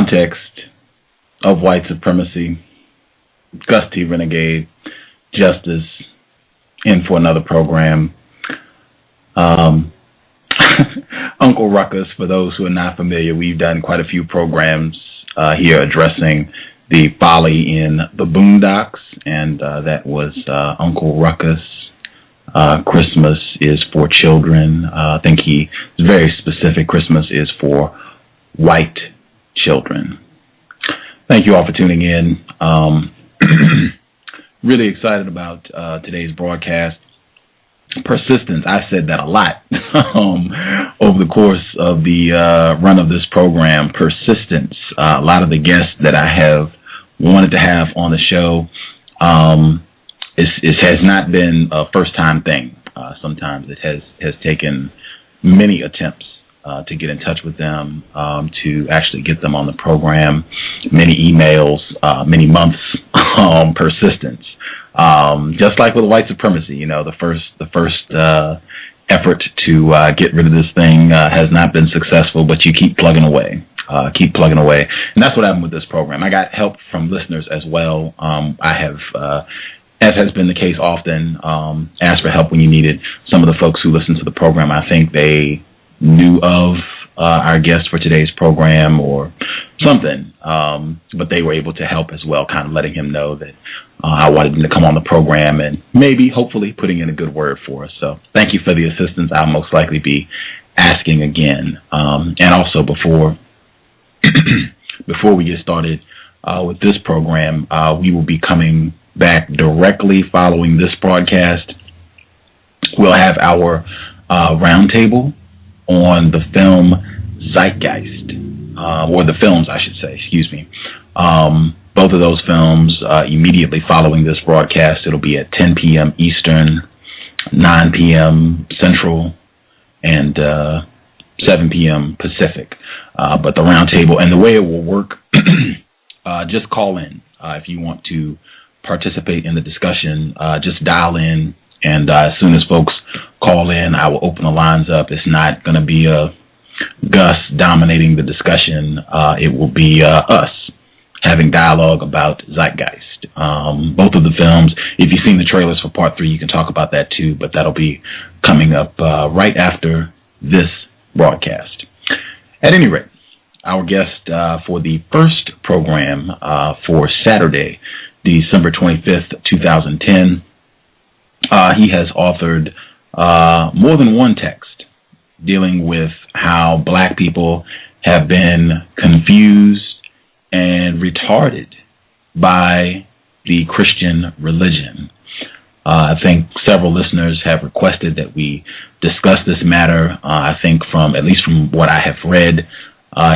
context of white supremacy, Gus T Renegade, Justice, in for another program. Uncle Ruckus, for those who are not familiar, we've done quite a few programs here addressing the folly in the Boondocks, and that was Uncle Ruckus. Christmas is for children. I think he is very specific. Christmas is for white children. Thank you all for tuning in. Really excited about today's broadcast. Persistence, I said that a lot over the course of the run of this program. Persistence. A lot of the guests that I have wanted to have on the show, it has not been a first-time thing. Sometimes it has taken many attempts to get in touch with them, to actually get them on the program, many emails, many months. Persistence. Just like with white supremacy, the first effort to get rid of this thing has not been successful, but you keep plugging away. And that's what happened with this program. I got help from listeners as well. I have, as has been the case often, asked for help when you needed. Some of the folks who listen to the program, I think they knew of our guest for today's program or something, but they were able to help as well, kind of letting him know that I wanted him to come on the program and maybe, hopefully, putting in a good word for us. So thank you for the assistance. I'll most likely be asking again. And also before we get started with this program, we will be coming back directly following this broadcast. We'll have our roundtable on the film Zeitgeist, or the films, I should say, excuse me. Both of those films immediately following this broadcast. It'll be at 10 p.m. Eastern, 9 p.m. Central, and 7 p.m. Pacific. But the roundtable, and the way it will work, just call in if you want to participate in the discussion. Just dial in, and as soon as folks call in, I will open the lines up. It's not going to be Gus dominating the discussion. It will be us having dialogue about Zeitgeist. Both of the films, if you've seen the trailers for part 3, you can talk about that too, but that'll be coming up right after this broadcast. At any rate, our guest for the first program for Saturday, December 25th, 2010, he has authored more than one text dealing with how black people have been confused and retarded by the Christian religion. I think several listeners have requested that we discuss this matter. I think at least from what I have read,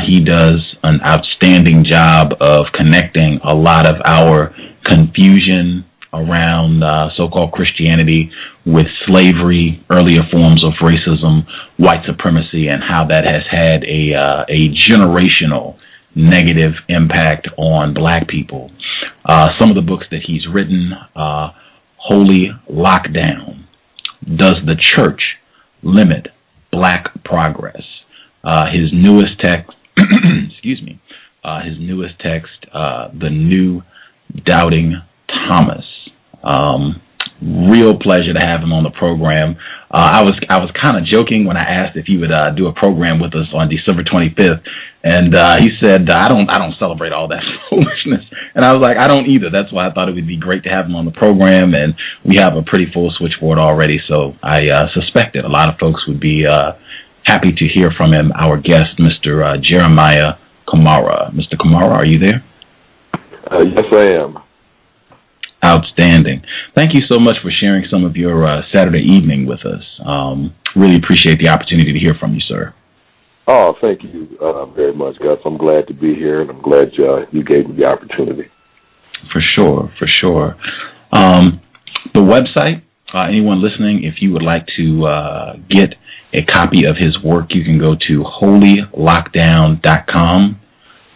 he does an outstanding job of connecting a lot of our confusion around so-called Christianity with slavery, earlier forms of racism, white supremacy, and how that has had a generational negative impact on black people. Some of the books that he's written, Holy Lockdown, Does the Church Limit Black Progress? His newest text, The New Doubting Thomas. Real pleasure to have him on the program. I was kind of joking when I asked if he would do a program with us on December 25th, and he said I don't celebrate all that foolishness, and I was like, I don't either. That's why I thought it would be great to have him on the program, and we have a pretty full switchboard already, so I suspected a lot of folks would be happy to hear from him. Our guest, Mr. Jeremiah Camara. Mr. Camara, are you there? Yes, I am. Outstanding. Thank you so much for sharing some of your Saturday evening with us. Really appreciate the opportunity to hear from you, sir. Oh, thank you very much, Gus. I'm glad to be here, and I'm glad you gave me the opportunity. For sure. The website, anyone listening, if you would like to get a copy of his work, you can go to holylockdown.com,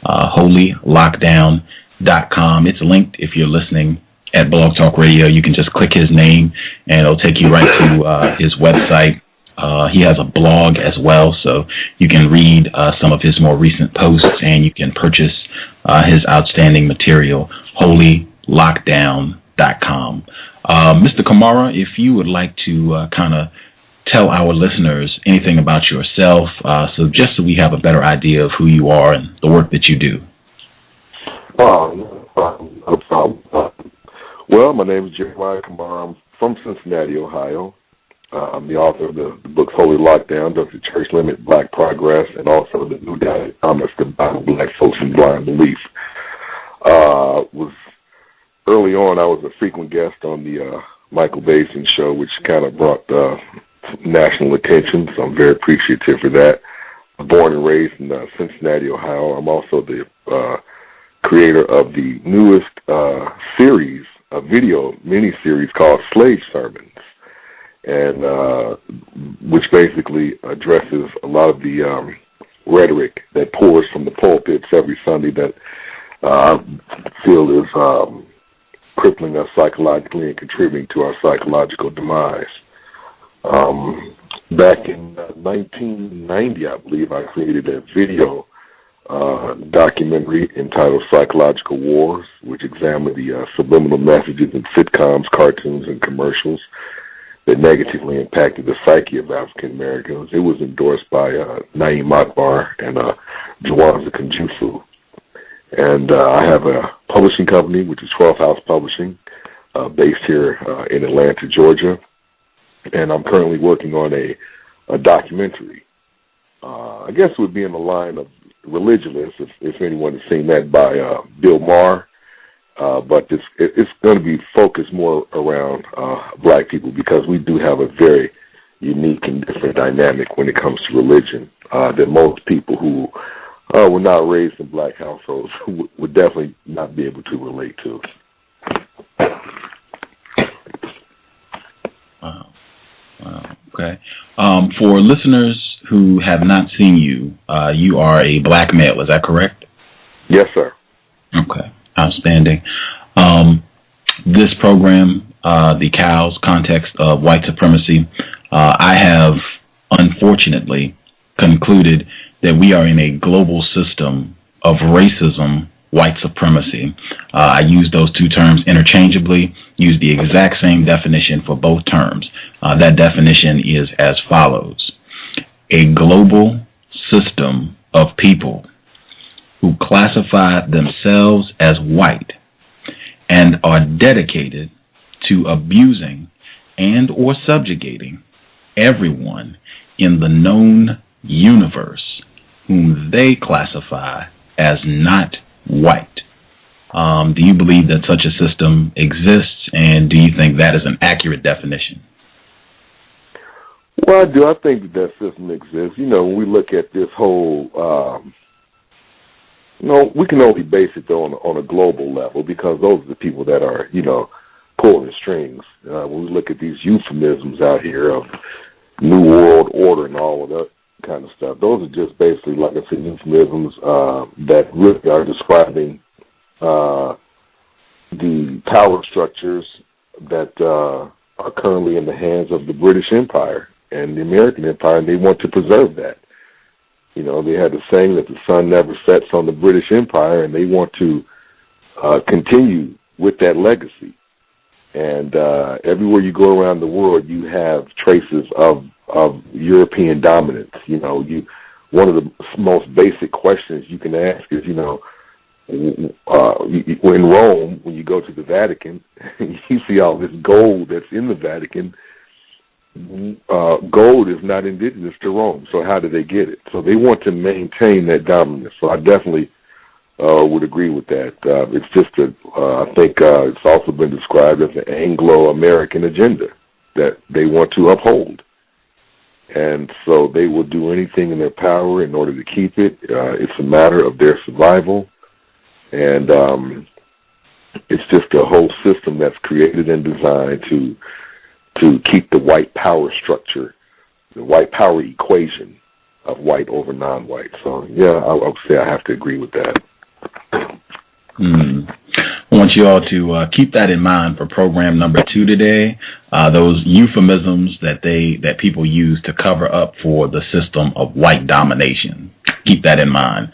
holylockdown.com. It's linked if you're listening at Blog Talk Radio. You can just click his name, and it'll take you right to his website. He has a blog as well, so you can read some of his more recent posts, and you can purchase his outstanding material, holylockdown.com. Mr. Camara, if you would like to kind of tell our listeners anything about yourself, just so we have a better idea of who you are and the work that you do. No problem. Well, my name is Jeremiah Camara. I'm from Cincinnati, Ohio. I'm the author of the books Holy Lockdown, Does the Church Limit Black Progress, and also the new Thomas About Black Folks in Blind Belief. Early on, I was a frequent guest on the Michael Basin show, which kind of brought national attention, so I'm very appreciative for that. I'm born and raised in Cincinnati, Ohio. I'm also the creator of the newest series, a video mini-series called Slave Sermons, and which basically addresses a lot of the rhetoric that pours from the pulpits every Sunday that I feel is crippling us psychologically and contributing to our psychological demise. Back in 1990, I believe, I created a video documentary entitled Psychological Wars, which examined the subliminal messages in sitcoms, cartoons, and commercials that negatively impacted the psyche of African Americans. It was endorsed by Naeem Akbar and Jawanza Kunjufu. And I have a publishing company, which is 12 House Publishing, based here in Atlanta, Georgia. And I'm currently working on a documentary. I guess it would be in the line of Religionless, if anyone has seen that, by Bill Maher. But it's going to be focused more around black people, because we do have a very unique and different dynamic when it comes to religion that most people who were not raised in black households would definitely not be able to relate to. Wow. Okay. For listeners who have not seen you, you are a black male, is that correct? Yes, sir. Okay. Outstanding. This program, the C.O.W.S, Context of White Supremacy, I have unfortunately concluded that we are in a global system of racism, white supremacy. I use those two terms interchangeably, use the exact same definition for both terms. That definition is as follows: a global system of people who classify themselves as white and are dedicated to abusing and or subjugating everyone in the known universe whom they classify as not white. Do you believe that such a system exists, and do you think that is an accurate definition? Well, I do. I think that system exists. You know, when we look at this whole, we can only base it, though, on a global level, because those are the people that are, pulling the strings. When we look at these euphemisms out here of New World Order and all of that kind of stuff, those are just basically, like I said, euphemisms that really are describing the power structures that are currently in the hands of the British Empire and the American Empire, and they want to preserve that. They had the saying that the sun never sets on the British Empire, and they want to continue with that legacy. And everywhere you go around the world, you have traces of European dominance. One of the most basic questions you can ask is, in Rome, when you go to the Vatican, you see all this gold that's in the Vatican. Gold is not indigenous to Rome, so how do they get it? So they want to maintain that dominance. So I definitely would agree with that. It's just I think it's also been described as an Anglo-American agenda that they want to uphold. And so they will do anything in their power in order to keep it. It's a matter of their survival. And it's just a whole system that's created and designed to keep the white power structure, the white power equation of white over non-white. So, yeah, I would say I have to agree with that. I want you all to keep that in mind for program number 2 today. Those euphemisms that people use to cover up for the system of white domination. Keep that in mind.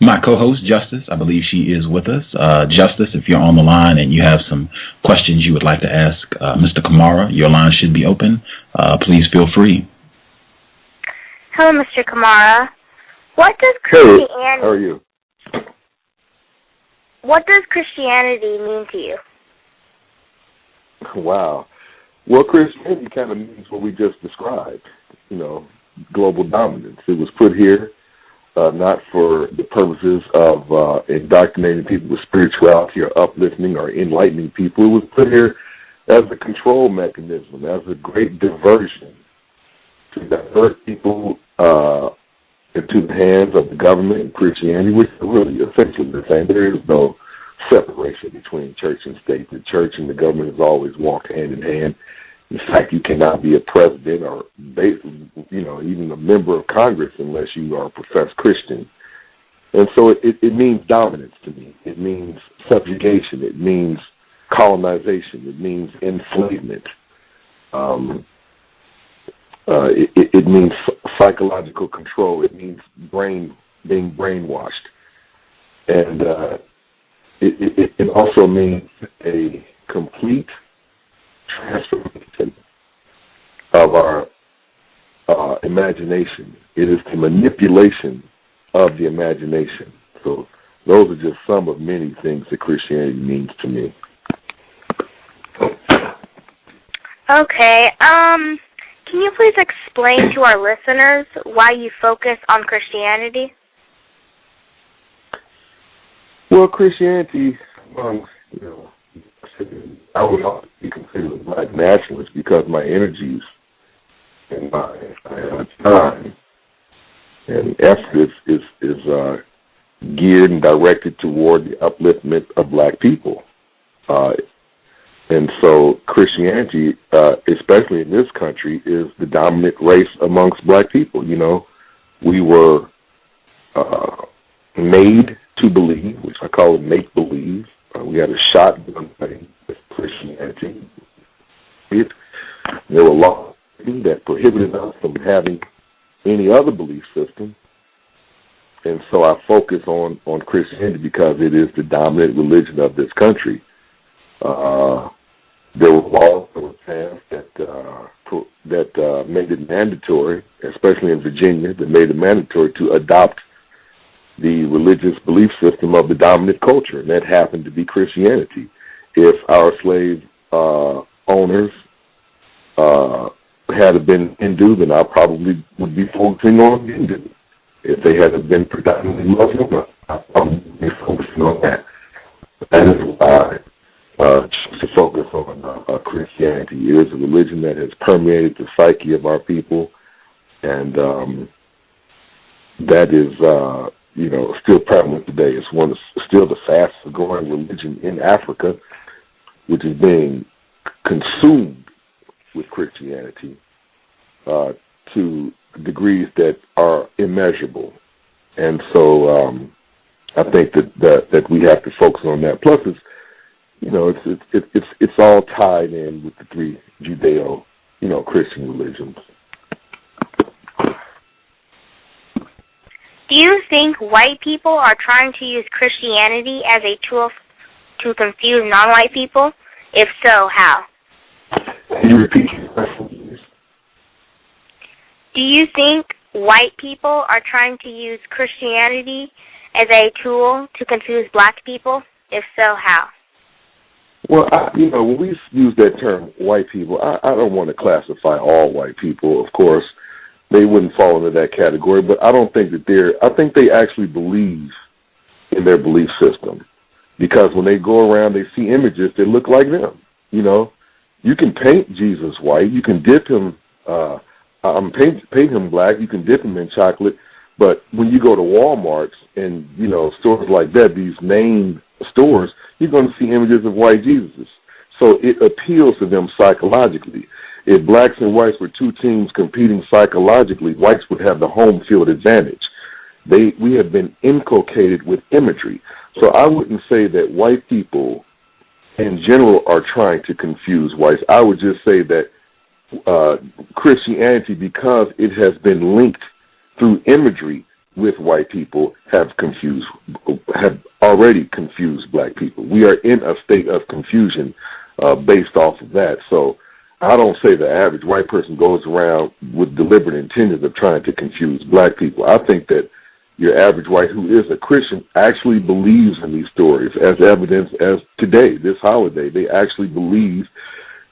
my co-host, Justice. I believe she is with us. Justice, if you're on the line and you have some questions you would like to ask Mr. Camara, your line should be open. Please feel free. Hello, Mr. Camara. What does Christianity? Hey, how are you? What does Christianity mean to you? Wow. Well, Christianity kind of means what we just described, global dominance. It was put here not for the purposes of indoctrinating people with spirituality or uplifting or enlightening people. It was put here as a control mechanism, as a great diversion to divert people into the hands of the government and Christianity, which is really essentially the same. There is no separation between church and state. The church and the government has always walked hand in hand. In fact, you cannot be a president or, even a member of Congress unless you are a professed Christian. And so it means dominance to me. It means subjugation. It means colonization. It means enslavement. It means psychological control. It means being brainwashed. And it also means a complete transformation of our imagination. It is the manipulation of the imagination. So those are just some of many things that Christianity means to me. Okay. Can you please explain to our listeners why you focus on Christianity? Well, Christianity, I would also be considered a black nationalist because my energies and my time and effort is geared and directed toward the upliftment of black people. And so Christianity, especially in this country, is the dominant race amongst black people. We were made to believe, which I call it make-believe. We had a shotgun thing with Christianity. There were laws that prohibited us from having any other belief system. And so I focus on Christianity because it is the dominant religion of this country. There were laws that were passed that made it mandatory, especially in Virginia, that made it mandatory to adopt the religious belief system of the dominant culture, and that happened to be Christianity. If our slave owners had been Hindu, then I probably would be focusing on Hindu. If they had been predominantly Muslim, I probably would be focusing on that. That is why I choose to focus on Christianity. It is a religion that has permeated the psyche of our people, and that is still prevalent today. It's still the fastest growing religion in Africa, which is being consumed with Christianity to degrees that are immeasurable. And so I think that we have to focus on that. Plus, it's all tied in with the three Judeo, Christian religions. Do you think white people are trying to use Christianity as a tool to confuse non-white people? If so, how? Can you repeat your question, please? Do you think white people are trying to use Christianity as a tool to confuse black people? If so, how? Well, when we use that term, white people, I don't want to classify all white people, of course. They wouldn't fall into that category, but I don't think I think they actually believe in their belief system. Because when they go around, they see images that look like them. You can paint Jesus white, you can dip him, paint him black, you can dip him in chocolate, but when you go to Walmarts and, stores like that, these named stores, you're going to see images of white Jesuses. So it appeals to them psychologically. If blacks and whites were two teams competing psychologically, whites would have the home field advantage. We have been inculcated with imagery. So I wouldn't say that white people in general are trying to confuse whites. I would just say that Christianity, because it has been linked through imagery with white people have already confused black people. We are in a state of confusion based off of that. So I don't say the average white person goes around with deliberate intentions of trying to confuse black people. I think that your average white who is a Christian actually believes in these stories, as evidenced as today, this holiday. They actually believe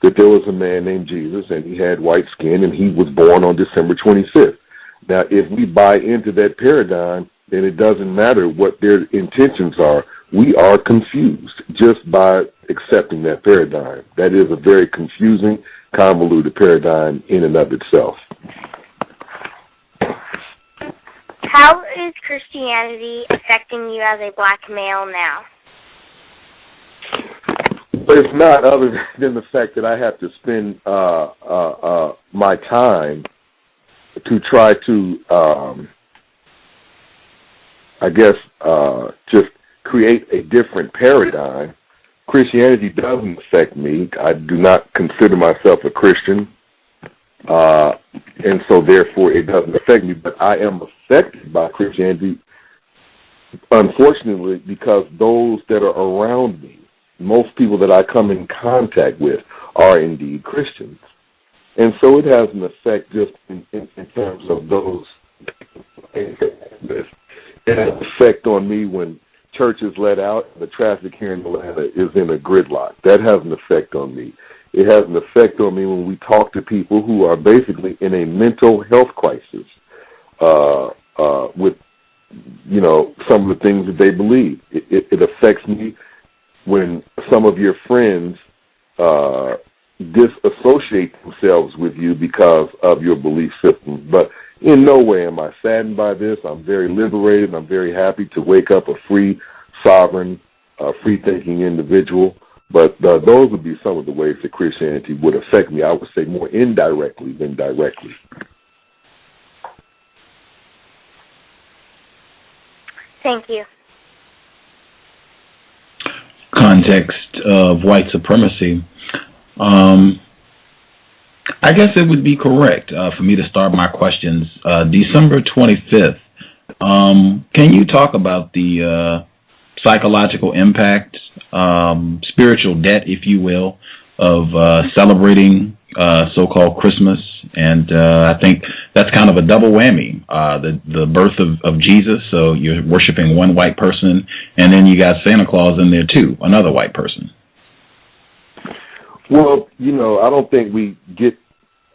that there was a man named Jesus and he had white skin and he was born on December 25th. Now, if we buy into that paradigm, then it doesn't matter what their intentions are. We are confused just by accepting that paradigm. That is a very confusing, convoluted paradigm in and of itself. How is Christianity affecting you as a black male now? It's not, other than the fact that I have to spend my time to try to, just create a different paradigm. Christianity doesn't affect me. I do not consider myself a Christian, and so therefore it doesn't affect me. But I am affected by Christianity, unfortunately, because those that are around me, most people that I come in contact with, are indeed Christians. And so it has an effect just in terms of those. It has an effect on me when church is let out and the traffic here in Atlanta is in a gridlock. That has an effect on me. It has an effect on me when we talk to people who are basically in a mental health crisis with, some of the things that they believe. It affects me when some of your friends disassociate themselves with you because of your belief system. But in no way am I saddened by this. I'm very liberated. I'm very happy to wake up a free, sovereign, free-thinking individual. But those would be some of the ways that Christianity would affect me. I would say more indirectly than directly. Thank you. Context of white supremacy. I guess it would be correct for me to start my questions. December 25th, can you talk about the psychological impact, spiritual debt, if you will, of celebrating so-called Christmas? And I think that's kind of a double whammy, the birth of Jesus, so you're worshiping one white person, and then you got Santa Claus in there too, another white person. Well, I don't think we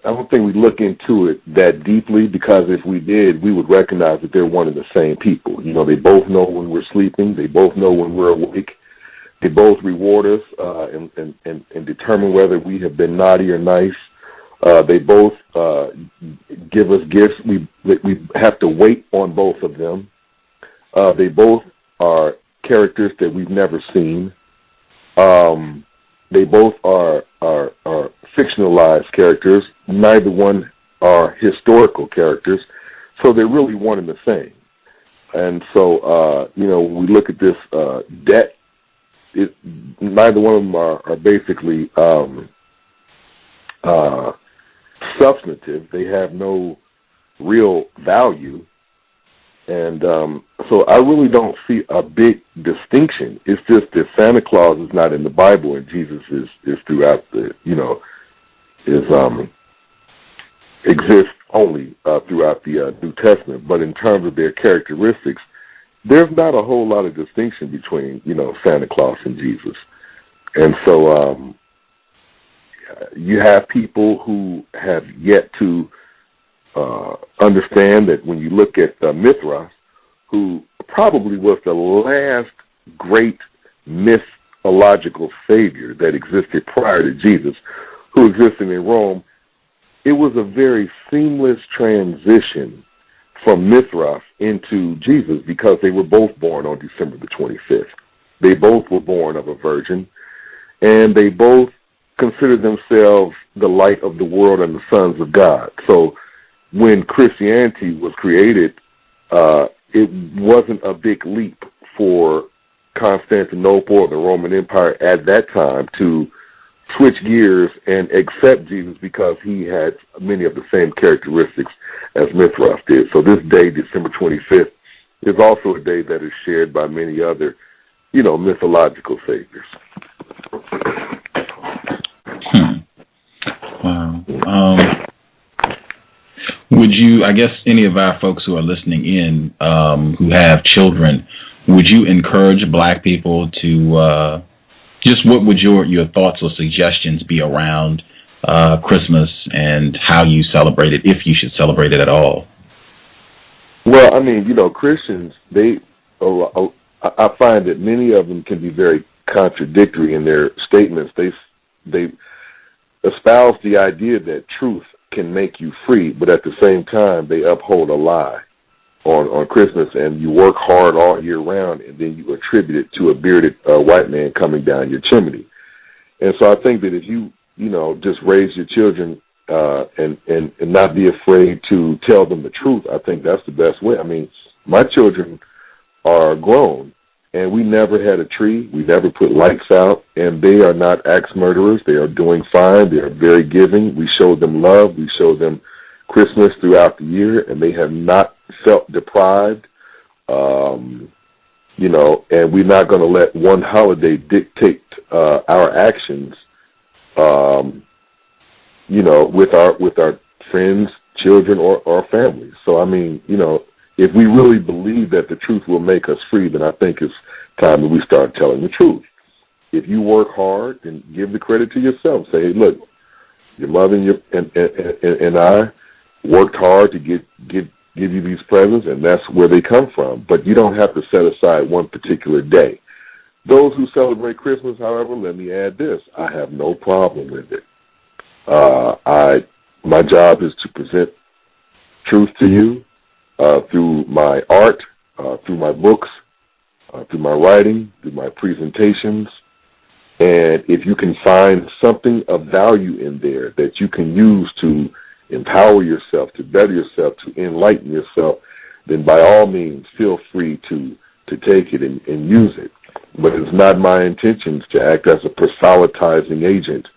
look into it that deeply, because if we did, we would recognize that they're one and the same people. They both know when we're sleeping. They both know when we're awake. They both reward us and determine whether we have been naughty or nice. They both give us gifts. We have to wait on both of them. They both are characters that we've never seen. They both are fictionalized characters. Neither one are historical characters. So they're really one and the same. And so, when we look at this debt, neither one of them are basically substantive. They have no real value. And so I really don't see a big distinction. It's just that Santa Claus is not in the Bible and Jesus is throughout the, exists only throughout the New Testament. But in terms of their characteristics, there's not a whole lot of distinction between, Santa Claus and Jesus. And so you have people who have yet to understand that when you look at Mithras, who probably was the last great mythological savior that existed prior to Jesus, who existed in Rome, it was a very seamless transition from Mithras into Jesus, because they were both born on December the 25th. They both were born of a virgin, and they both considered themselves the light of the world and the sons of God. So when Christianity was created, it wasn't a big leap for Constantinople or the Roman Empire at that time to switch gears and accept Jesus, because he had many of the same characteristics as Mithras did. So this day, December 25th, is also a day that is shared by many other, mythological saviors. Wow. Would you, I guess any of our folks who are listening in who have children, would you encourage black people to, just what would your thoughts or suggestions be around Christmas and how you celebrate it, if you should celebrate it at all? Well, I mean, Christians, I find that many of them can be very contradictory in their statements. They espouse the idea that truth can make you free, but at the same time, they uphold a lie on Christmas, and you work hard all year round, and then you attribute it to a bearded white man coming down your chimney. And so I think that if you, just raise your children and not be afraid to tell them the truth, I think that's the best way. I mean, my children are grown, and we never had a tree. We never put lights out, and they are not axe murderers. They are doing fine. They are very giving. We show them love. We show them Christmas throughout the year, and they have not felt deprived, and we're not going to let one holiday dictate our actions, with our friends, children, or families. So, I mean, if we really believe that the truth will make us free, then I think it's time that we start telling the truth. If you work hard, then give the credit to yourself. Say, hey, look, your mother and I worked hard to give you these presents, and that's where they come from. But you don't have to set aside one particular day. Those who celebrate Christmas, however, let me add this. I have no problem with it. My job is to present truth to you through my art, through my books, through my writing, through my presentations. And if you can find something of value in there that you can use to empower yourself, to better yourself, to enlighten yourself, then by all means feel free to take it and use it. But it's not my intentions to act as a proselytizing agent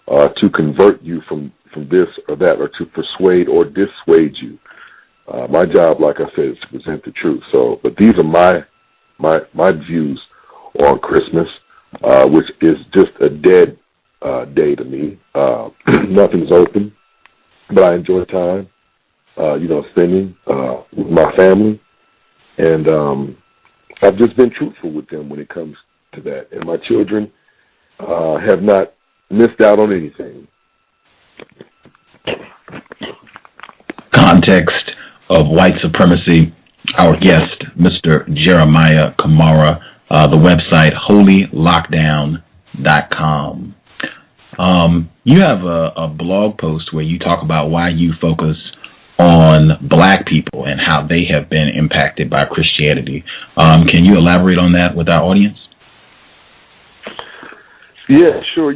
to convert you from this or that, or to persuade or dissuade you. My job, like I said, is to present the truth. So, but these are my views on Christmas, which is just a dead day to me. Nothing's open, but I enjoy time, spending with my family, and I've just been truthful with them when it comes to that. And my children have not missed out on anything. Context of White Supremacy. Our guest, Mr. Jeremiah Camara. The website, holylockdown.com. You have a blog post where you talk about why you focus on black people and how they have been impacted by Christianity. Can you elaborate on that with our audience? Yeah, sure.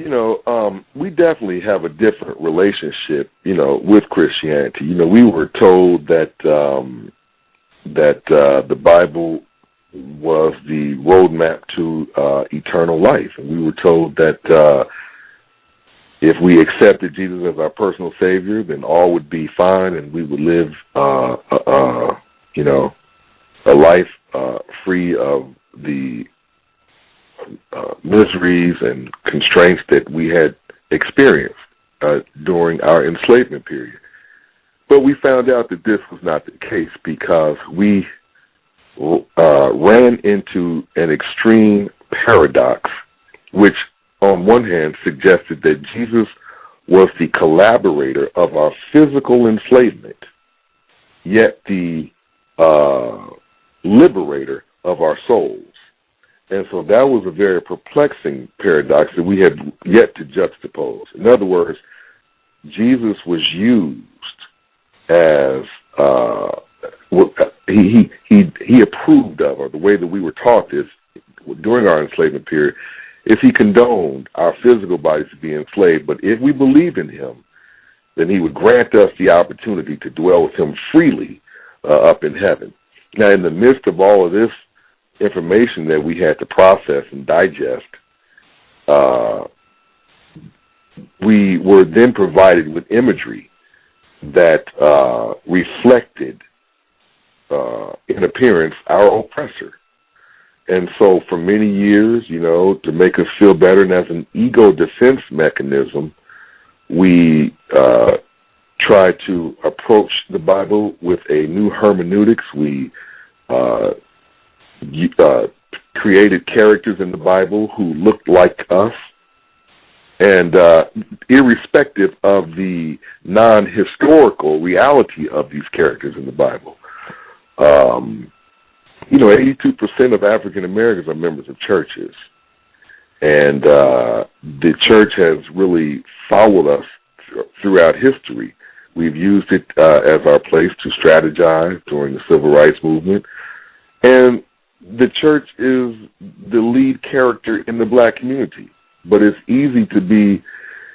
We definitely have a different relationship, with Christianity. We were told that the Bible was the roadmap to eternal life, and we were told that if we accepted Jesus as our personal Savior, then all would be fine, and we would live, a life free of the miseries and constraints that we had experienced during our enslavement period. But we found out that this was not the case, because we ran into an extreme paradox, which on one hand suggested that Jesus was the collaborator of our physical enslavement, yet the liberator of our souls. And so that was a very perplexing paradox that we had yet to juxtapose. In other words, Jesus was used as he approved of, or the way that we were taught this during our enslavement period, is he condoned our physical bodies to be enslaved. But if we believed in him, then he would grant us the opportunity to dwell with him freely up in heaven. Now, in the midst of all of this information that we had to process and digest, we were then provided with imagery that reflected in appearance, our oppressor. And so for many years, to make us feel better and as an ego defense mechanism, we try to approach the Bible with a new hermeneutics. We created characters in the Bible who looked like us, and irrespective of the non-historical reality of these characters in the Bible. 82% of African Americans are members of churches, and the church has really followed us throughout history. We've used it as our place to strategize during the Civil Rights Movement, and the church is the lead character in the black community. But it's easy to be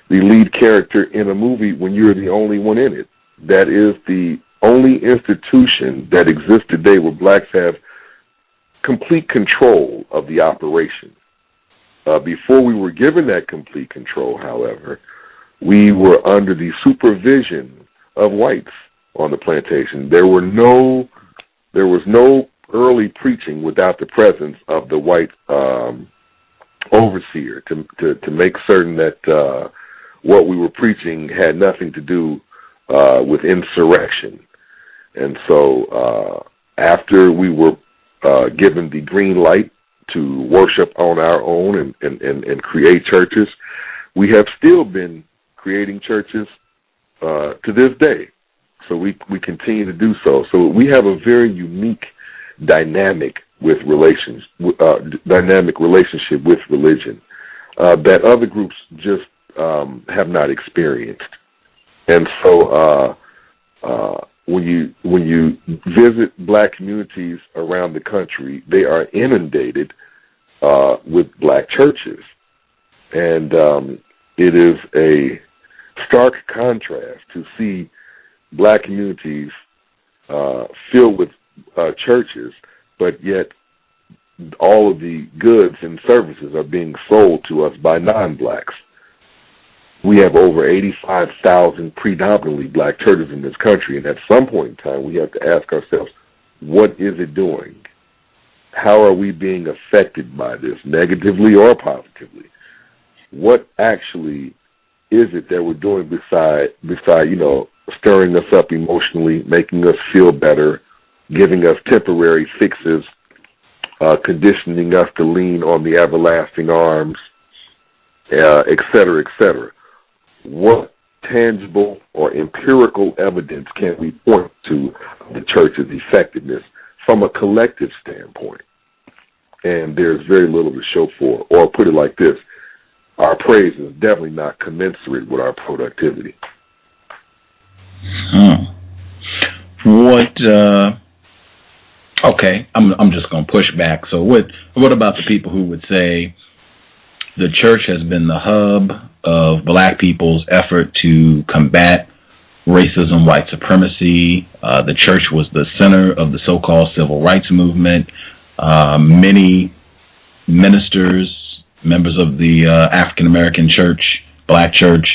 the lead character in a movie when you're the only one in it. That is the only institution that exists today where blacks have complete control of the operation. Before we were given that complete control, however, we were under the supervision of whites on the plantation. There was no early preaching without the presence of the white overseer to make certain that what we were preaching had nothing to do with insurrection. And so after we were given the green light to worship on our own and create churches, we have still been creating churches to this day. So we continue to do so. So we have a very unique dynamic relationship with religion that other groups just have not experienced. And so when you visit black communities around the country, they are inundated with black churches, and it is a stark contrast to see black communities filled with churches, but yet all of the goods and services are being sold to us by non-blacks. We have over 85,000 predominantly black churches in this country, and at some point in time, we have to ask ourselves, what is it doing? How are we being affected by this, negatively or positively? What actually is it that we're doing beside stirring us up emotionally, making us feel better, giving us temporary fixes, conditioning us to lean on the everlasting arms, et cetera, et cetera? What tangible or empirical evidence can we point to the church's effectiveness from a collective standpoint? And there's very little to show for. Or put it like this, our praise is definitely not commensurate with our productivity. Okay, I'm just going to push back. So what about the people who would say the church has been the hub of black people's effort to combat racism, white supremacy? The church was the center of the so-called civil rights movement. Many ministers, members of the African-American church, black church,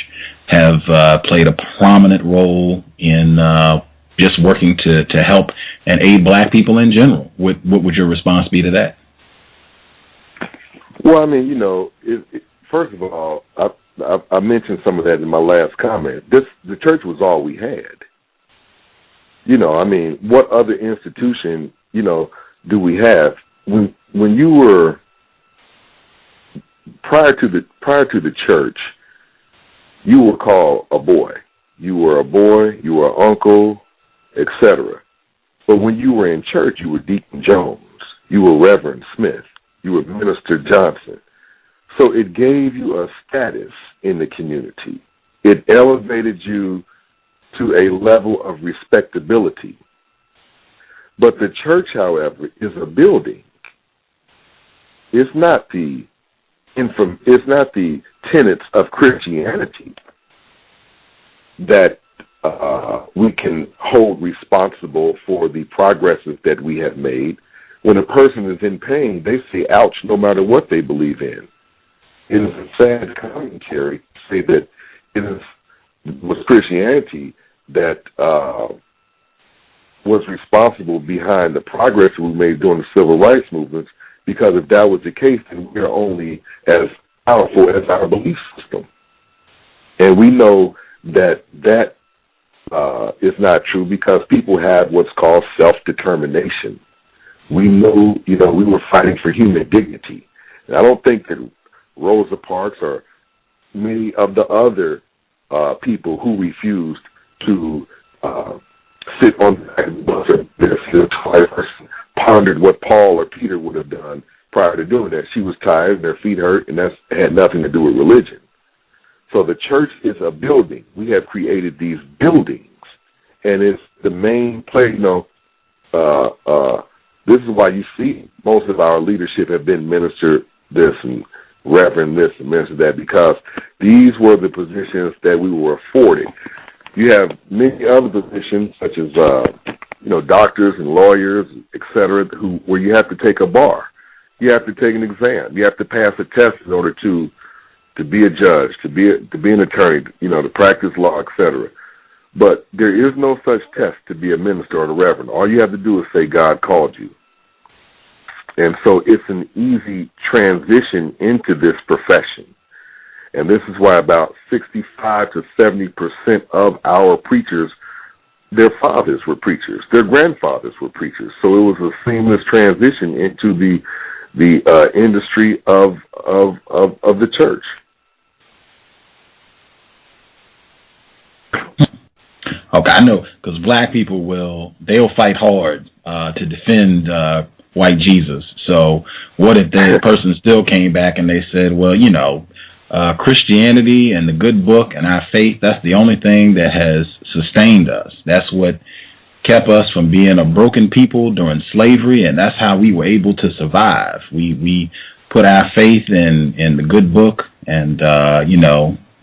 have played a prominent role in just working to help and aid black people in general. What would your response be to that? Well, I mean, first of all, I mentioned some of that in my last comment. The church was all we had. What other institution, do we have? When you were prior to the church, you were called a boy. You were a boy, you were an uncle, etc. But when you were in church, you were Deacon Jones, you were Reverend Smith, you were Minister Johnson. So it gave you a status in the community. It elevated you to a level of respectability. But the church, however, is a building. It's not the tenets of Christianity that we can hold responsible for the progresses that we have made. When a person is in pain, they say, ouch, no matter what they believe in. It is a sad commentary to say that it was Christianity that was responsible behind the progress we made during the civil rights movements, because if that was the case, then we're only as powerful as our belief system. And we know that is not true, because people have what's called self-determination. We know, we were fighting for human dignity. And I don't think that Rosa Parks or many of the other people who refused to sit on the back of the bus or pondered what Paul or Peter would have done prior to doing that. She was tired and her feet hurt, and that had nothing to do with religion. So the church is a building. We have created these buildings, and it's the main place. This is why you see most of our leadership have been minister this and reverend this and minister that, because these were the positions that we were afforded. You have many other positions, such as doctors and lawyers, etc., where you have to take a bar, you have to take an exam, you have to pass a test in order to be a judge, to be an attorney, to practice law, etc. But there is no such test to be a minister or a reverend. All you have to do is say God called you. And so it's an easy transition into this profession. And this is why about 65 to 70% of our preachers, their fathers were preachers, their grandfathers were preachers. So it was a seamless transition into the industry of the church. Okay, I know, because black people they'll fight hard to defend white Jesus. So what if the person still came back and they said, well, Christianity and the good book and our faith, that's the only thing that has sustained us. That's what kept us from being a broken people during slavery, and that's how we were able to survive. We put our faith in the good book and,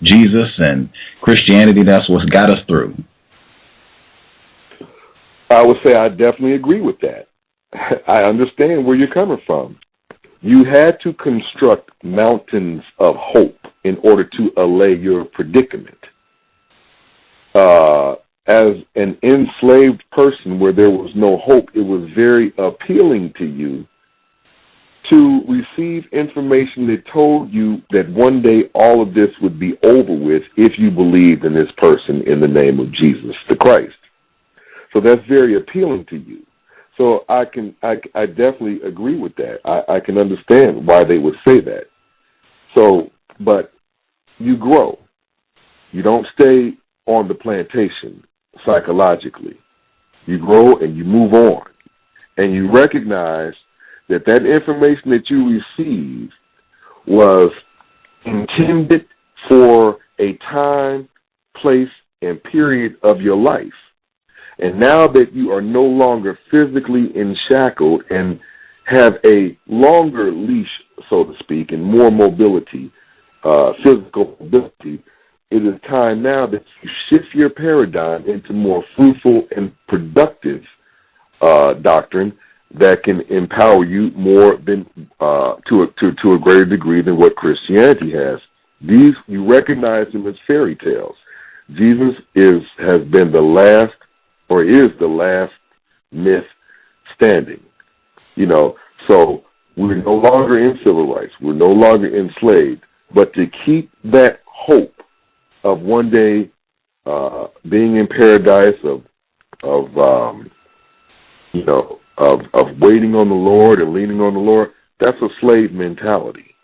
Jesus and Christianity. That's what's got us through. I would say I definitely agree with that. I understand where you're coming from. You had to construct mountains of hope in order to allay your predicament. As an enslaved person where there was no hope, it was very appealing to you to receive information that told you that one day all of this would be over with if you believed in this person in the name of Jesus the Christ. So that's very appealing to you. So I definitely agree with that. I can understand why they would say that. So, but you grow. You don't stay on the plantation psychologically. You grow and you move on. And you recognize that information that you received was intended for a time, place, and period of your life. And now that you are no longer physically enshackled and have a longer leash, so to speak, and more mobility, physical mobility, it is time now that you shift your paradigm into more fruitful and productive doctrine that can empower you more than to a greater degree than what Christianity has. These, you recognize them as fairy tales. Jesus has been the last, or is the last myth standing. So we're no longer in civil rights. We're no longer enslaved. But to keep that hope of one day being in paradise, of waiting on the Lord and leaning on the Lord, that's a slave mentality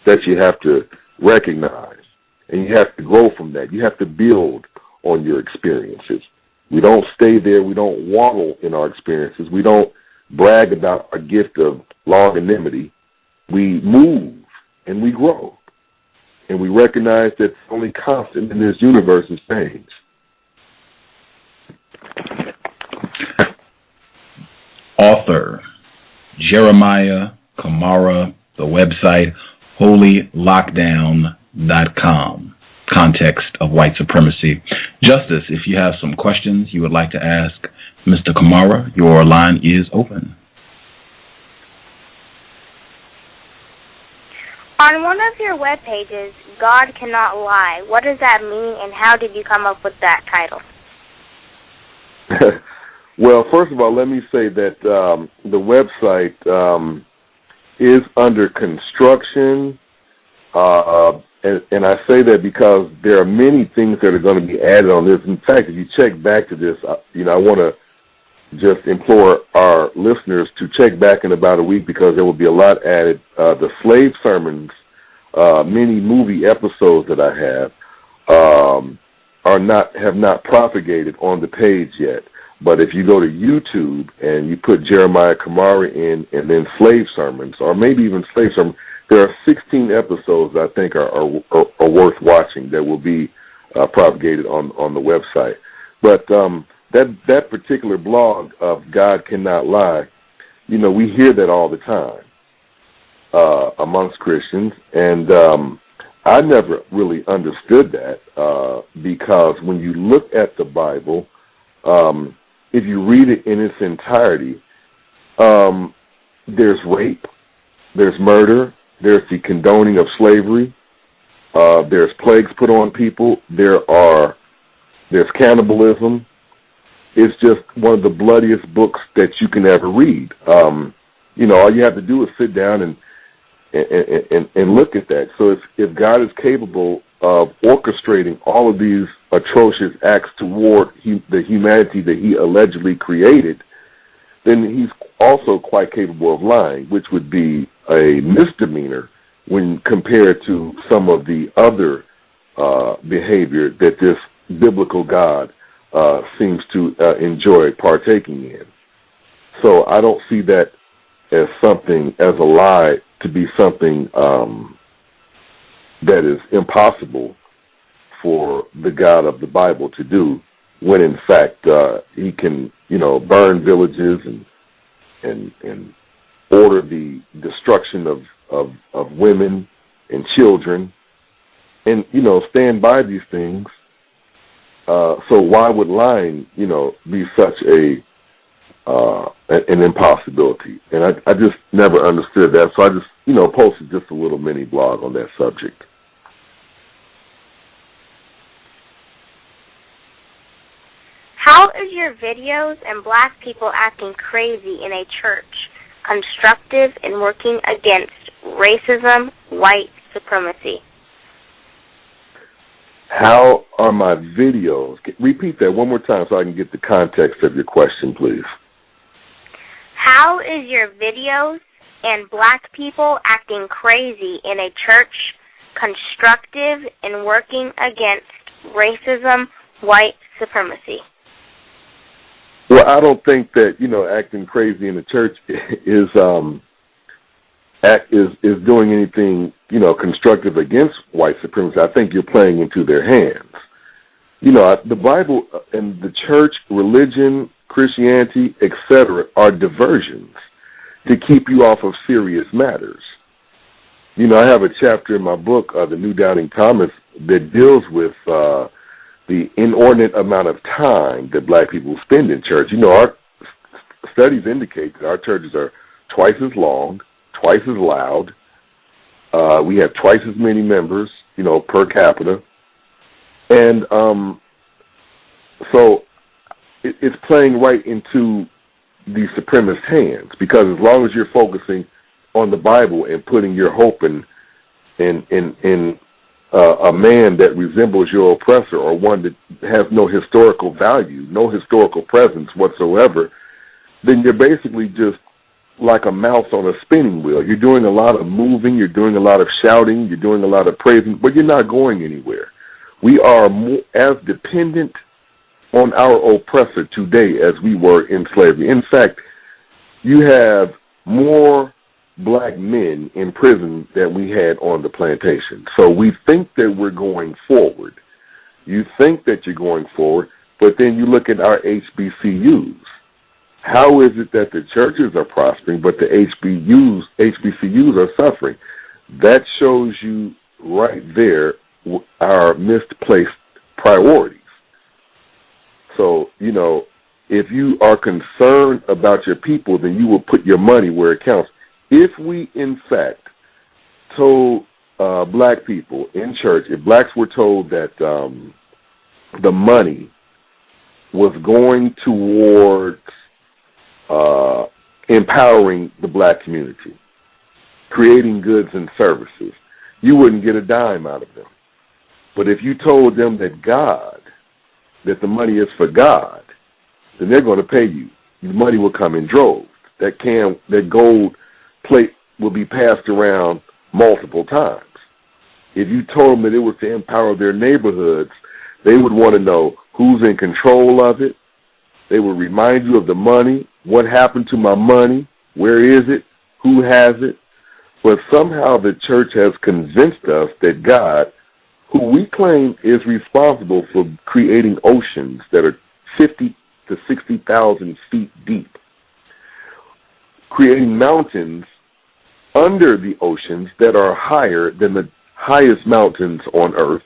that you have to recognize. And you have to grow from that. You have to build on your experiences. We don't stay there. We don't waddle in our experiences. We don't brag about our gift of longanimity. We move and we grow. And we recognize that the only constant in this universe is change. Author Jeremiah Camara, the website holylockdown.com. Context of white supremacy. Justice, if you have some questions you would like to ask Mr. Camara, your line is open. On one of your web pages, God Cannot Lie, what does that mean and how did you come up with that title? Well, first of all, let me say that the website is under construction, and I say that because there are many things that are going to be added on this. In fact, if you check back to this, I want to just implore our listeners to check back in about a week because there will be a lot added. The slave sermons, many movie episodes that I have not propagated on the page yet. But if you go to YouTube and you put Jeremiah Camara in and then slave sermons, or maybe even slave sermons, there are 16 episodes I think are worth watching that will be propagated on the website. But that particular blog of God Cannot Lie, we hear that all the time amongst Christians, and I never really understood that because when you look at the Bible, if you read it in its entirety, there's rape, there's murder, there's the condoning of slavery, there's plagues put on people, there's cannibalism. It's just one of the bloodiest books that you can ever read. All you have to do is sit down and look at that. So if God is capable of orchestrating all of these atrocious acts toward the humanity that he allegedly created, then he's also quite capable of lying, which would be a misdemeanor when compared to some of the other behavior that this biblical God seems to enjoy partaking in. So I don't see that as a lie to be something that is impossible for the God of the Bible to do, when in fact he can, burn villages and order the destruction of women and children, and stand by these things. So why would lying, be such an impossibility? And I just never understood that. So I just, posted just a little mini blog on that subject. How is your videos and black people acting crazy in a church constructive in working against racism, white supremacy? How are my videos? Repeat that one more time so I can get the context of your question, please. How is your videos and black people acting crazy in a church constructive in working against racism, white supremacy? Well, I don't think that, acting crazy in the church is doing anything, constructive against white supremacy. I think you're playing into their hands. The Bible and the church, religion, Christianity, etc., are diversions to keep you off of serious matters. I have a chapter in my book, The New Doubting Thomas, that deals with the inordinate amount of time that black people spend in church. Our studies indicate that our churches are twice as long, twice as loud. We have twice as many members, per capita. And so it's playing right into the supremacist hands, because as long as you're focusing on the Bible and putting your hope in a man that resembles your oppressor, or one that has no historical value, no historical presence whatsoever, then you're basically just like a mouse on a spinning wheel. You're doing a lot of moving, you're doing a lot of shouting, you're doing a lot of praising, but you're not going anywhere. We are as dependent on our oppressor today as we were in slavery. In fact, you have more black men in prison than we had on the plantation. So we think that we're going forward. You think that you're going forward, but then you look at our HBCUs. How is it that the churches are prospering, but the HBCUs are suffering? That shows you right there our misplaced priorities. So, if you are concerned about your people, then you will put your money where it counts. If we, in fact, told black people in church, if blacks were told that the money was going towards empowering the black community, creating goods and services, you wouldn't get a dime out of them. But if you told them that the money is for God, then they're going to pay you. The money will come in droves. That gold plate will be passed around multiple times. If you told them that it was to empower their neighborhoods, they would want to know who's in control of it. They would remind you of the money, what happened to my money, where is it, who has it. But somehow the church has convinced us that God, who we claim is responsible for creating oceans that are 50 to 60,000 feet deep, creating mountains under the oceans that are higher than the highest mountains on earth,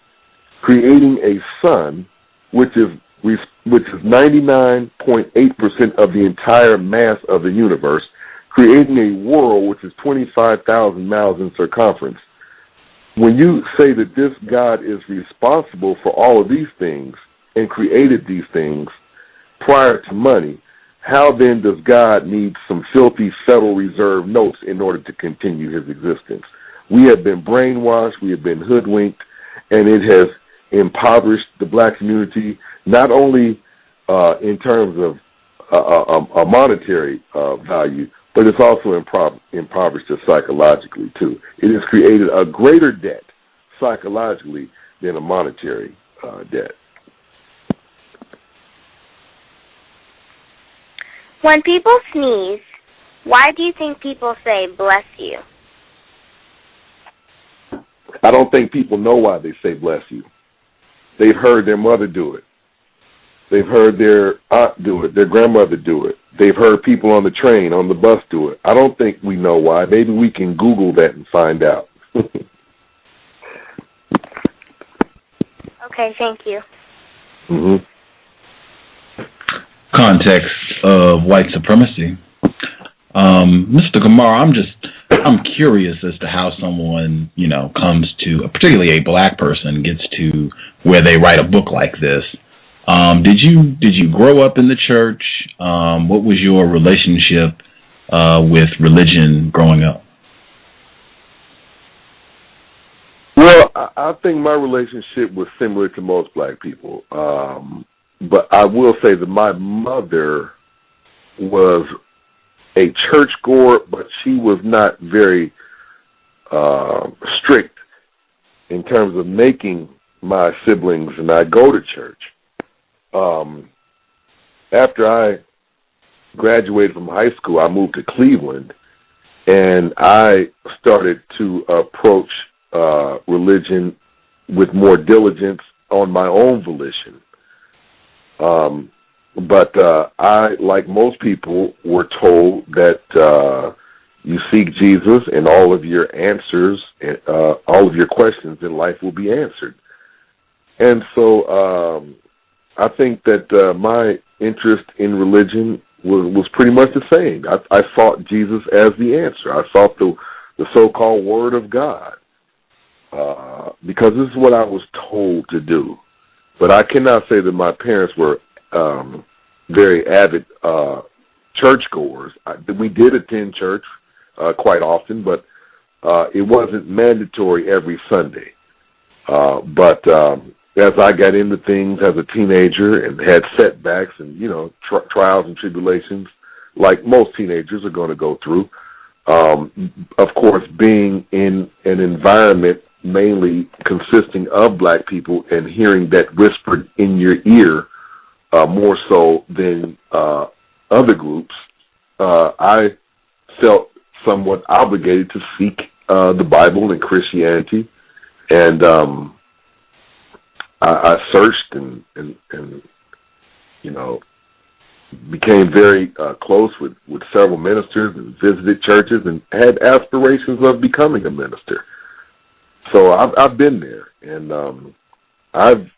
creating a sun which is 99.8% of the entire mass of the universe, creating a world which is 25,000 miles in circumference. When you say that this God is responsible for all of these things and created these things prior to money, how then does God need some filthy Federal Reserve notes in order to continue his existence? We have been brainwashed, we have been hoodwinked, and it has impoverished the black community, not only in terms of a monetary value, but it's also impoverished us psychologically, too. It has created a greater debt psychologically than a monetary debt. When people sneeze, why do you think people say, bless you? I don't think people know why they say bless you. They've heard their mother do it. They've heard their aunt do it, their grandmother do it. They've heard people on the train, on the bus do it. I don't think we know why. Maybe we can Google that and find out. Okay, thank you. Mm-hmm. Context of white supremacy. Mr. Camara, I'm curious as to how someone, comes to, particularly a black person, gets to where they write a book like this. Did you grow up in the church? What was your relationship with religion growing up? Well, I think my relationship was similar to most black people. But I will say that my mother was a churchgoer, but she was not very strict in terms of making my siblings and I go to church. After I graduated from high school, I moved to Cleveland, and I started to approach religion with more diligence on my own volition. But I, like most people, were told that you seek Jesus and all of your answers, all of your questions in life will be answered. And so I think that my interest in religion was pretty much the same. I sought Jesus as the answer. I sought the so-called Word of God because this is what I was told to do. But I cannot say that my parents were very avid churchgoers. We did attend church quite often, but it wasn't mandatory every Sunday. But as I got into things as a teenager and had setbacks and, trials and tribulations, like most teenagers are going to go through, of course, being in an environment mainly consisting of black people and hearing that whispered in your ear more so than other groups, I felt somewhat obligated to seek the Bible and Christianity, and I searched and became very close with several ministers and visited churches and had aspirations of becoming a minister. So I've been there, and I've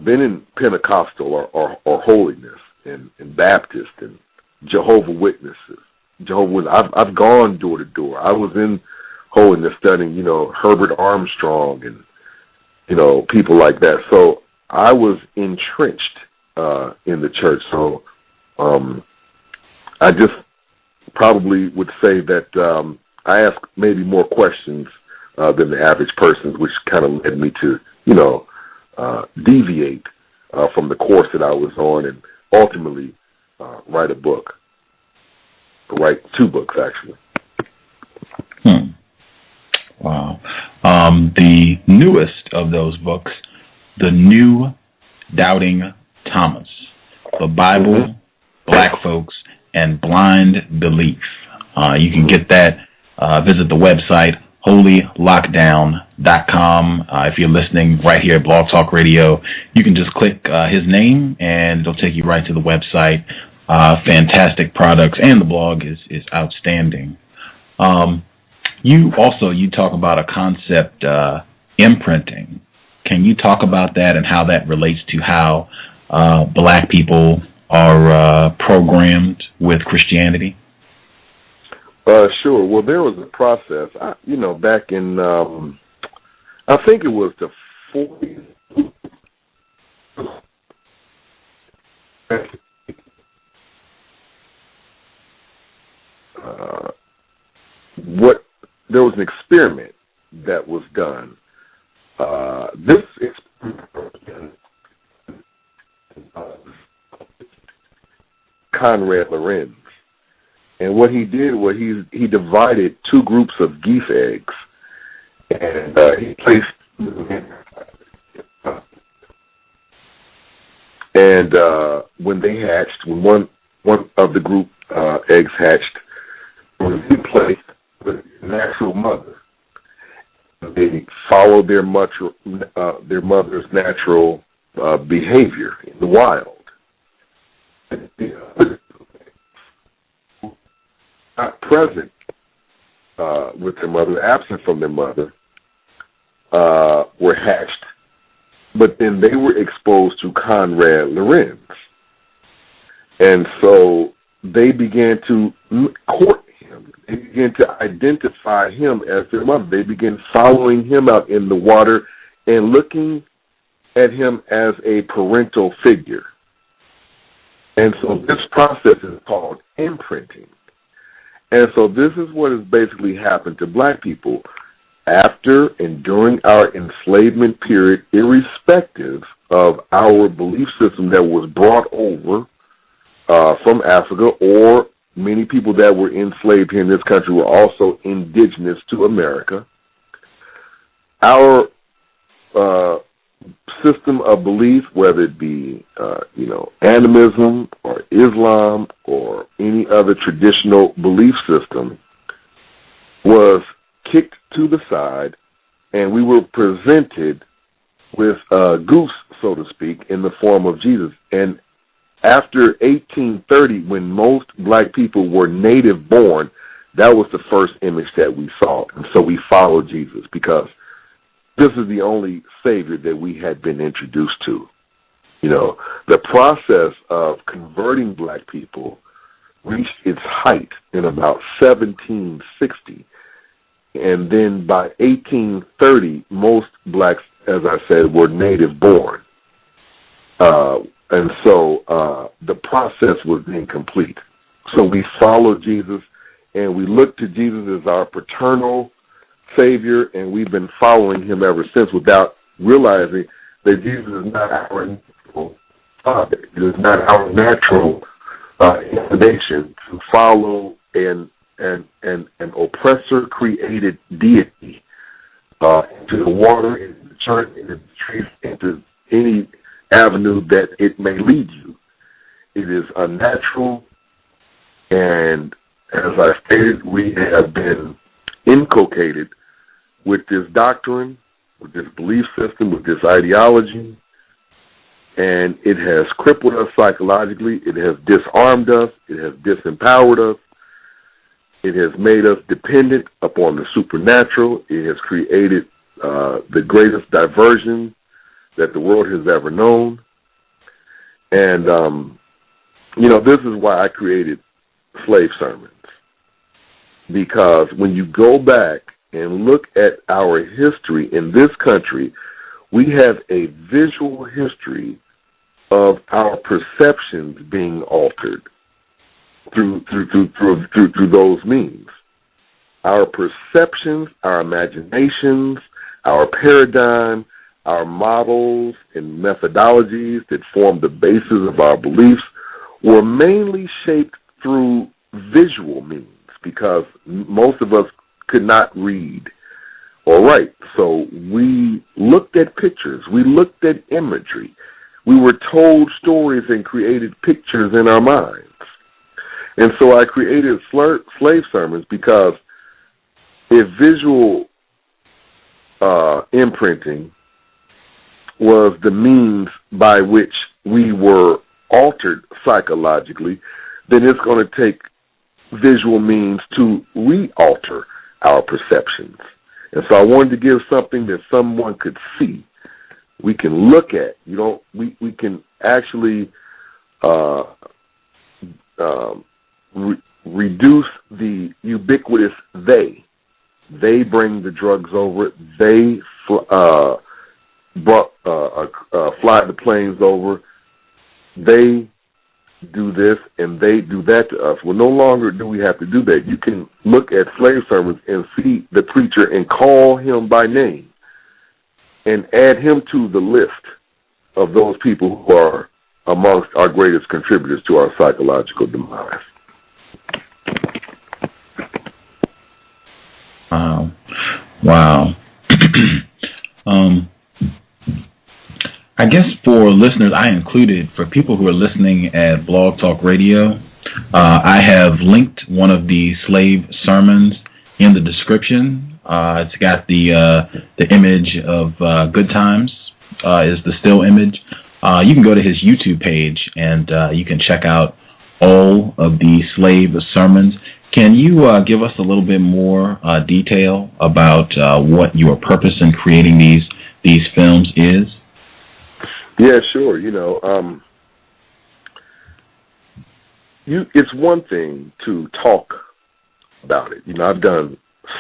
been in Pentecostal or holiness and Baptist and Jehovah's Witnesses. I've gone door to door. I was in holiness studying, Herbert Armstrong and, people like that. So I was entrenched in the church. So I just probably would say that I ask maybe more questions than the average person, which kind of led me to, deviate from the course that I was on and ultimately write a book. Write 2 books, actually. Wow. The newest of those books, The New Doubting Thomas, The Bible, Black Folks, and Blind Belief. You can get that. Visit the website, holylockdown.com. If you're listening right here at Blog Talk Radio, you can just click his name, and it'll take you right to the website. Fantastic products, and the blog is outstanding. You talk about a concept, imprinting. Can you talk about that and how that relates to how Black people are programmed with Christianity? Sure. Well, there was a process, back in, I think it was the 40s. There was an experiment that was done. This experiment Conrad Lorenz. And what he did was he divided 2 groups of geese eggs, and he placed and when they hatched, when one of the group eggs hatched, it was replaced with a natural mother. They followed their mother's natural behavior in the wild. Not present with their mother, absent from their mother, were hatched, but then they were exposed to Conrad Lorenz. And so they began to court him. They began to identify him as their mother. They began following him out in the water and looking at him as a parental figure. And so this process is called imprinting. And so this is what has basically happened to Black people after and during our enslavement period, irrespective of our belief system that was brought over from Africa, or many people that were enslaved here in this country were also indigenous to America. Our system of belief, whether it be, animism or Islam or any other traditional belief system, was kicked to the side, and we were presented with a goose, so to speak, in the form of Jesus. And after 1830, when most Black people were native born, that was the first image that we saw. And so we followed Jesus because this is the only Savior that we had been introduced to. The process of converting Black people reached its height in about 1760. And then by 1830, most Blacks, as I said, were native born. And so the process was incomplete. So we followed Jesus, and we looked to Jesus as our paternal Savior, and we've been following him ever since without realizing that Jesus is not our natural Father. It is not our natural inclination to follow an oppressor-created deity into the water, into the church, into the trees, into any avenue that it may lead you. It is unnatural, and as I stated, we have been inculcated with this doctrine, with this belief system, with this ideology, and it has crippled us psychologically. It has disarmed us. It has disempowered us. It has made us dependent upon the supernatural. It has created the greatest diversion that the world has ever known. And, this is why I created slave sermons. Because when you go back and look at our history in this country, we have a visual history of our perceptions being altered through those means. Our perceptions, our imaginations, our paradigm, our models and methodologies that form the basis of our beliefs were mainly shaped through visual means because most of us could not read or write. So we looked at pictures. We looked at imagery. We were told stories and created pictures in our minds. And so I created slave sermons because if visual imprinting was the means by which we were altered psychologically, then it's going to take visual means to re-alter our perceptions. And so I wanted to give something that someone could see, we can look at. We can actually reduce the ubiquitous they. They bring the drugs over. They fly the planes over. They do this and they do that to us. Well, no longer do we have to do that. You can look at slave sermons and see the preacher and call him by name and add him to the list of those people who are amongst our greatest contributors to our psychological demise. Wow. I guess for listeners, I included, for people who are listening at Blog Talk Radio, I have linked one of the slave sermons in the description. It's got the image of Good Times, is the still image. You can go to his YouTube page and you can check out all of the slave sermons. Can you give us a little bit more detail about what your purpose in creating these films is? Yeah, sure. It's one thing to talk about it. I've done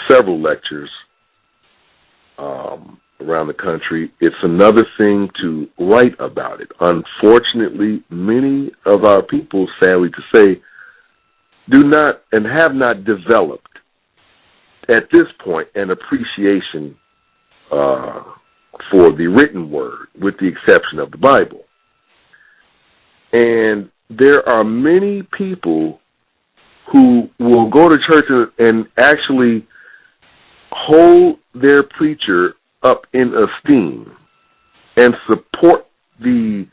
several lectures around the country. It's another thing to write about it. Unfortunately, many of our people, sadly to say, do not and have not developed at this point an appreciation for the written word, with the exception of the Bible. And there are many people who will go to church and actually hold their preacher up in esteem and support the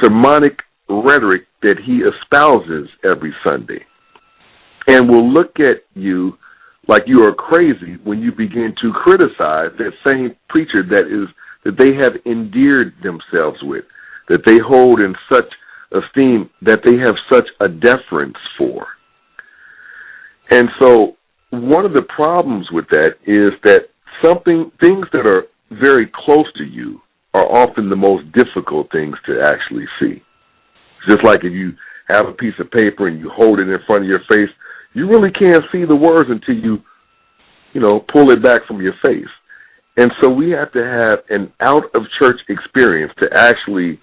sermonic rhetoric that he espouses every Sunday, and will look at you like you are crazy when you begin to criticize that same preacher that they have endeared themselves with, that they hold in such esteem, that they have such a deference for. And so one of the problems with that is that things that are very close to you are often the most difficult things to actually see. Just like if you have a piece of paper and you hold it in front of your face, you really can't see the words until you pull it back from your face. And so we have to have an out-of-church experience to actually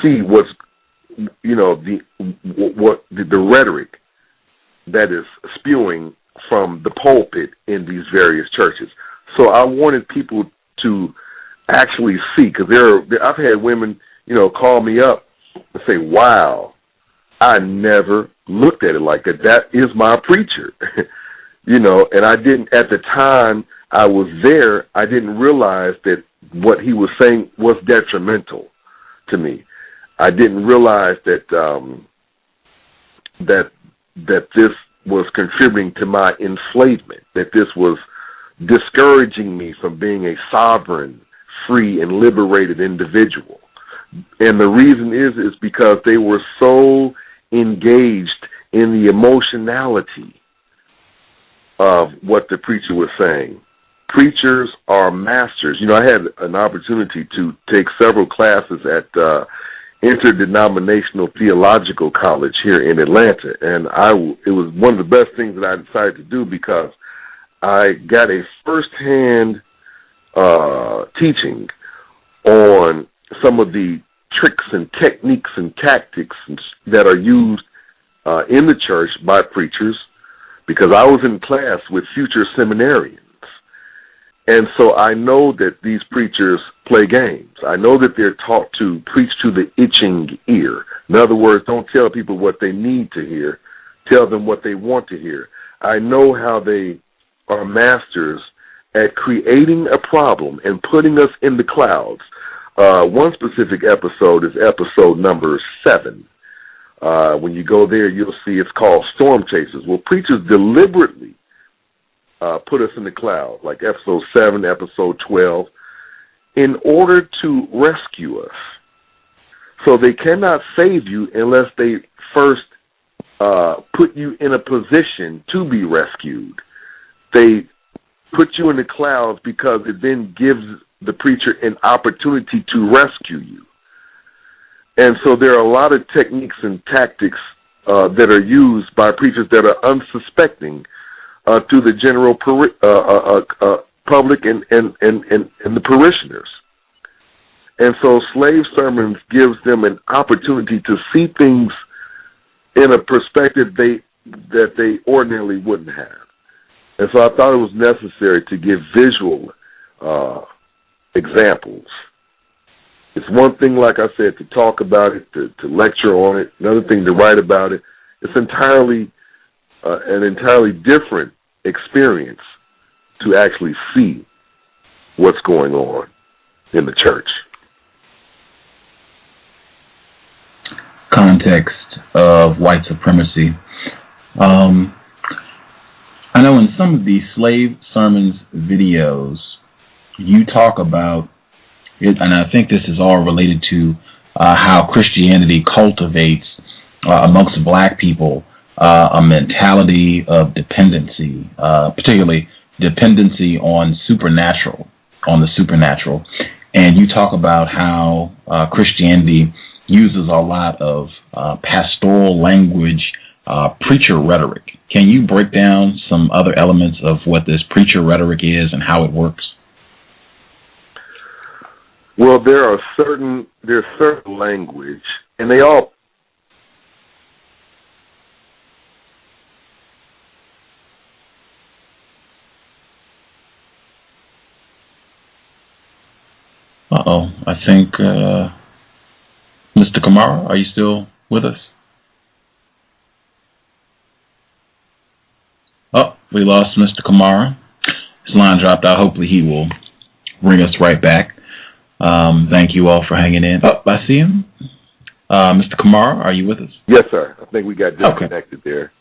see what's, the rhetoric that is spewing from the pulpit in these various churches. So I wanted people to actually see, because I've had women, call me up and say, wow, I never looked at it like that. That is my preacher. And I didn't, at the time I was there, I didn't realize that what he was saying was detrimental to me. I didn't realize that that this was contributing to my enslavement, that this was discouraging me from being a sovereign, free, and liberated individual. And the reason is because they were so engaged in the emotionality of what the preacher was saying. Preachers are masters. I had an opportunity to take several classes at Interdenominational Theological College here in Atlanta, and it was one of the best things that I decided to do because I got a first-hand teaching on some of the tricks and techniques and tactics that are used in the church by preachers, because I was in class with future seminarians. And so I know that these preachers play games. I know that they're taught to preach to the itching ear. In other words, don't tell people what they need to hear. Tell them what they want to hear. I know how they are masters at creating a problem and putting us in the clouds. One specific episode is episode number 7. When you go there, you'll see it's called Storm Chasers. Well, preachers deliberately put us in the cloud, like episode 7, episode 12, in order to rescue us. So they cannot save you unless they first put you in a position to be rescued. They put you in the clouds because it then gives the preacher an opportunity to rescue you. And so there are a lot of techniques and tactics that are used by preachers that are unsuspecting to the general public and the parishioners. And so slave sermons gives them an opportunity to see things in a perspective that they ordinarily wouldn't have. And so I thought it was necessary to give visual examples. It's one thing, like I said, to talk about it, to lecture on it. Another thing to write about it. It's entirely an entirely different experience to actually see what's going on in the church. Context of white supremacy. I know in some of these slave sermons videos, you talk about it, and I think this is all related to how Christianity cultivates amongst black people a mentality of dependency, particularly dependency on the supernatural. And you talk about how Christianity uses a lot of pastoral language, preacher rhetoric. Can you break down some other elements of what this preacher rhetoric is and how it works? Well, there's certain language, and they all. I think Mr. Camara, are you still with us? Oh, we lost Mr. Camara. His line dropped out. Hopefully he will bring us right back. Thank you all for hanging in. Oh, I see him. Mr. Camara, are you with us? Yes, sir. I think we got disconnected there.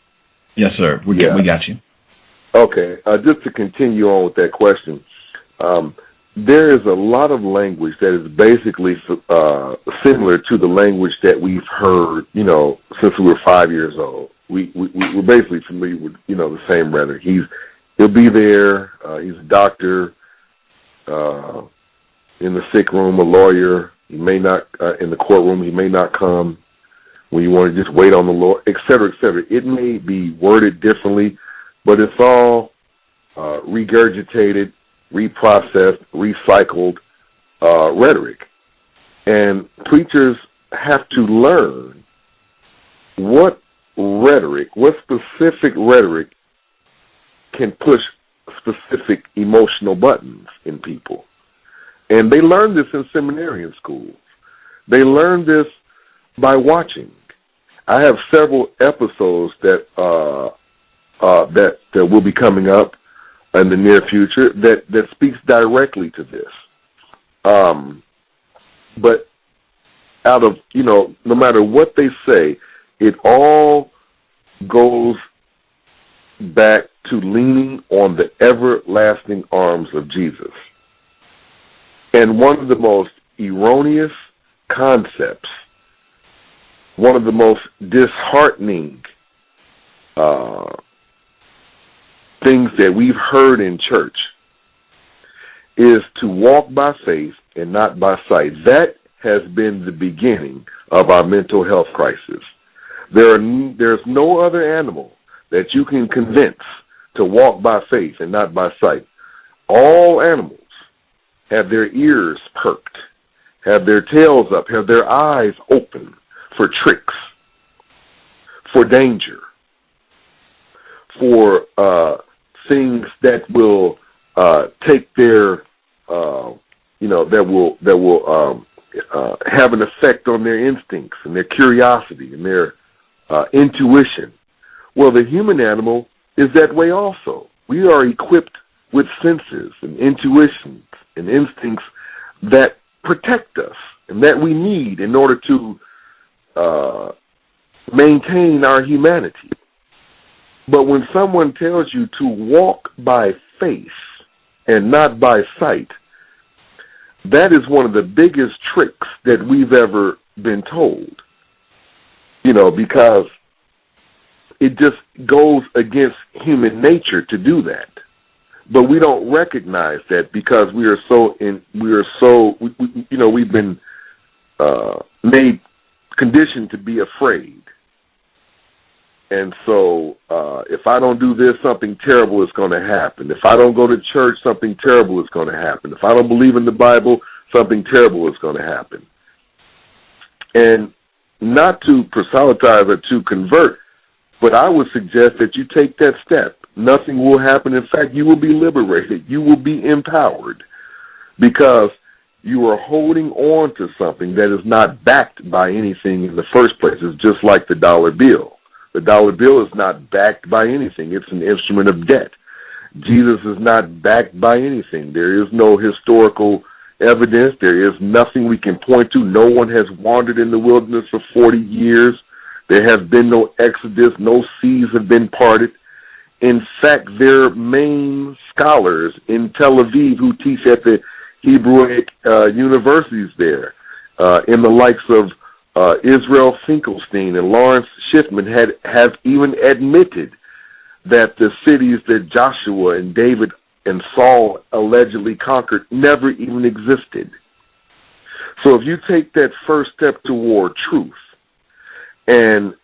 Yes, sir. We got you. Okay. Just to continue on with that question, there is a lot of language that is basically similar to the language that we've heard, since we were 5 years old. We're basically familiar with, the same rhetoric. He'll be there. He's a doctor in the sick room, a lawyer. He may not in the courtroom. He may not come when you want to just wait on the Lord, et cetera, et cetera. It may be worded differently, but it's all regurgitated, reprocessed, recycled rhetoric. And preachers have to learn what specific rhetoric can push specific emotional buttons in people. And they learn this in seminarian schools. They learn this by watching. I have several episodes that will be coming up in the near future that speaks directly to this. But out of, no matter what they say, it all goes back to leaning on the everlasting arms of Jesus. And one of the most erroneous concepts, one of the most disheartening things that we've heard in church is to walk by faith and not by sight. That has been the beginning of our mental health crisis. There's no other animal that you can convince to walk by faith and not by sight. All animals have their ears perked have their tails up, have their eyes open for tricks, for danger, for things that will take their, that will have an effect on their instincts and their curiosity and their intuition. Well, the human animal is that way also. We are equipped with senses and intuitions and instincts that protect us and that we need in order to maintain our humanity. But when someone tells you to walk by faith and not by sight, that is one of the biggest tricks that we've ever been told, because it just goes against human nature to do that. But we don't recognize that because we've been made conditioned to be afraid. And so if I don't do this, something terrible is going to happen. If I don't go to church, something terrible is going to happen. If I don't believe in the Bible, something terrible is going to happen. And not to proselytize or to convert, but I would suggest that you take that step. Nothing will happen. In fact, you will be liberated. You will be empowered because you are holding on to something that is not backed by anything in the first place. It's just like the dollar bill. The dollar bill is not backed by anything. It's an instrument of debt. Jesus is not backed by anything. There is no historical evidence. There is nothing we can point to. No one has wandered in the wilderness for 40 years. There has been no exodus. No seas have been parted. In fact, their main scholars in Tel Aviv who teach at the Hebrewic universities there, in the likes of Israel Finkelstein and Lawrence Schiffman have even admitted that the cities that Joshua and David and Saul allegedly conquered never even existed. So if you take that first step toward truth and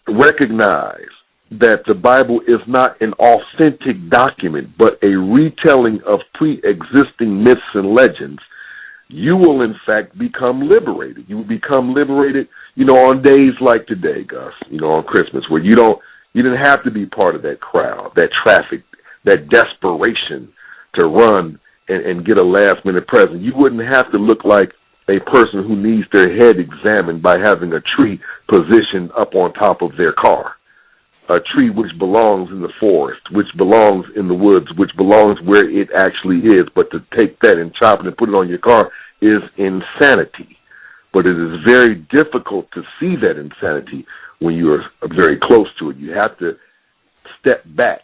recognize that the Bible is not an authentic document, but a retelling of pre-existing myths and legends, you will, in fact, become liberated. You will become liberated, on days like today, Gus, on Christmas, where you didn't have to be part of that crowd, that traffic, that desperation to run and get a last-minute present. You wouldn't have to look like a person who needs their head examined by having a tree positioned up on top of their car, a tree which belongs in the forest, which belongs in the woods, which belongs where it actually is. But to take that and chop it and put it on your car is insanity. But it is very difficult to see that insanity when you are very close to it. You have to step back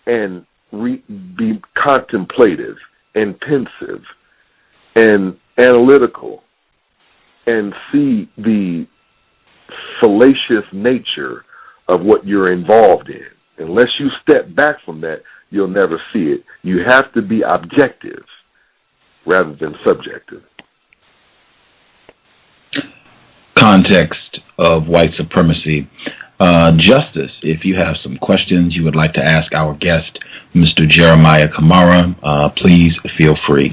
and be contemplative and pensive and analytical and see the fallacious nature of what you're involved in. Unless you step back from that, you'll never see it. You have to be objective rather than subjective. Context of white supremacy. Justice, if you have some questions you would like to ask our guest, Mr. Jeremiah Camara, please feel free.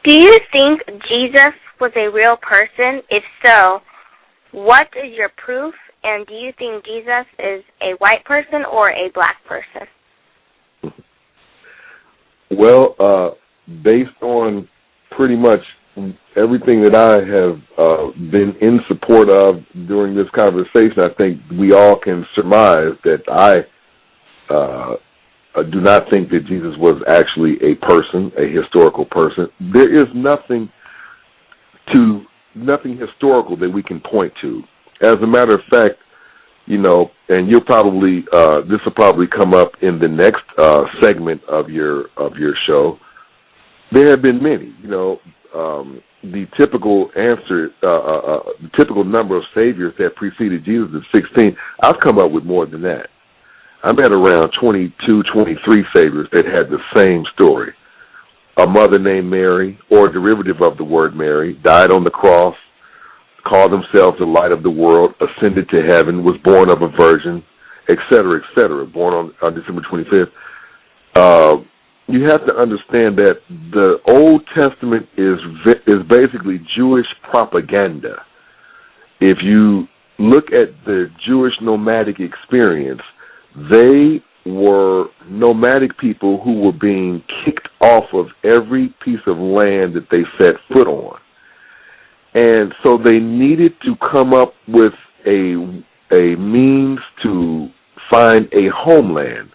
Do you think Jesus was a real person? If so, what is your proof? And do you think Jesus is a white person or a black person? Well, based on pretty much everything that I have been in support of during this conversation, I think we all can surmise that I do not think that Jesus was actually a person, a historical person. There is nothing historical that we can point to. As a matter of fact, and you'll probably this will probably come up in the next segment of your show. There have been many. The typical answer, the typical number of saviors that preceded Jesus is 16. I've come up with more than that. I'm at around 22, 23 saviors that had the same story. A mother named Mary, or a derivative of the word Mary, died on the cross, called themselves the light of the world, ascended to heaven, was born of a virgin, etc., born on December 25th. you have to understand that the Old Testament is basically Jewish propaganda. If you look at the Jewish nomadic experience, they were nomadic people who were being kicked off of every piece of land that they set foot on. And so they needed to come up with a means to find a homeland.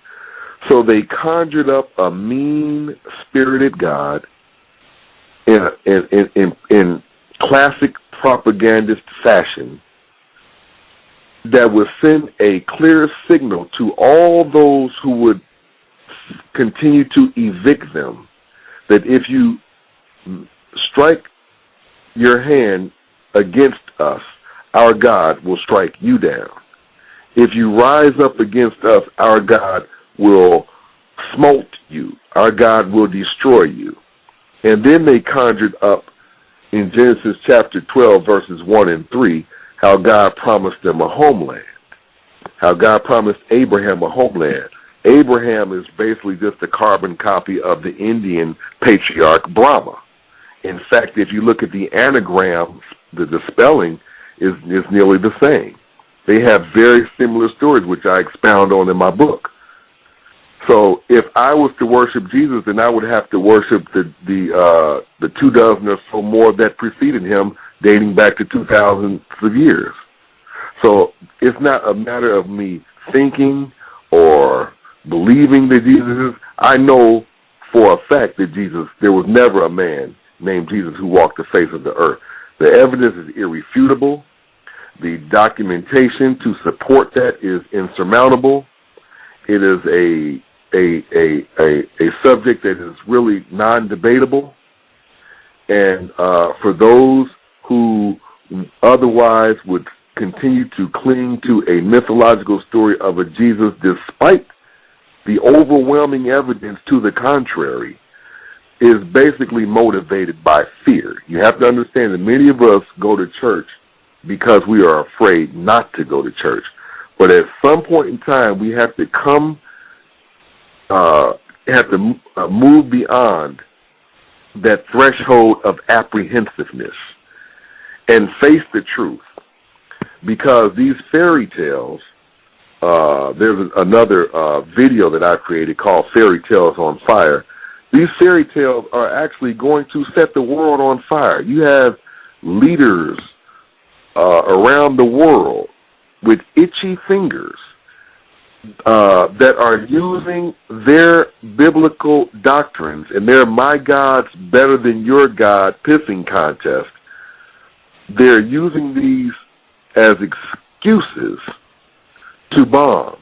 So they conjured up a mean-spirited God in classic propagandist fashion that would send a clear signal to all those who would continue to evict them that if you strike your hand against us, our God will strike you down. If you rise up against us, our God will smote you. Our God will destroy you. And then they conjured up in Genesis chapter 12, verses 1 and 3, how God promised them a homeland, how God promised Abraham a homeland. Abraham is basically just a carbon copy of the Indian patriarch Brahma. In fact, if you look at the anagram, the spelling is nearly the same. They have very similar stories, which I expound on in my book. So if I was to worship Jesus, then I would have to worship the 2 dozen or so more that preceded him, dating back to 2,000 of years. So it's not a matter of me thinking or believing that Jesus is. I know for a fact that there was never a man named Jesus who walked the face of the earth. The evidence is irrefutable. The documentation to support that is insurmountable. It is a subject that is really non-debatable. And for those who otherwise would continue to cling to a mythological story of a Jesus despite the overwhelming evidence to the contrary, is basically motivated by fear. You have to understand that many of us go to church because we are afraid not to go to church. But at some point in time, we have to move beyond that threshold of apprehensiveness and face the truth. Because these fairy tales, there's another video that I created called Fairy Tales on Fire. These fairy tales are actually going to set the world on fire. You have leaders around the world with itchy fingers that are using their biblical doctrines and their my God's better than your God pissing contest. They're using these as excuses to bomb,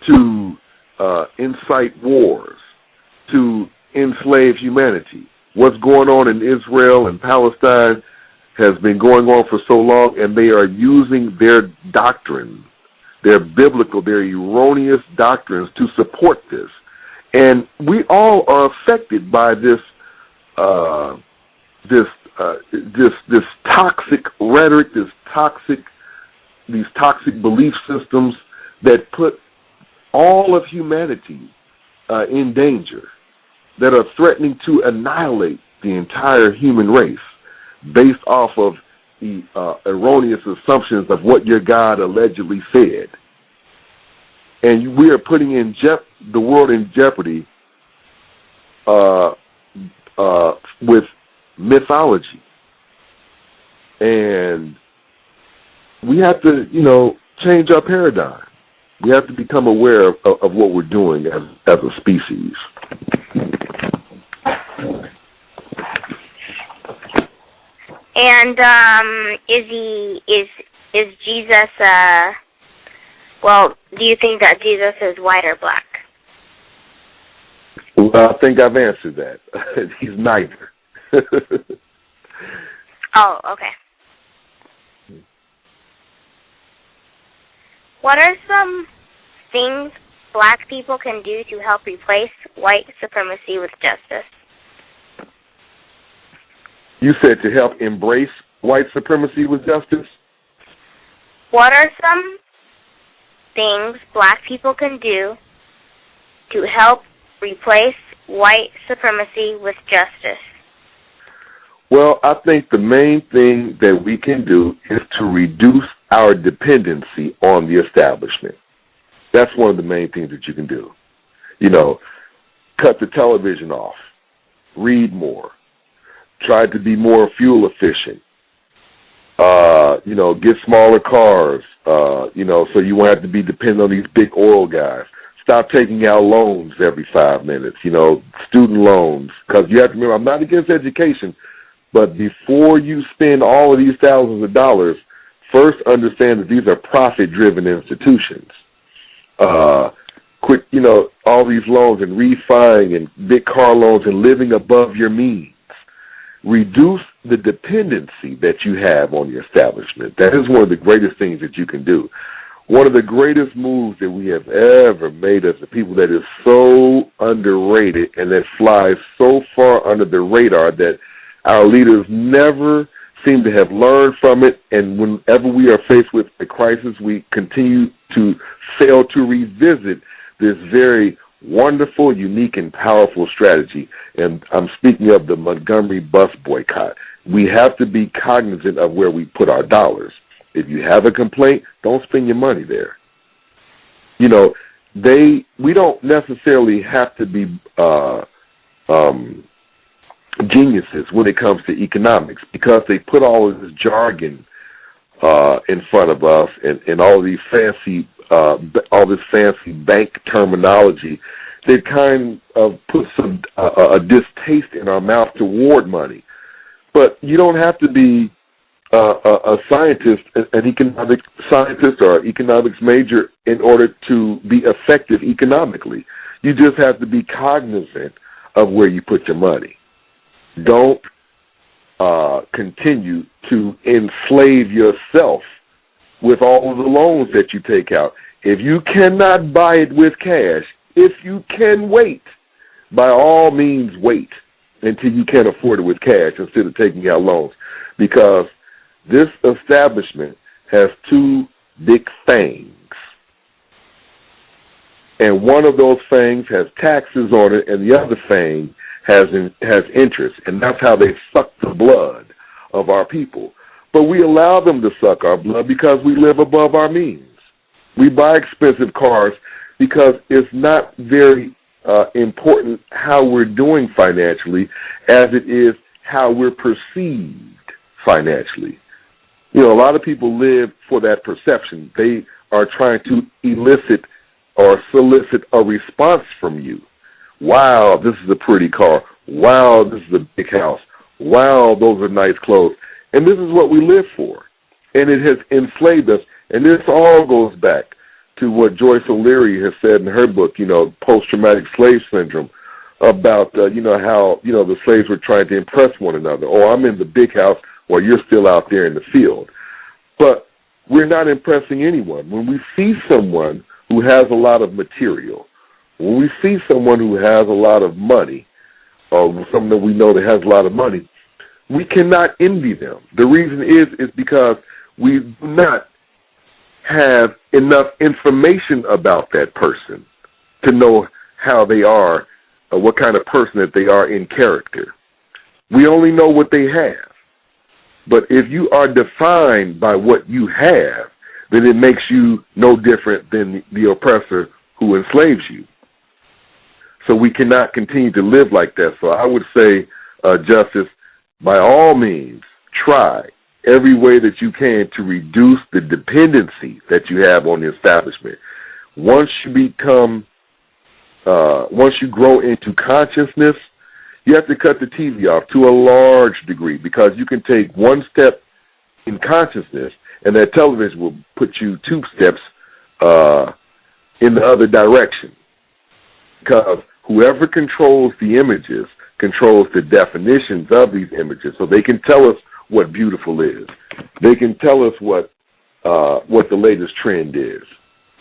to incite wars, to enslave humanity. What's going on in Israel and Palestine has been going on for so long, and they are using their doctrine, their biblical, their erroneous doctrines to support this. And we all are affected by this toxic rhetoric, these toxic belief systems that put all of humanity in danger, that are threatening to annihilate the entire human race based off of the erroneous assumptions of what your God allegedly said. And we are putting the world in jeopardy with mythology. And we have to, change our paradigm. We have to become aware of what we're doing as a species. And is Jesus? Do you think that Jesus is white or black? Well, I think I've answered that. He's neither. Oh, okay. What are some things black people can do to help replace white supremacy with justice? You said to help embrace white supremacy with justice? What are some things black people can do to help replace white supremacy with justice? Well, I think the main thing that we can do is to reduce our dependency on the establishment. That's one of the main things that you can do. You know, cut the television off, read more, try to be more fuel efficient, get smaller cars, so you won't have to be dependent on these big oil guys. Stop taking out loans every 5 minutes, student loans, because you have to remember, I'm not against education, but before you spend all of these thousands of dollars, first understand that these are profit-driven institutions. Quit, all these loans and refining and big car loans and living above your means. Reduce the dependency that you have on the establishment. That is one of the greatest things that you can do. One of the greatest moves that we have ever made as a people that is so underrated and that flies so far under the radar that our leaders never seem to have learned from it, and whenever we are faced with a crisis, we continue to fail to revisit this very wonderful, unique, and powerful strategy. And I'm speaking of the Montgomery bus boycott. We have to be cognizant of where we put our dollars. If you have a complaint, don't spend your money there. We don't necessarily have to be geniuses when it comes to economics, because they put all of this jargon in front of us and all these fancy bank terminology that kind of puts a distaste in our mouth toward money. But you don't have to be a scientist, an economics scientist or an economics major in order to be effective economically. You just have to be cognizant of where you put your money. Don't continue to enslave yourself with all of the loans that you take out. If you cannot buy it with cash, if you can wait, by all means wait until you can afford it with cash instead of taking out loans, because this establishment has two big fangs. And one of those fangs has taxes on it, and the other fang has interest, and that's how they suck the blood of our people. But we allow them to suck our blood because we live above our means. We buy expensive cars because it's not very important how we're doing financially as it is how we're perceived financially. A lot of people live for that perception. They are trying to elicit or solicit a response from you. Wow, this is a pretty car. Wow, this is a big house. Wow, those are nice clothes. And this is what we live for. And it has enslaved us. And this all goes back to what Joyce O'Leary has said in her book, Post-Traumatic Slave Syndrome, about, how, the slaves were trying to impress one another. Oh, I'm in the big house while you're still out there in the field. But we're not impressing anyone. When we see someone who has a lot of material, when we see someone who has a lot of money, or someone that we know that has a lot of money, we cannot envy them. The reason is because we do not have enough information about that person to know how they are, or what kind of person that they are in character. We only know what they have. But if you are defined by what you have, then it makes you no different than the oppressor who enslaves you. So we cannot continue to live like that. So I would say, Justice, by all means, try every way that you can to reduce the dependency that you have on the establishment. Once you grow into consciousness, you have to cut the TV off to a large degree, because you can take one step in consciousness and that television will put you 2 steps in the other direction. Because whoever controls the images controls the definitions of these images. So they can tell us what beautiful is. They can tell us what the latest trend is.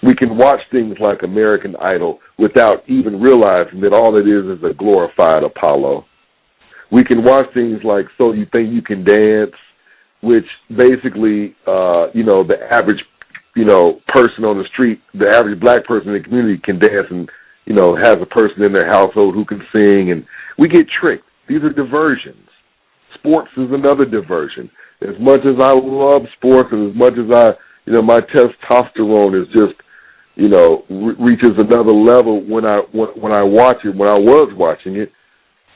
We can watch things like American Idol without even realizing that all it is a glorified Apollo. We can watch things like So You Think You Can Dance, which basically, the average, person on the street, the average black person in the community can dance and has a person in their household who can sing, and we get tricked. These are diversions. Sports is another diversion. As much as I love sports, and as much as my testosterone is just, reaches another level when I watch it, when I was watching it,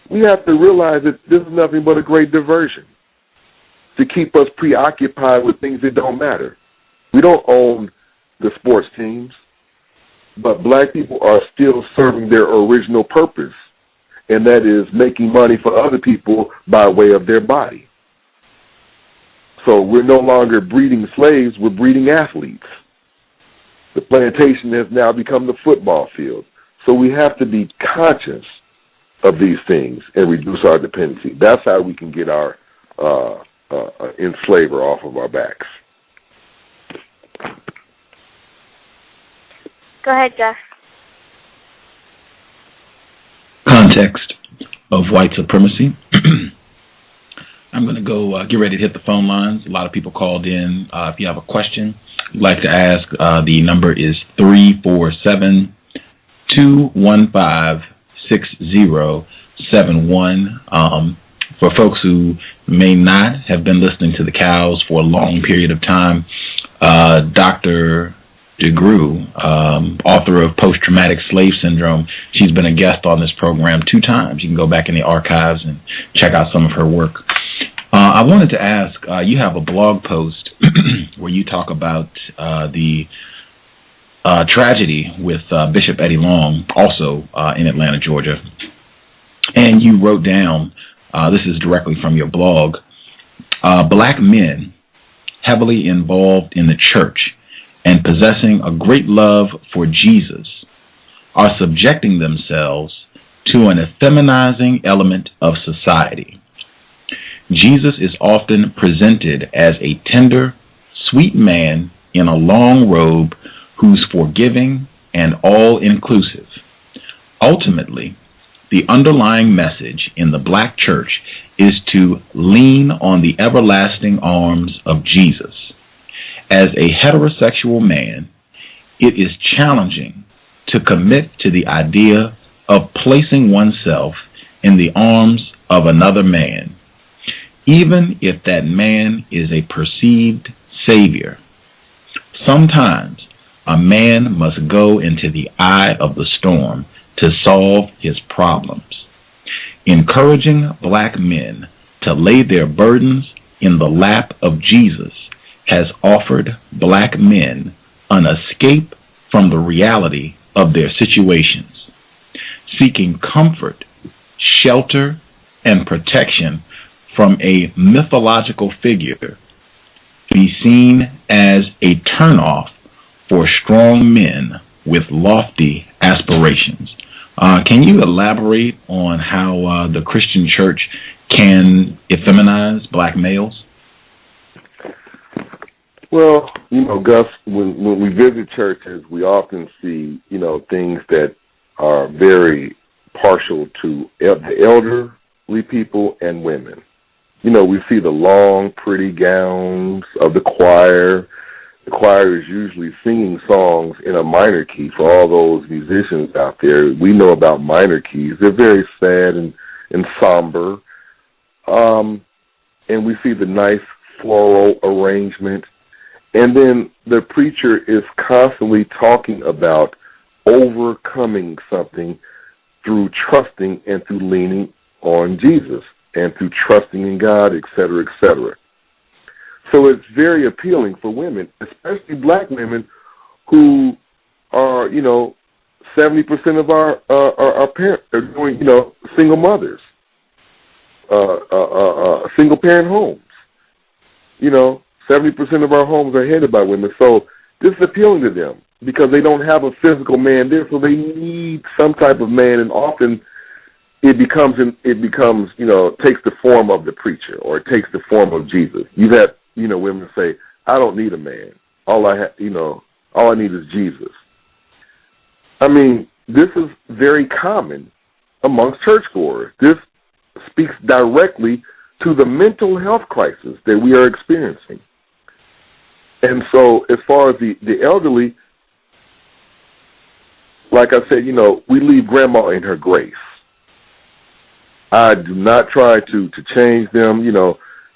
we have to realize that this is nothing but a great diversion to keep us preoccupied with things that don't matter. We don't own the sports teams, but black people are still serving their original purpose, and that is making money for other people by way of their body. So we're no longer breeding slaves, we're breeding athletes. The plantation has now become the football field. So we have to be conscious of these things and reduce our dependency. That's how we can get our enslaver off of our backs. Go ahead, Gus. Context of white supremacy. I'm going to go get ready to hit the phone lines. A lot of people called in. If you have a question you'd like to ask, the number is 347-215-6071. For folks who may not have been listening to the cows for a long period of time, Dr. DeGrew, author of Post-Traumatic Slave Syndrome, she's been a guest on this program 2 times. You can go back in the archives and check out some of her work. I wanted to ask, you have a blog post where you talk about the tragedy with Bishop Eddie Long, also in Atlanta, Georgia. And you wrote down, this is directly from your blog, black men heavily involved in the church and possessing a great love for Jesus are subjecting themselves to an effeminizing element of society. Jesus is often presented as a tender, sweet man in a long robe who's forgiving and all-inclusive. Ultimately, the underlying message in the black church is to lean on the everlasting arms of Jesus. As a heterosexual man, it is challenging to commit to the idea of placing oneself in the arms of another man, even if that man is a perceived savior. Sometimes a man must go into the eye of the storm to solve his problems. Encouraging black men to lay their burdens in the lap of Jesus has offered black men an escape from the reality of their situations, seeking comfort, shelter, and protection from a mythological figure be seen as a turnoff for strong men with lofty aspirations. Can you elaborate on how the Christian church can effeminize black males? Well, Gus, when we visit churches, we often see, things that are very partial to the elderly people and women. We see the long, pretty gowns of the choir. The choir is usually singing songs in a minor key for all those musicians out there. We know about minor keys. They're very sad and somber. And we see the nice floral arrangement. And then the preacher is constantly talking about overcoming something through trusting and through leaning on Jesus and through trusting in God, et cetera, et cetera. So it's very appealing for women, especially black women who are, 70% of our parents are doing, single mothers, single parent homes. 70% of our homes are headed by women. So this is appealing to them because they don't have a physical man there, so they need some type of man, and often it becomes, takes the form of the preacher, or it takes the form of Jesus. You've had, women say, I don't need a man. All I need is Jesus. I mean, this is very common amongst churchgoers. This speaks directly to the mental health crisis that we are experiencing. And so as far as the elderly, like I said, we leave grandma in her grace. I do not try to change them.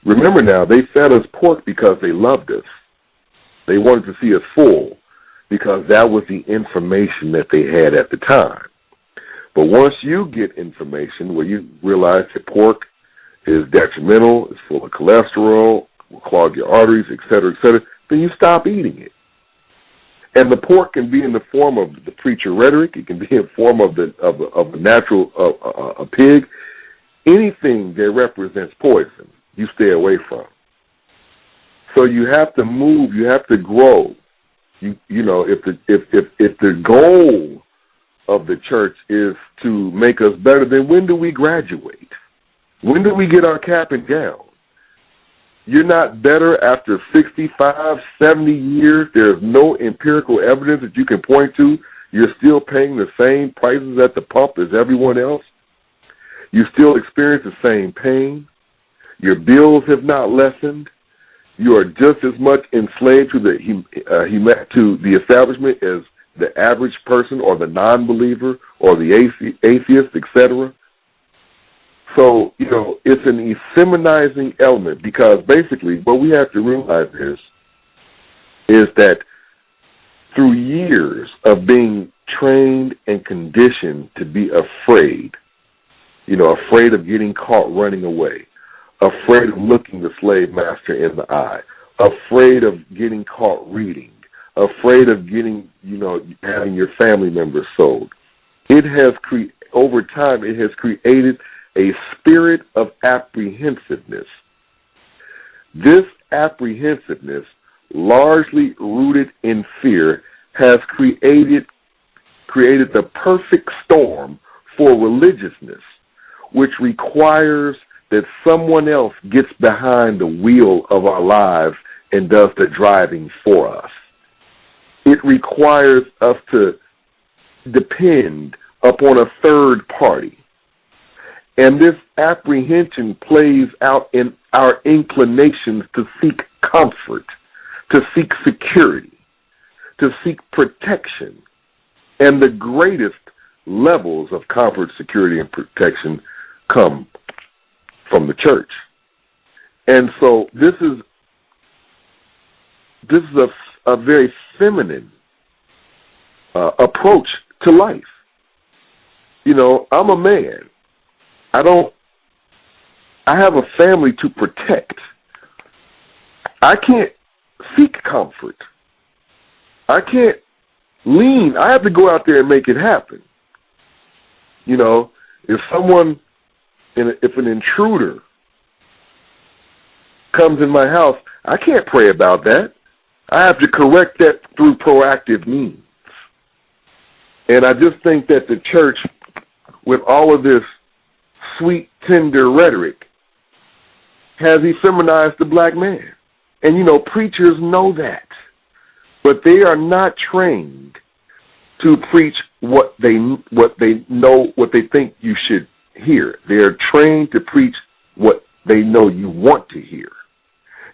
Remember now, they fed us pork because they loved us. They wanted to see us full because that was the information that they had at the time. But once you get information where you realize that pork is detrimental, it's full of cholesterol, will clog your arteries, et cetera, then you stop eating it. And the pork can be in the form of the preacher rhetoric. It can be in the form of a natural a pig. Anything that represents poison, you stay away from. So you have to move. You have to grow. If the goal of the church is to make us better, then when do we graduate? When do we get our cap and gown? You're not better after 65, 70 years. There's no empirical evidence that you can point to. You're still paying the same prices at the pump as everyone else. You still experience the same pain. Your bills have not lessened. You are just as much enslaved to the establishment as the average person or the non-believer or the atheist, etc. So, it's an effeminizing element because basically what we have to realize is that through years of being trained and conditioned to be afraid, afraid of getting caught running away, afraid of looking the slave master in the eye, afraid of getting caught reading, afraid of getting, having your family members sold. Over time, it has created a spirit of apprehensiveness. This apprehensiveness, largely rooted in fear, has created the perfect storm for religiousness, which requires that someone else gets behind the wheel of our lives and does the driving for us. It requires us to depend upon a third party. And this apprehension plays out in our inclinations to seek comfort, to seek security, to seek protection. And the greatest levels of comfort, security, and protection come from the church. And so this is a very feminine approach to life. I'm a man. I have a family to protect. I can't seek comfort. I can't lean. I have to go out there and make it happen. If an intruder comes in my house, I can't pray about that. I have to correct that through proactive means. And I just think that the church, with all of this sweet, tender rhetoric, has effeminized the black man. And, preachers know that. But they are not trained to preach what they know, what they think you should hear. They are trained to preach what they know you want to hear.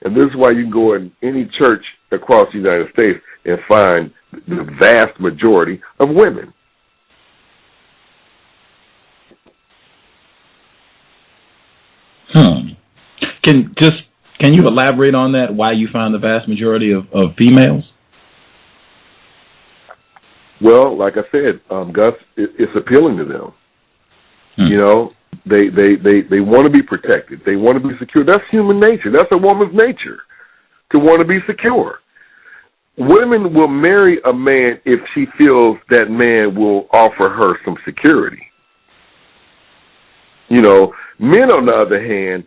And this is why you can go in any church across the United States and find the vast majority of women. Can you elaborate on that, why you find the vast majority of females? Well, like I said, Gus, it's appealing to them. They want to be protected. They want to be secure. That's human nature. That's a woman's nature, to want to be secure. Women will marry a man if she feels that man will offer her some security. Men, on the other hand,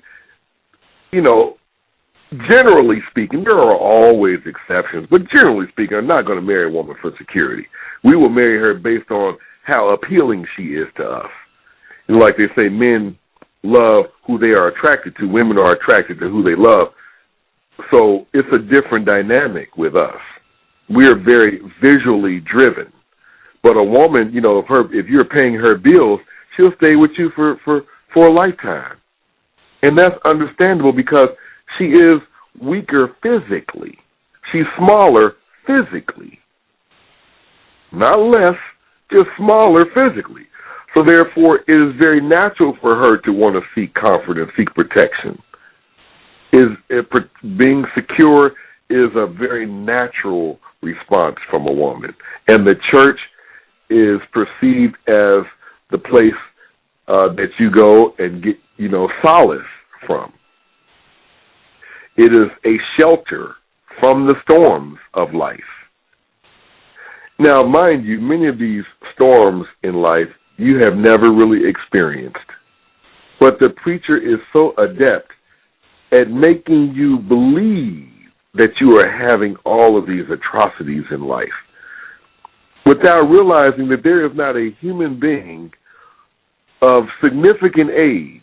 generally speaking, there are always exceptions, but generally speaking, I'm not going to marry a woman for security. We will marry her based on how appealing she is to us. Like they say, men love who they are attracted to. Women are attracted to who they love. So it's a different dynamic with us. We're very visually driven. But a woman, if you're paying her bills, she'll stay with you for a lifetime. And that's understandable because she is weaker physically. She's smaller physically. Not less, just smaller physically. So therefore, it is very natural for her to want to seek comfort and seek protection. Being secure is a very natural response from a woman. And the church is perceived as the place that you go and get, solace from. It is a shelter from the storms of life. Now, mind you, many of these storms in life you have never really experienced. But the preacher is so adept at making you believe that you are having all of these atrocities in life without realizing that there is not a human being of significant age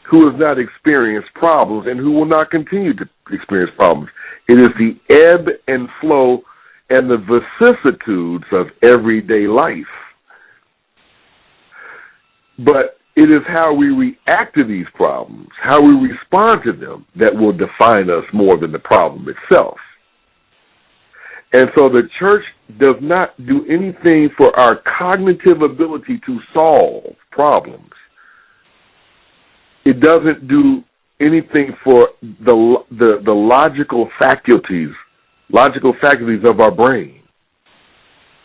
who has not experienced problems and who will not continue to experience problems. It is the ebb and flow and the vicissitudes of everyday life. But it is how we react to these problems, how we respond to them, that will define us more than the problem itself. And so the church does not do anything for our cognitive ability to solve problems. It doesn't do anything for the logical faculties of our brain.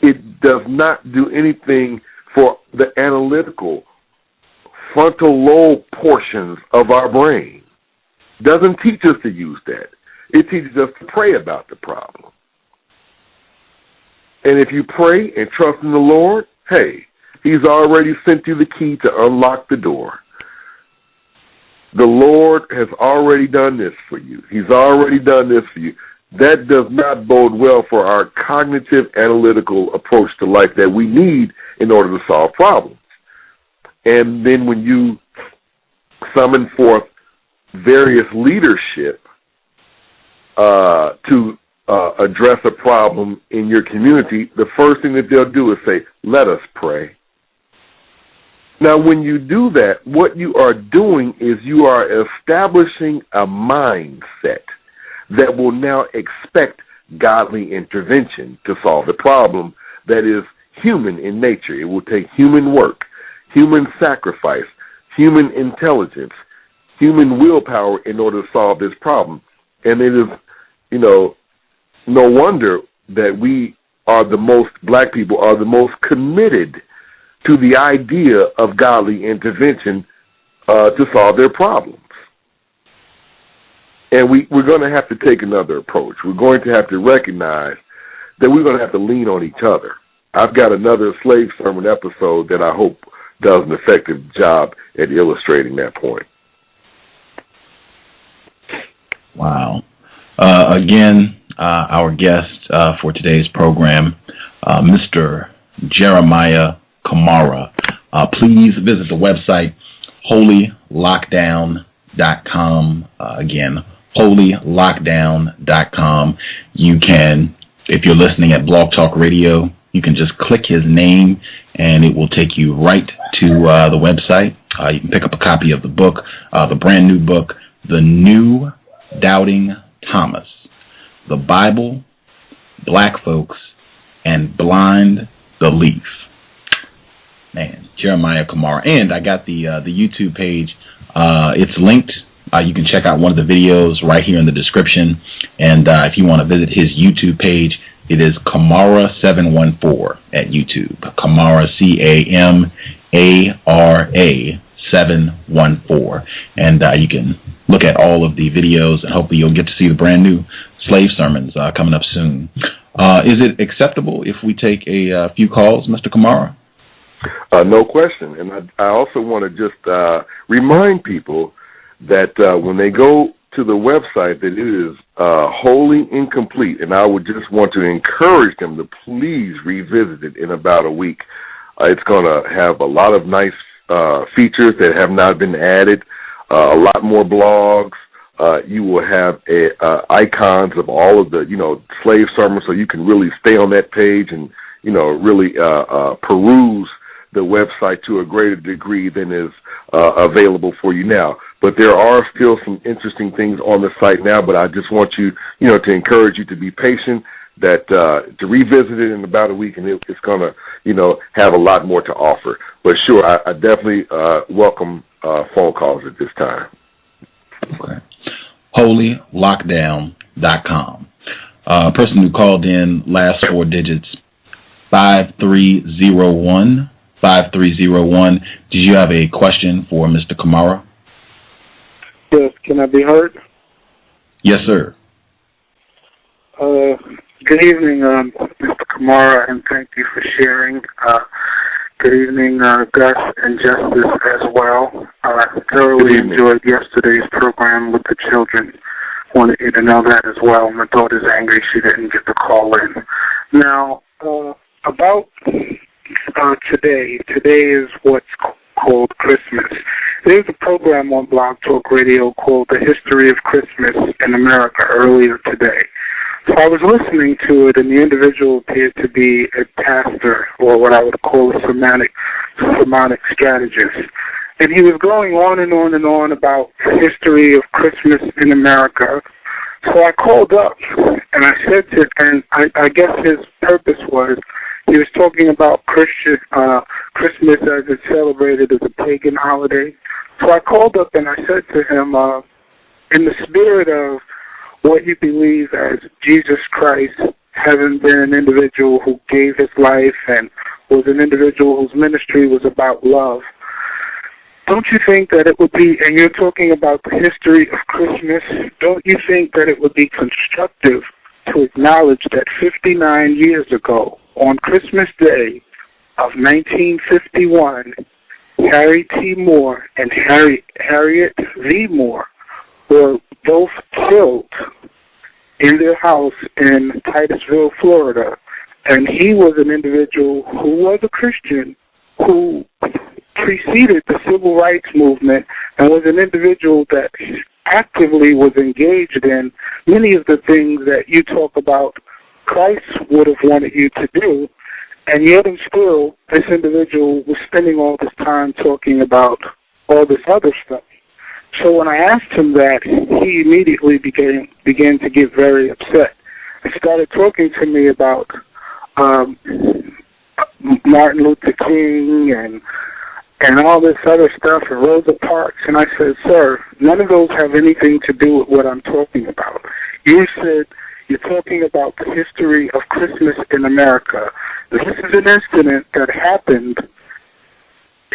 It does not do anything for the analytical frontal lobe portions of our brain. It doesn't teach us to use that. It teaches us to pray about the problem. And if you pray and trust in the Lord, hey, He's already sent you the key to unlock the door. The Lord has already done this for you. He's already done this for you. That does not bode well for our cognitive, analytical approach to life that we need in order to solve problems. And then when you summon forth various leadership to address a problem in your community, the first thing that they'll do is say, let us pray. Now, when you do that, what you are doing is you are establishing a mindset that will now expect godly intervention to solve the problem that is human in nature. It will take human work, human sacrifice, human intelligence, human willpower in order to solve this problem. And it is, no wonder that black people are the most committed to the idea of godly intervention to solve their problems. And we're going to have to take another approach. We're going to have to recognize that we're going to have to lean on each other. I've got another slave sermon episode that I hope does an effective job at illustrating that point. Wow. Again, our guest for today's program, Mr. Jeremiah Camara. Please visit the website, holylockdown.com. Again, holylockdown.com. You can, if you're listening at Blog Talk Radio, you can just click his name and it will take you right to the website. You can pick up a copy of the book, the brand new book, The New Doubting Thomas, The Bible, Black Folks, and Blind Belief. Man, Jeremiah Camara. And I got the YouTube page. It's linked. You can check out one of the videos right here in the description. And if you want to visit his YouTube page, it is Camara714 at YouTube. Camara, Camara 714. And you can look at all of the videos, and hopefully you'll get to see the brand new slave sermons coming up soon. Is it acceptable if we take a few calls, Mr. Camara? No question. And I also want to just remind people that when they go to the website, that it is wholly incomplete, and I would just want to encourage them to please revisit it in about a week. It's going to have a lot of nice features that have not been added, a lot more blogs. You will have icons of all of the, slave sermons, so you can really stay on that page and, really peruse the website to a greater degree than is available for you now. But there are still some interesting things on the site now, but I just want you, to encourage you to be patient. that to revisit it in about a week, and it's going to, have a lot more to offer. But sure, I definitely welcome phone calls at this time. Okay. holylockdown.com. Person who called in, last four digits, 5301. 5301. Did you have a question for Mr. Camara? Yes, can I be heard? Yes, sir. Good evening, Mr. Camara, and thank you for sharing. Good evening, Gus and Justice as well. I thoroughly enjoyed yesterday's program with the children. Wanted you to know that as well. My daughter's angry she didn't get the call in. Now, about today is what's called Christmas. There's a program on Blog Talk Radio called The History of Christmas in America earlier today. So I was listening to it, and the individual appeared to be a pastor, or what I would call a sermonic strategist. And he was going on and on and on about the history of Christmas in America. So I called up, and I said to, and I guess his purpose was, he was talking about Christmas as it's celebrated as a pagan holiday. So I called up and I said to him, in the spirit of what you believe as Jesus Christ, having been an individual who gave his life and was an individual whose ministry was about love, don't you think that it would be, and you're talking about the history of Christmas, don't you think that it would be constructive to acknowledge that 59 years ago, on Christmas Day of 1951, Harry T. Moore and Harriet V. Moore were both killed in their house in Titusville, Florida. And he was an individual who was a Christian who preceded the civil rights movement and was an individual that actively was engaged in many of the things that you talk about Christ would have wanted you to do, and yet and still this individual was spending all this time talking about all this other stuff. So when I asked him that, he immediately began to get very upset. He started talking to me about Martin Luther King and all this other stuff, and Rosa Parks, and I said, sir, none of those have anything to do with what I'm talking about. You said you're talking about the history of Christmas in America. This is an incident that happened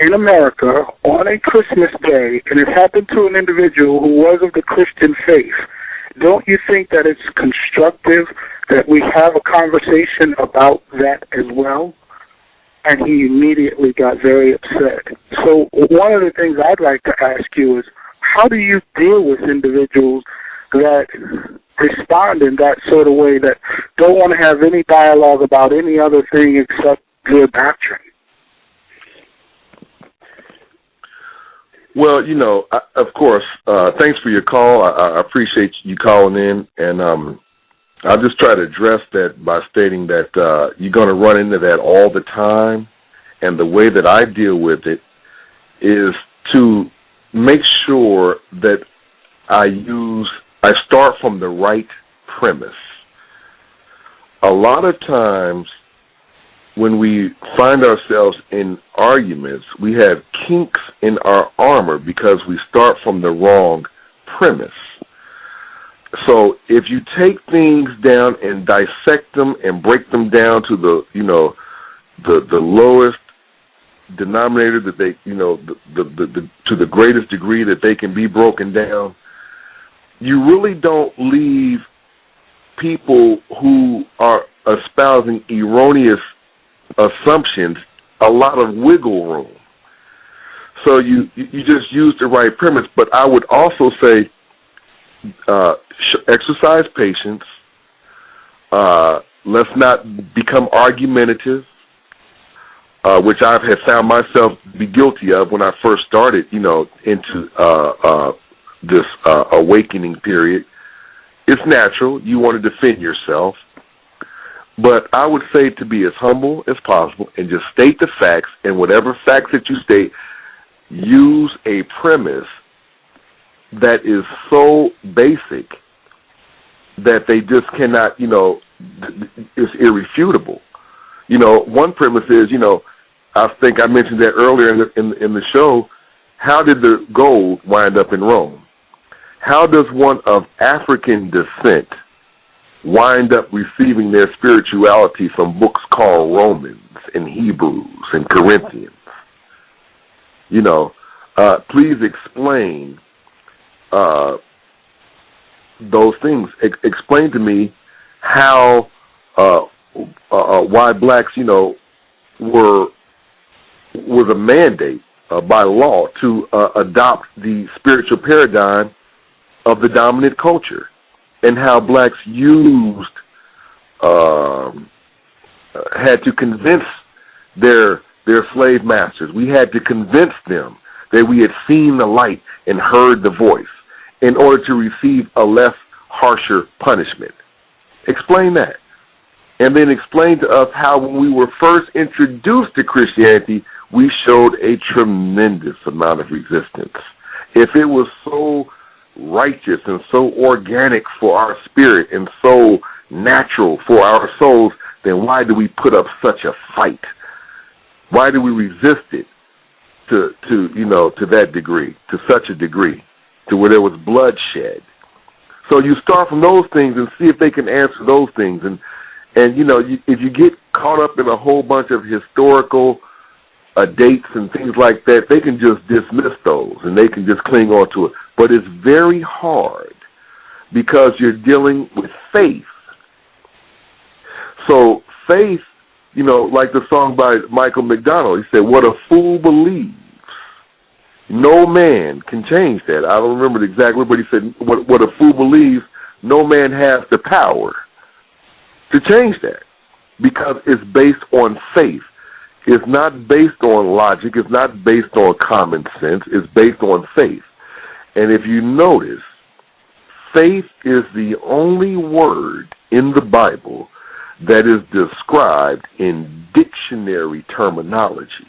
in America on a Christmas day, and it happened to an individual who was of the Christian faith. Don't you think that it's constructive that we have a conversation about that as well? And he immediately got very upset. So one of the things I'd like to ask you is, how do you deal with individuals that respond in that sort of way, that don't want to have any dialogue about any other thing except their doctrine? Well, of course, thanks for your call. I appreciate you calling in, and I'll just try to address that by stating that you're going to run into that all the time, and the way that I deal with it is to make sure that I start from the right premise. A lot of times when we find ourselves in arguments, we have kinks in our armor because we start from the wrong premise. So if you take things down and dissect them and break them down to the lowest denominator that they, to the greatest degree that they can be broken down, you really don't leave people who are espousing erroneous assumptions a lot of wiggle room. So you just use the right premise. But I would also say exercise patience. Let's not become argumentative, which I have found myself be guilty of when I first started, into this awakening period. It's natural. You want to defend yourself. But I would say to be as humble as possible and just state the facts, and whatever facts that you state, use a premise that is so basic that they just cannot, it's irrefutable. One premise is, I think I mentioned that earlier in the show. How did the gold wind up in Rome? How does one of African descent wind up receiving their spirituality from books called Romans and Hebrews and Corinthians? Please explain those things. Explain to me how why blacks, was a mandate by law to adopt the spiritual paradigm of the dominant culture, and how blacks had to convince their slave masters. We had to convince them that we had seen the light and heard the voice in order to receive a less harsher punishment. Explain that. And then explain to us how when we were first introduced to Christianity, we showed a tremendous amount of resistance. If it was so righteous and so organic for our spirit and so natural for our souls, then why do we put up such a fight? Why do we resist it to that degree, to such a degree, to where there was bloodshed? So you start from those things and see if they can answer those things. And if you get caught up in a whole bunch of historical dates and things like that, they can just dismiss those and they can just cling on to it. But it's very hard because you're dealing with faith. So faith, like the song by Michael McDonald, he said, "What a fool believes, no man can change that." I don't remember the exact word, but he said, what a fool believes, no man has the power to change that, because it's based on faith. It's not based on logic. It's not based on common sense. It's based on faith. And if you notice, faith is the only word in the Bible that is described in dictionary terminology.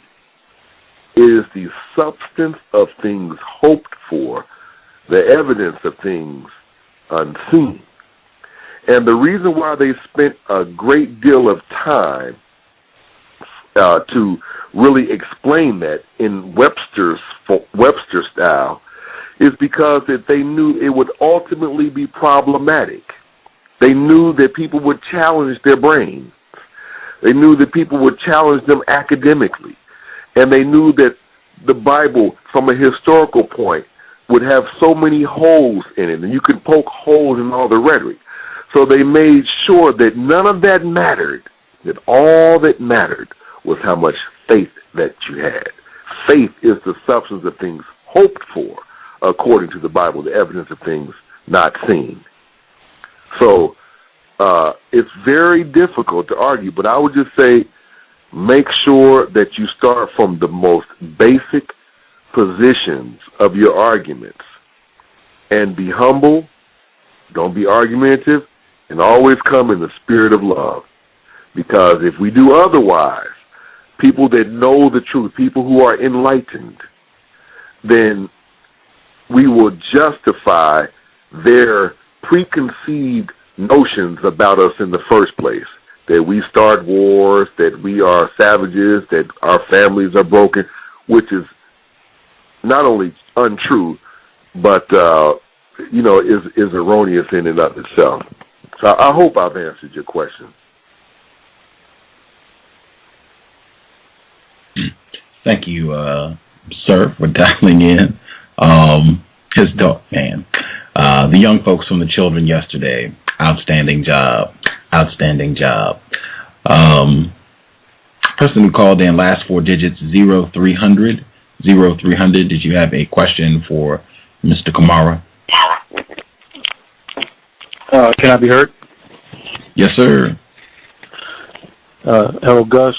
It is the substance of things hoped for, the evidence of things unseen. And the reason why they spent a great deal of time to really explain that in Webster style is because that they knew it would ultimately be problematic. They knew that people would challenge their brains. They knew that people would challenge them academically. And they knew that the Bible, from a historical point, would have so many holes in it, and you could poke holes in all the rhetoric. So they made sure that none of that mattered, that all that mattered was how much faith that you had. Faith is the substance of things hoped for, according to the Bible, the evidence of things not seen. So it's very difficult to argue, but I would just say make sure that you start from the most basic positions of your arguments and be humble, don't be argumentative, and always come in the spirit of love. Because if we do otherwise, people that know the truth, people who are enlightened, then we will justify their preconceived notions about us in the first place, that we start wars, that we are savages, that our families are broken, which is not only untrue, but is erroneous in and of itself. So I hope I've answered your question. Thank you, sir, for dialing in. The young folks from the children yesterday, outstanding job. Person who called in, last four digits, 0300. 0300, did you have a question for Mr. Camara? Can I be heard? Yes, sir. Hello, Gus.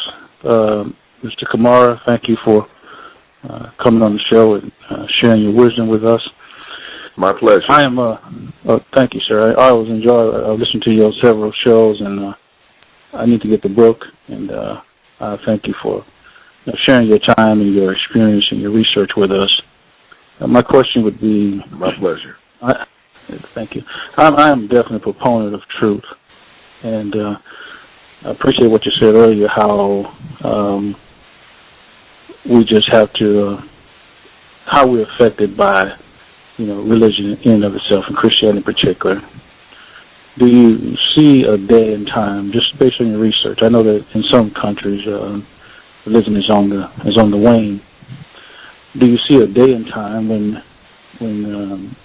Mr. Camara, thank you for coming on the show and sharing your wisdom with us. My pleasure. I am. Thank you, sir. I always enjoy. I listen to you on several shows, and I need to get the book. And I thank you for sharing your time and your experience and your research with us. My question would be. My pleasure. Thank you. I am definitely a proponent of truth, and I appreciate what you said earlier, how we just have to, how we're affected by, religion in and of itself, and Christianity in particular. Do you see a day and time, just based on your research? I know that in some countries, religion is on the wane. Do you see a day and time when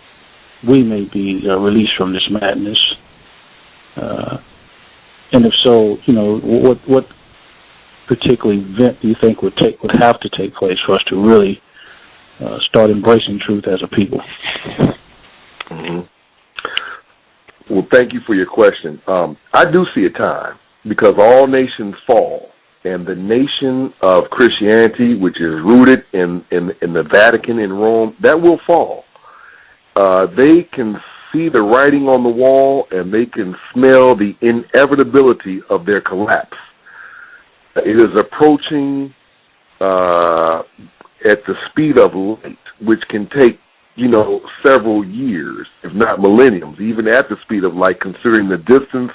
we may be released from this madness? And if so, what particular event do you think would have to take place for us to really start embracing truth as a people? Mm-hmm. Well, thank you for your question. I do see a time, because all nations fall, and the nation of Christianity, which is rooted in the Vatican in Rome, that will fall. They can see the writing on the wall, and they can smell the inevitability of their collapse. It is approaching at the speed of light, which can take, several years, if not millenniums, even at the speed of light, considering the distance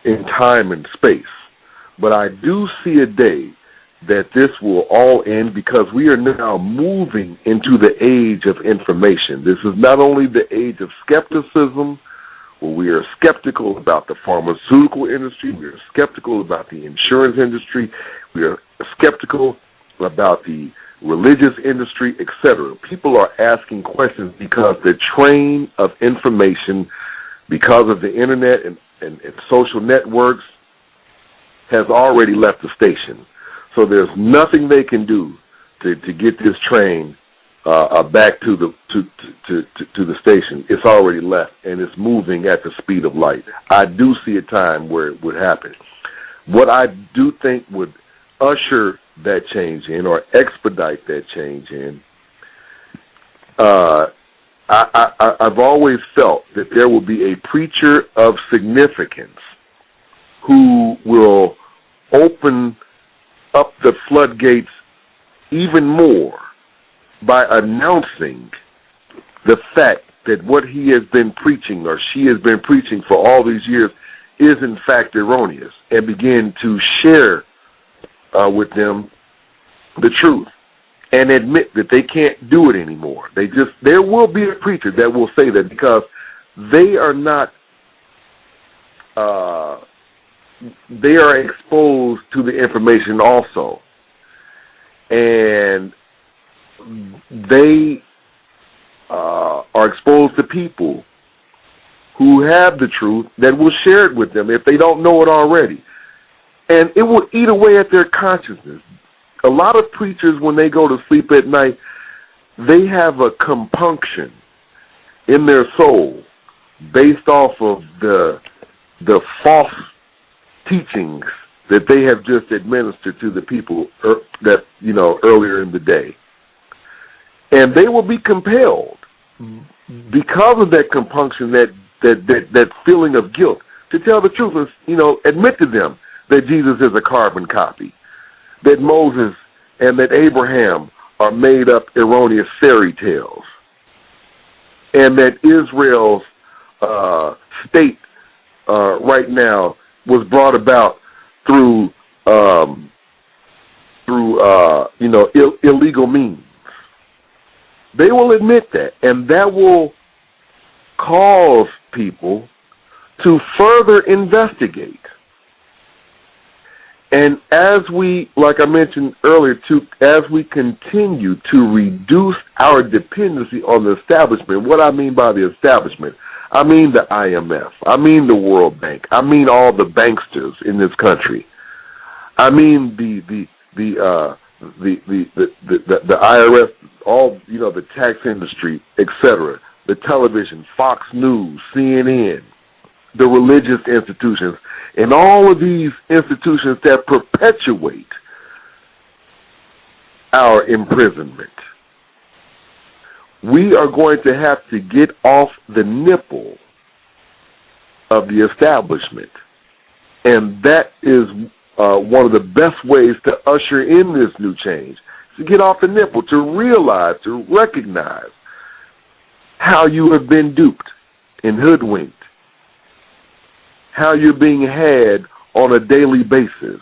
in time and space. But I do see a day that this will all end, because we are now moving into the age of information. This is not only the age of skepticism, where we are skeptical about the pharmaceutical industry, we are skeptical about the insurance industry, we are skeptical about the religious industry, etc. People are asking questions because the train of information, because of the internet and social networks, has already left the station. So there's nothing they can do to get this train back to the station. It's already left, and it's moving at the speed of light. I do see a time where it would happen. What I do think would usher that change in, or expedite that change in, I've always felt that there will be a preacher of significance who will open up the floodgates even more by announcing the fact that what he has been preaching, or she has been preaching for all these years, is in fact erroneous, and begin to share with them the truth and admit that they can't do it anymore. There will be a preacher that will say that, because they are not, they are exposed to the information also, and they are exposed to people who have the truth that will share it with them if they don't know it already. And it will eat away at their consciousness. A lot of preachers, when they go to sleep at night, they have a compunction in their soul based off of the false teachings that they have just administered to the people that, earlier in the day. And they will be compelled, because of that compunction, that feeling of guilt, to tell the truth and, admit to them that Jesus is a carbon copy, that Moses and that Abraham are made up erroneous fairy tales, and that Israel's state right now was brought about through illegal means. They will admit that, and that will cause people to further investigate. And as we, like I mentioned earlier, as we continue to reduce our dependency on the establishment, what I mean by the establishment, I mean the IMF, I mean the World Bank, I mean all the banksters in this country, I mean the IRS, all the tax industry, etc., the television, Fox News, CNN, the religious institutions, and all of these institutions that perpetuate our imprisonment. We are going to have to get off the nipple of the establishment. And that is one of the best ways to usher in this new change, to get off the nipple, to realize, to recognize how you have been duped and hoodwinked, how you're being had on a daily basis.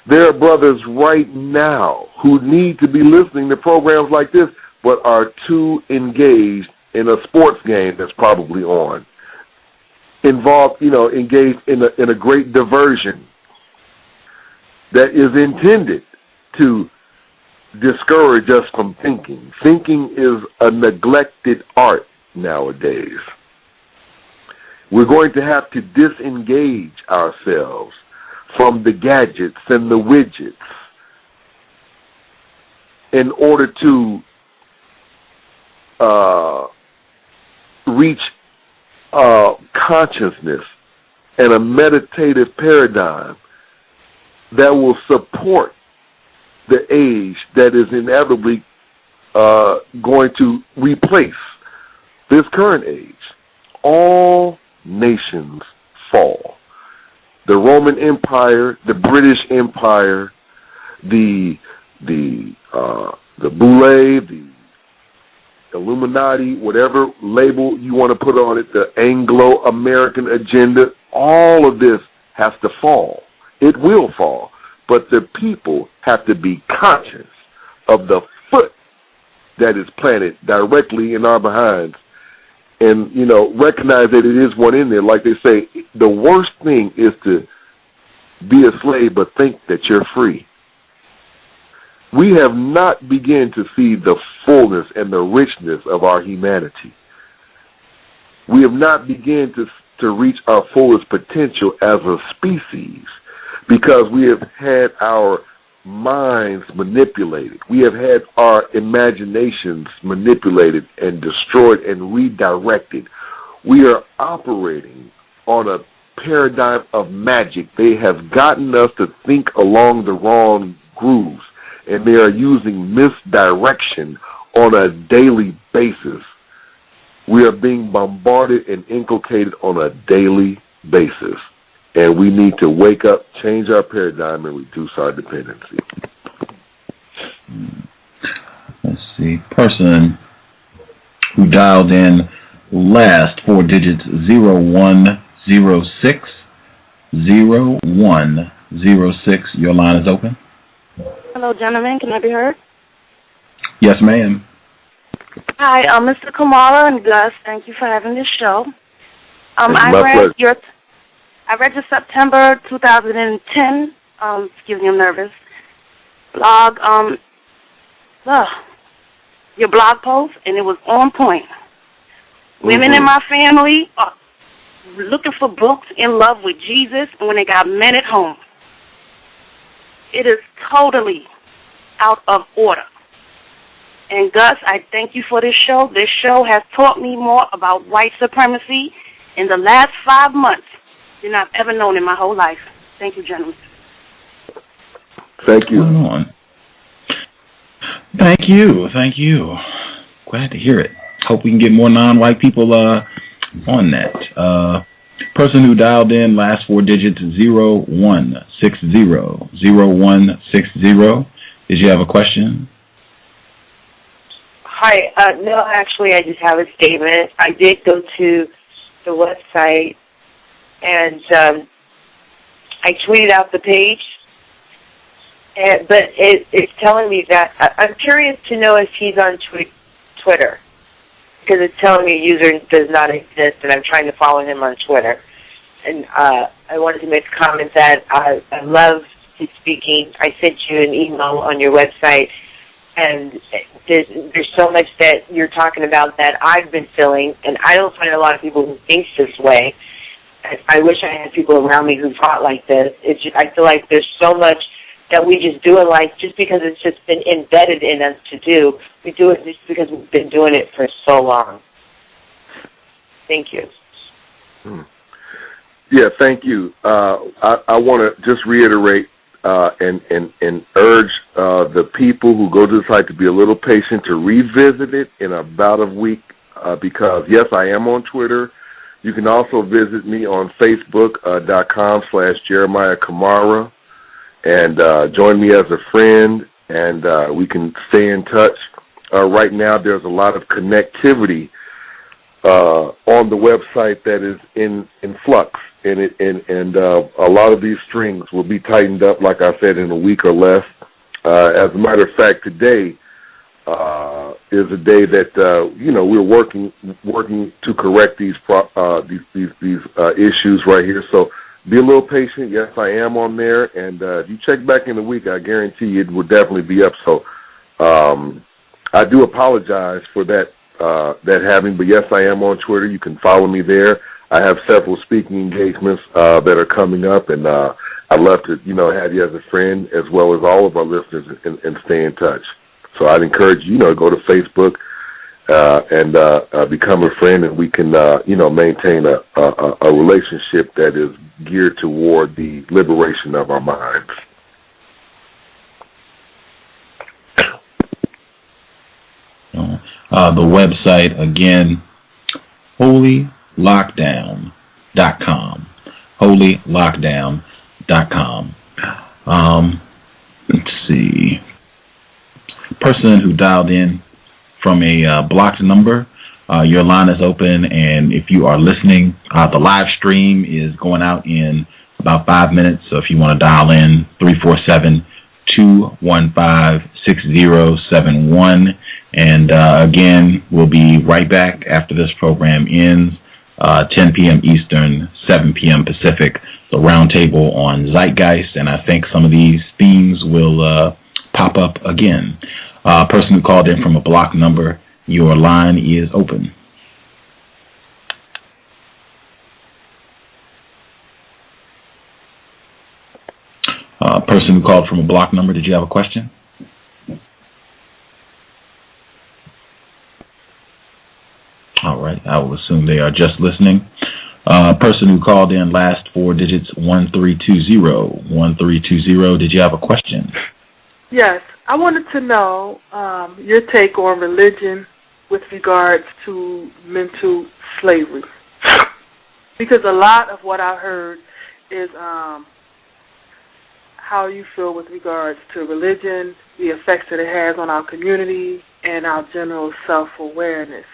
There are brothers right now who need to be listening to programs like this, but are too engaged in a sports game that's probably on, engaged in a great diversion that is intended to discourage us from thinking. Thinking is a neglected art nowadays. We're going to have to disengage ourselves from the gadgets and the widgets in order to reach consciousness and a meditative paradigm that will support the age that is inevitably going to replace this current age. All nations fall. The Roman Empire, the British Empire, the Boule, the Illuminati, whatever label you want to put on it, the Anglo-American agenda, all of this has to fall. It will fall. But the people have to be conscious of the foot that is planted directly in our behinds and, recognize that it is one in there. Like they say, the worst thing is to be a slave but think that you're free. We have not begun to see the fullness and the richness of our humanity. We have not begun to reach our fullest potential as a species because we have had our minds manipulated. We have had our imaginations manipulated and destroyed and redirected. We are operating on a paradigm of magic. They have gotten us to think along the wrong grooves, and they are using misdirection on a daily basis. We are being bombarded and inculcated on a daily basis. And we need to wake up, change our paradigm, and reduce our dependency. Let's see. Person who dialed in last 4 digits, 0106. 0106. Your line is open. Hello, gentlemen. Can I be heard? Yes, ma'am. Hi, Mr. Camara and Gus. Thank you for having this show. I read your September 2010, excuse me, I'm nervous, blog, your blog post, and it was on point. Mm-hmm. Women in my family are looking for books, in love with Jesus, and when they got men at home. It is totally out of order. And Gus, I thank you for this show. This show has taught me more about white supremacy in the last 5 months than I've ever known in my whole life. Thank you, gentlemen. Thank you. Thank you. Thank you. Glad to hear it. Hope we can get more non-white people on that. Person who dialed in, last 4 digits, 0160. 0160. Did you have a question? Hi. No, actually, I just have a statement. I did go to the website, and I tweeted out the page, but it's telling me that I'm curious to know if he's on Twitter, because it's telling me a user does not exist, and I'm trying to follow him on Twitter. And I wanted to make a comment that I love his speaking. I sent you an email on your website, and there's so much that you're talking about that I've been feeling, and I don't find a lot of people who think this way. I wish I had people around me who thought like this. I feel like there's so much that we just do in life just because it's just been embedded in us to do. We do it just because we've been doing it for so long. Thank you. Yeah, thank you. I want to just reiterate and urge the people who go to the site to be a little patient, to revisit it in about a week because, yes, I am on Twitter. You can also visit me on Facebook.com/Jeremiah Camara and join me as a friend, and we can stay in touch. Right now there's a lot of connectivity on the website that is in flux, and a lot of these strings will be tightened up, like I said, in a week or less. As a matter of fact, today is a day that we're working to correct these issues right here. So be a little patient. Yes, I am on there, and if you check back in a week, I guarantee you it will definitely be up. So I do apologize for that having, but yes, I am on Twitter. You can follow me there. I have several speaking engagements that are coming up, and I'd love to have you as a friend, as well as all of our listeners, and stay in touch. So I'd encourage you to go to Facebook and become a friend, and we can maintain a relationship that is geared toward the liberation of our minds. The website, again, holylockdown.com. holylockdown.com. Let's see. Person who dialed in from a blocked number, your line is open, and if you are listening, the live stream is going out in about 5 minutes, so if you want to dial in, 347-215-6071, and again, we'll be right back after this program ends, 10 p.m. Eastern, 7 p.m. Pacific, the roundtable on Zeitgeist, and I think some of these themes will pop up again. Person who called in from a block number, your line is open. Person who called from a block number, did you have a question? All right, I will assume they are just listening. Person who called in, last 4 digits, 1320. 1320, did you have a question? Yes, I wanted to know your take on religion with regards to mental slavery. Because a lot of what I heard is how you feel with regards to religion, the effects that it has on our community, and our general self-awareness.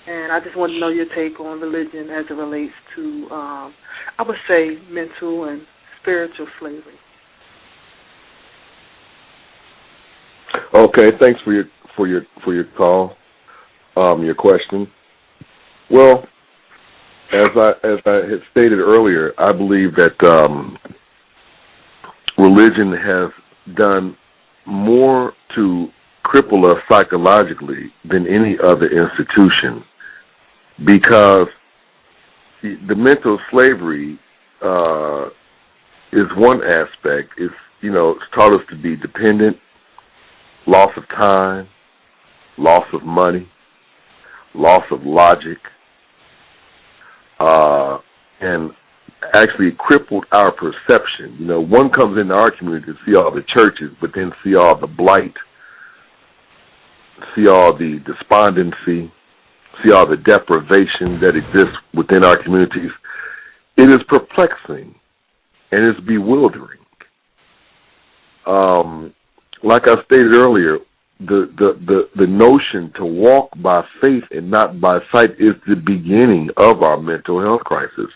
And I just want to know your take on religion as it relates to, I would say, mental and spiritual slavery. Okay, thanks for your call, your question. Well, as I had stated earlier, I believe that religion has done more to cripple us psychologically than any other institution, because the mental slavery is one aspect. It's taught us to be dependent, loss of time, loss of money, loss of logic, and actually crippled our perception. One comes into our community to see all the churches, but then see all the blight, see all the despondency, see all the deprivation that exists within our communities. It is perplexing and it's bewildering. Like I stated earlier, the notion to walk by faith and not by sight is the beginning of our mental health crisis.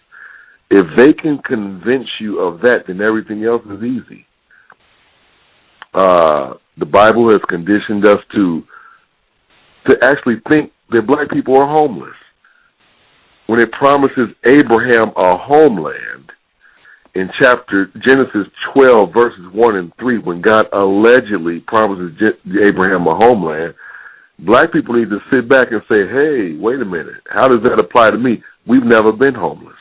If they can convince you of that, then everything else is easy. The Bible has conditioned us to actually think that black people are homeless. When it promises Abraham a homeland, in Genesis 12, verses 1 and 3, when God allegedly promises Abraham a homeland, black people need to sit back and say, hey, wait a minute, how does that apply to me? We've never been homeless.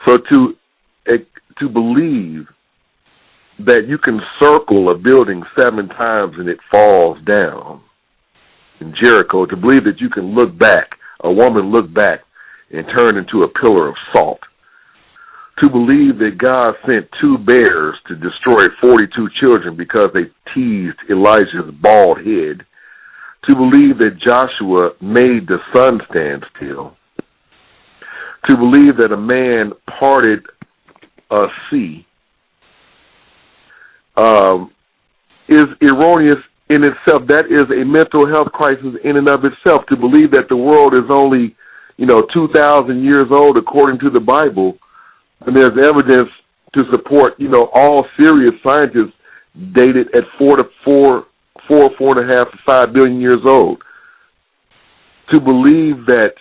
So to believe that you can circle a building 7 times and it falls down in Jericho, to believe that you can look back, a woman look back and turn into a pillar of salt, to believe that God sent 2 bears to destroy 42 children because they teased Elijah's bald head, to believe that Joshua made the sun stand still, to believe that a man parted a sea, is erroneous in itself, that is a mental health crisis in and of itself. To believe that the world is only, 2,000 years old according to the Bible, and there's evidence to support, all serious scientists dated at 4.5 to 5 billion years old. To believe that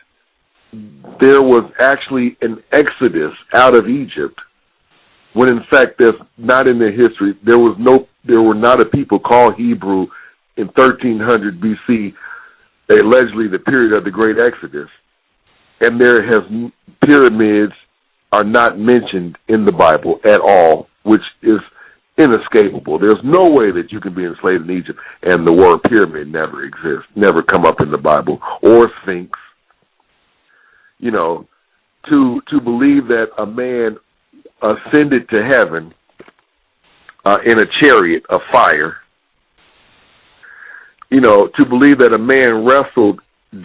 there was actually an exodus out of Egypt, when in fact there's not in their history. There were not a people called Hebrew in 1300 BC, allegedly the period of the Great Exodus, and pyramids are not mentioned in the Bible at all, which is inescapable. There's no way that you can be enslaved in Egypt and the word pyramid never exists, never come up in the Bible, or Sphinx. To believe that a man ascended to heaven in a chariot of fire, to believe that a man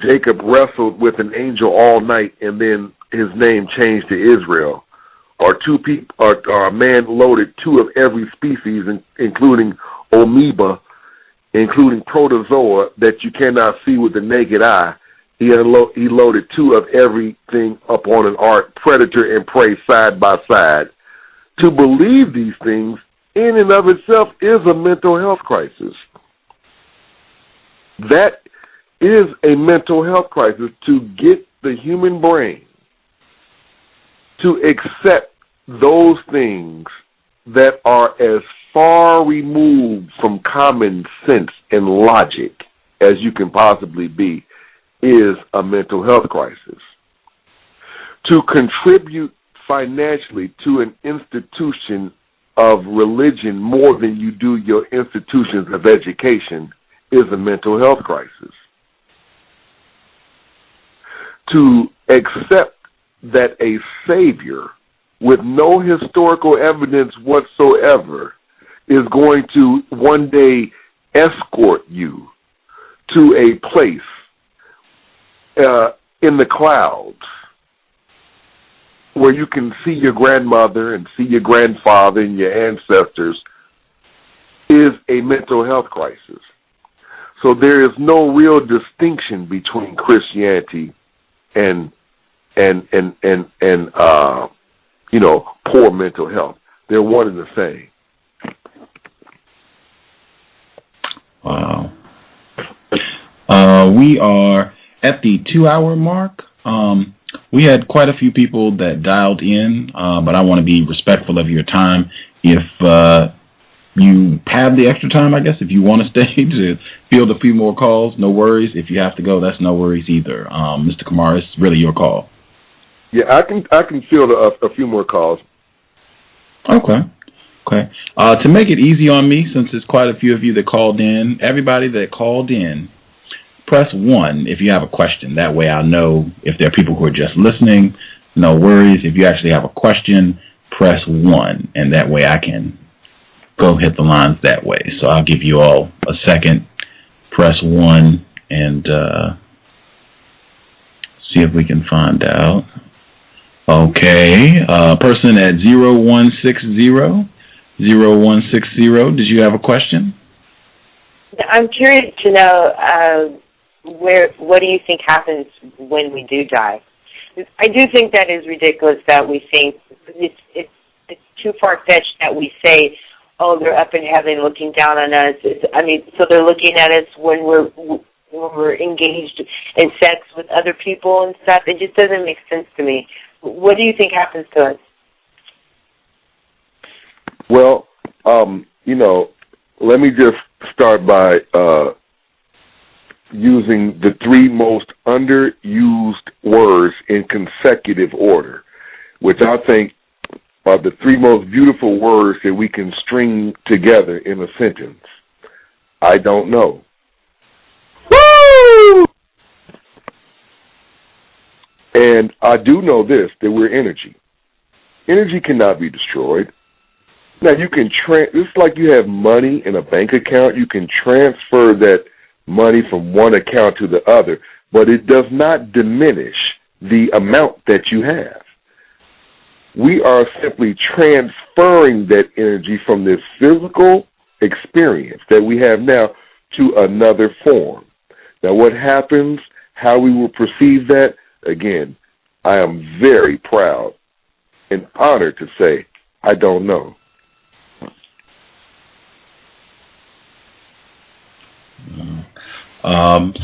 Jacob wrestled with an angel all night and then his name changed to Israel, or a man loaded 2 of every species, including amoeba, including protozoa that you cannot see with the naked eye. He loaded 2 of everything up on an ark, predator and prey side by side. To believe these things in and of itself is a mental health crisis. That is a mental health crisis, to get the human brain to accept those things that are as far removed from common sense and logic as you can possibly be, is a mental health crisis. To contribute financially to an institution of religion more than you do your institutions of education is a mental health crisis. To accept that a savior with no historical evidence whatsoever is going to one day escort you to a place in the clouds where you can see your grandmother and see your grandfather and your ancestors is a mental health crisis. So there is no real distinction between Christianity and poor mental health. They're one and the same. Wow. We are at the 2-hour mark. We had quite a few people that dialed in, but I want to be respectful of your time. If you have the extra time, I guess, if you want to stay to field a few more calls, no worries. If you have to go, that's no worries either. Mr. Camara, it's really your call. Yeah, I can field a few more calls. Okay. To make it easy on me, since there's quite a few of you that called in, everybody that called in, press 1 if you have a question. That way I'll know if there are people who are just listening. No worries. If you actually have a question, press 1, and that way I can go hit the lines that way. So I'll give you all a second. Press 1 and see if we can find out. Okay. Person at 0160. 0160, did you have a question? I'm curious to know what do you think happens when we do die? I do think that is ridiculous that we think it's too far-fetched that we say, oh, they're up in heaven looking down on us. So they're looking at us when we're engaged in sex with other people and stuff. It just doesn't make sense to me. What do you think happens to us? Well, let me just start by using the 3 most underused words in consecutive order, which I think are the 3 most beautiful words that we can string together in a sentence. I don't know. Woo! And I do know this, that we're energy. Energy cannot be destroyed. Now, you can it's like you have money in a bank account. You can transfer that money from one account to the other, but it does not diminish the amount that you have. We are simply transferring that energy from this physical experience that we have now to another form. Now, what happens, how we will perceive that, again, I am very proud and honored to say I don't know.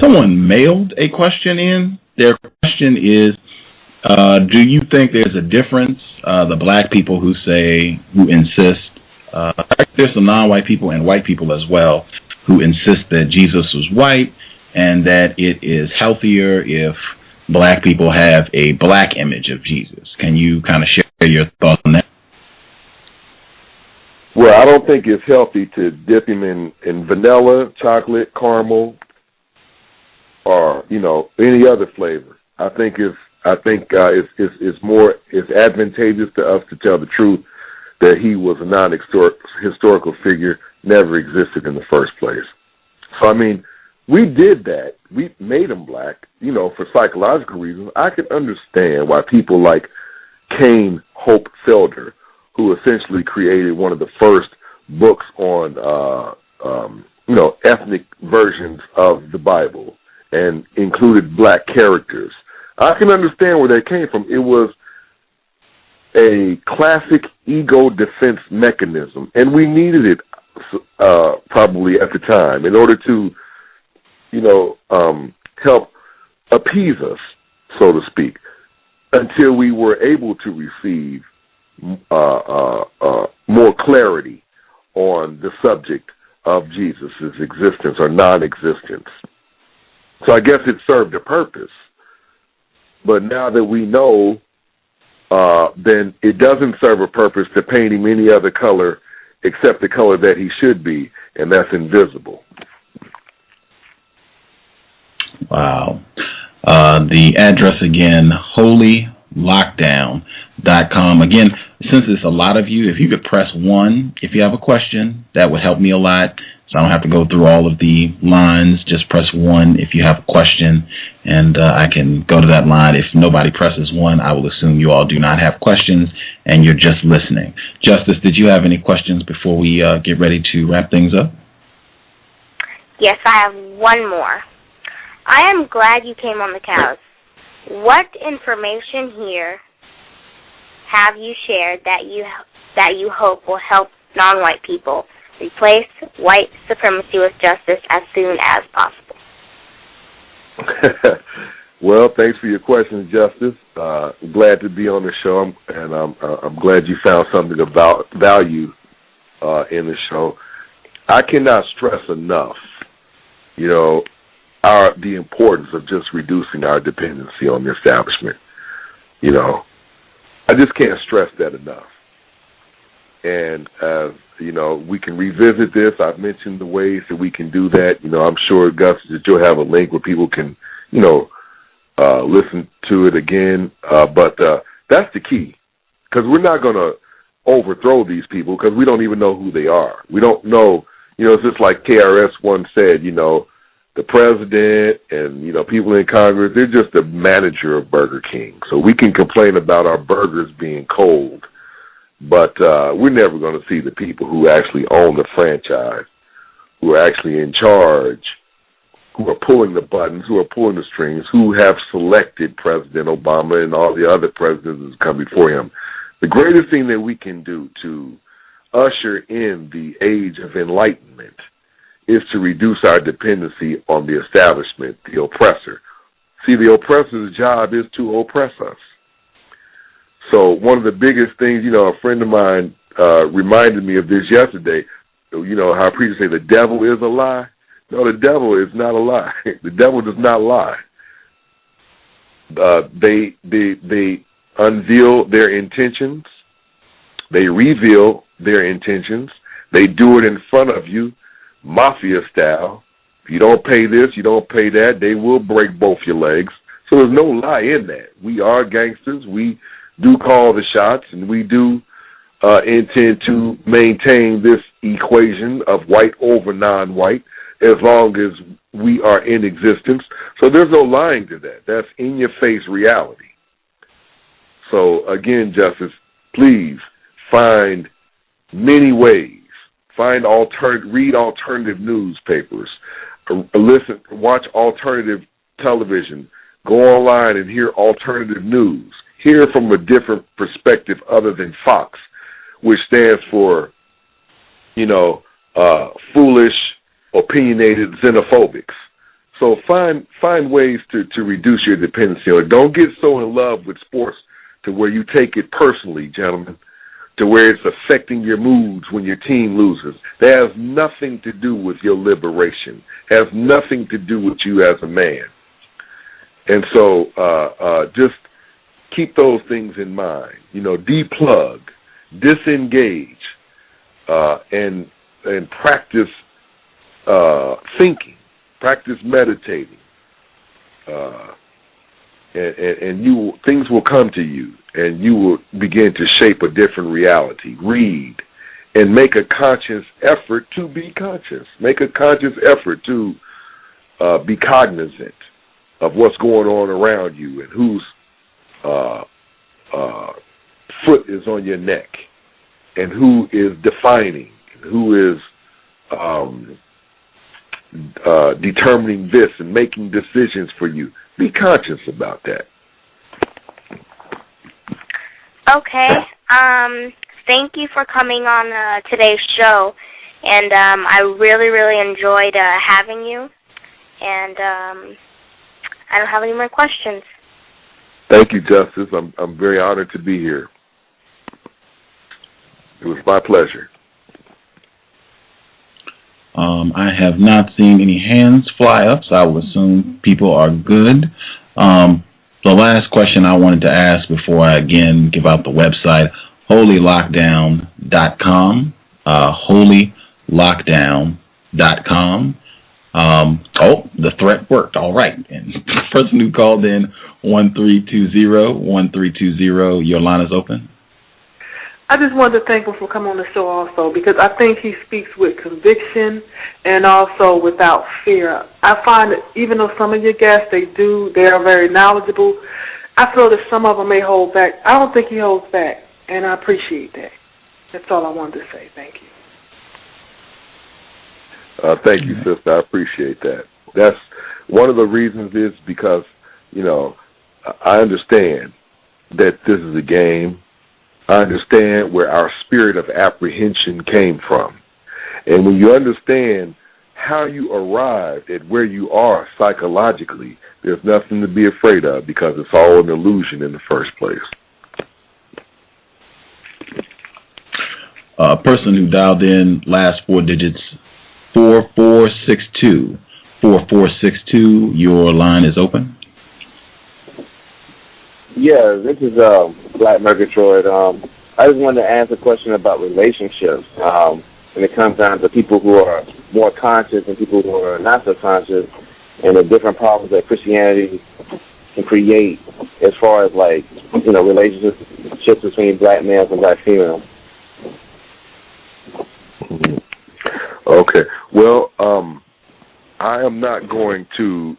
Someone mailed a question in. Their question is, do you think there's a difference, the black people who insist, there's some non-white people and white people as well, who insist that Jesus was white and that it is healthier if black people have a black image of Jesus. Can you kind of share your thoughts on that? Well, I don't think it's healthy to dip him in vanilla, chocolate, caramel, or any other flavor. I think it's advantageous to us to tell the truth that he was a non-historical figure, never existed in the first place. So, I mean, we did that. We made him black, for psychological reasons. I can understand why people like Kane Hope Felder, who essentially created one of the first books on, ethnic versions of the Bible and included black characters. I can understand where that came from. It was a classic ego defense mechanism, and we needed it probably at the time in order to, help appease us, so to speak, until we were able to receive more clarity on the subject of Jesus' existence or non-existence. So I guess it served a purpose. But now that we know, then it doesn't serve a purpose to paint him any other color except the color that he should be, and that's invisible. Wow. The address again, holylockdown.com. Again, since it's a lot of you, if you could press 1 if you have a question, that would help me a lot. So I don't have to go through all of the lines. Just press 1 if you have a question, and I can go to that line. If nobody presses 1, I will assume you all do not have questions, and you're just listening. Justice, did you have any questions before we get ready to wrap things up? Yes, I have one more. I am glad you came on the couch. What information here have you shared that you hope will help non-white people replace white supremacy with justice as soon as possible? Well, thanks for your question, Justice. Glad to be on the show, and I'm glad you found something about value in the show. I cannot stress enough, the importance of just reducing our dependency on the establishment. I just can't stress that enough. And, we can revisit this. I've mentioned the ways that we can do that. I'm sure, Gus, that you'll have a link where people can, listen to it again. But that's the key, because we're not going to overthrow these people because we don't even know who they are. We don't know, it's just like KRS once said, the president and, people in Congress, they're just a manager of Burger King. So we can complain about our burgers being cold, but we're never going to see the people who actually own the franchise, who are actually in charge, who are pulling the buttons, who are pulling the strings, who have selected President Obama and all the other presidents that come before him. The greatest thing that we can do to usher in the age of enlightenment is to reduce our dependency on the establishment, the oppressor. See, the oppressor's job is to oppress us. So one of the biggest things, a friend of mine reminded me of this yesterday, how preachers say the devil is a lie. No, the devil is not a lie. The devil does not lie. They unveil their intentions. They reveal their intentions. They do it in front of you, mafia style. If you don't pay this, you don't pay that, they will break both your legs. So there's no lie in that. We are gangsters. We do call the shots, and we do intend to maintain this equation of white over non-white as long as we are in existence. So there's no lying to that. That's in-your-face reality. So, again, Justice, please find many ways read alternative newspapers, watch alternative television, go online and hear alternative news. Hear from a different perspective other than Fox, which stands for, foolish, opinionated xenophobics. So find ways to reduce your dependency on it. Don't get so in love with sports to where you take it personally, gentlemen, to where it's affecting your moods when your team loses. That has nothing to do with your liberation. Has nothing to do with you as a man. And so just keep those things in mind. Deplug, disengage, and practice thinking, practice meditating, and things will come to you, and you will begin to shape a different reality. Read, and make a conscious effort to be conscious. Make a conscious effort to be cognizant of what's going on around you and whose foot is on your neck, and who is defining, and who is determining this and making decisions for you. Be conscious about that. Okay. Thank you for coming on today's show, and I really, really enjoyed having you, and I don't have any more questions. Thank you, Justice. I'm very honored to be here. It was my pleasure. I have not seen any hands fly up, so I would assume people are good. The last question I wanted to ask before I again give out the website, holylockdown.com, holylockdown.com. The threat worked. All right. And the person who called in, 1320, your line is open. I just wanted to thank him for coming on the show also, because I think he speaks with conviction and also without fear. I find that even though some of your guests, they are very knowledgeable, I feel that some of them may hold back. I don't think he holds back, and I appreciate that. That's all I wanted to say. Thank you. Thank you, sister. I appreciate that. That's one of the reasons is because, I understand that this is a game. I understand where our spirit of apprehension came from. And when you understand how you arrived at where you are psychologically, there's nothing to be afraid of, because it's all an illusion in the first place. A person who dialed in, last four digits, 4462. 4462, your line is open. Yeah, this is Black Murgatroyd. I just wanted to ask a question about relationships. And it comes down to people who are more conscious and people who are not so conscious, and the different problems that Christianity can create as far as, relationships between black males and black females. Okay. Well, I am not going to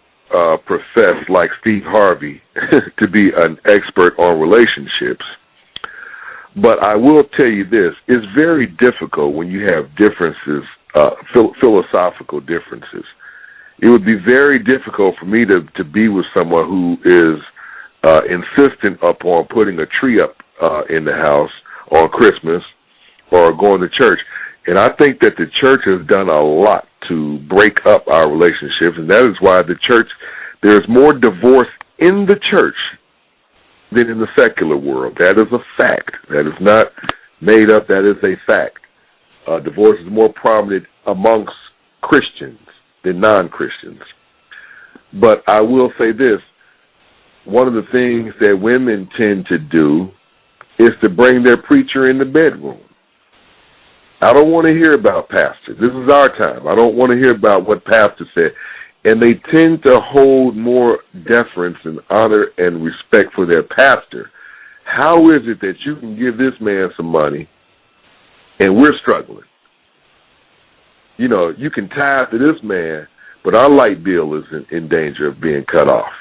profess, like Steve Harvey, to be an expert on relationships. But I will tell you this, it's very difficult when you have differences, philosophical differences. It would be very difficult for me to be with someone who is insistent upon putting a tree up in the house on Christmas or going to church. And I think that the church has done a lot to break up our relationships, and that is why there's more divorce in the church than in the secular world. That is a fact. That is not made up. That is a fact. Divorce is more prominent amongst Christians than non-Christians. But I will say this. One of the things that women tend to do is to bring their preacher in the bedroom. I don't want to hear about pastor. This is our time. I don't want to hear about what pastor said. And they tend to hold more deference and honor and respect for their pastor. How is it that you can give this man some money and we're struggling? You can tithe to this man, but our light bill is in danger of being cut off.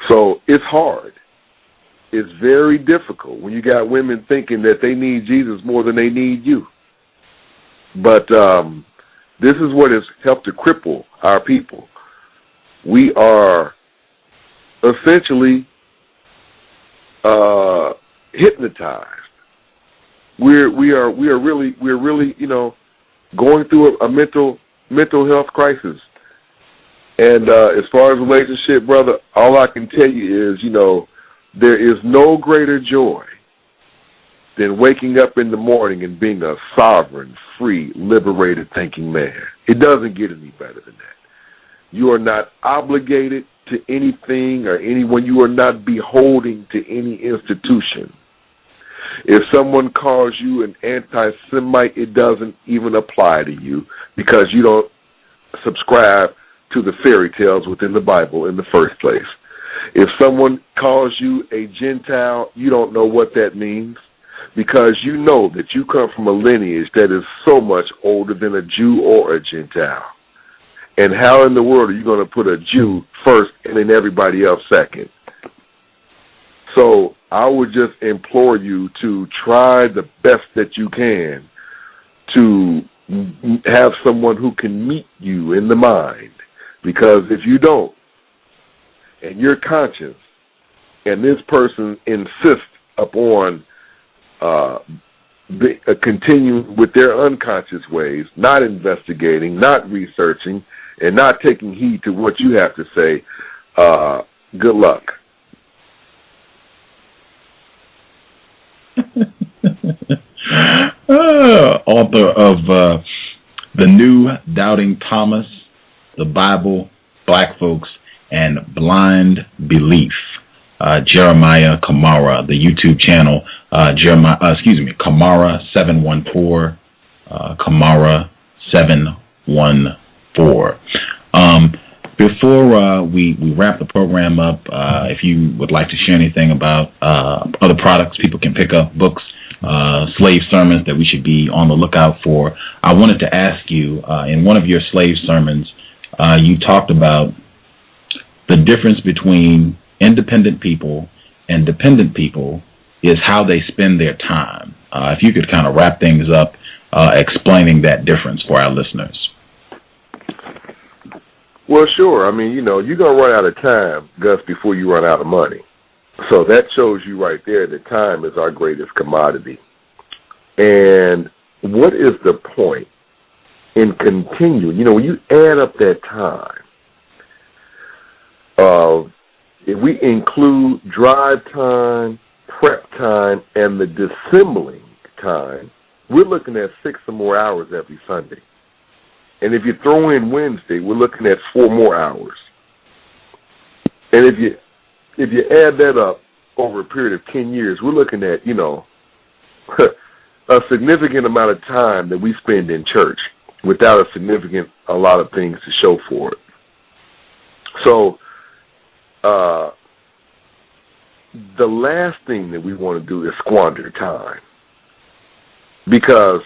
So it's hard. It's very difficult when you got women thinking that they need Jesus more than they need you. But this is what has helped to cripple our people. We are essentially hypnotized. We're really going through a mental health crisis. And as far as relationship, brother, all I can tell you is, there is no greater joy than waking up in the morning and being a sovereign, free, liberated thinking man. It doesn't get any better than that. You are not obligated to anything or anyone. You are not beholden to any institution. If someone calls you an anti-Semite, it doesn't even apply to you because you don't subscribe to the fairy tales within the Bible in the first place. If someone calls you a Gentile, you don't know what that means because you know that you come from a lineage that is so much older than a Jew or a Gentile. And how in the world are you going to put a Jew first and then everybody else second? So I would just implore you to try the best that you can to have someone who can meet you in the mind. Because if you don't, and you're conscious, and this person insists upon continuing with their unconscious ways, not investigating, not researching, and not taking heed to what you have to say, good luck. Author of The New Doubting Thomas, The Bible, Black Folks, and Blind Belief, Jeremiah Camara, the YouTube channel, Camara714, Camara714. Before we wrap the program up, if you would like to share anything about other products people can pick up, books, slave sermons that we should be on the lookout for, I wanted to ask you, in one of your slave sermons, you talked about the difference between independent people and dependent people is how they spend their time. If you could kind of wrap things up, explaining that difference for our listeners. Well, sure. I mean, you're going to run out of time, Gus, before you run out of money. So that shows you right there that time is our greatest commodity. And what is the point in continuing? When you add up that time, if we include drive time, prep time, and the dissembling time, we're looking at 6 or more hours every Sunday. And if you throw in Wednesday, we're looking at 4 more hours. And if you add that up over a period of 10 years, we're looking at, a significant amount of time that we spend in church without a lot of things to show for it. So the last thing that we want to do is squander time, because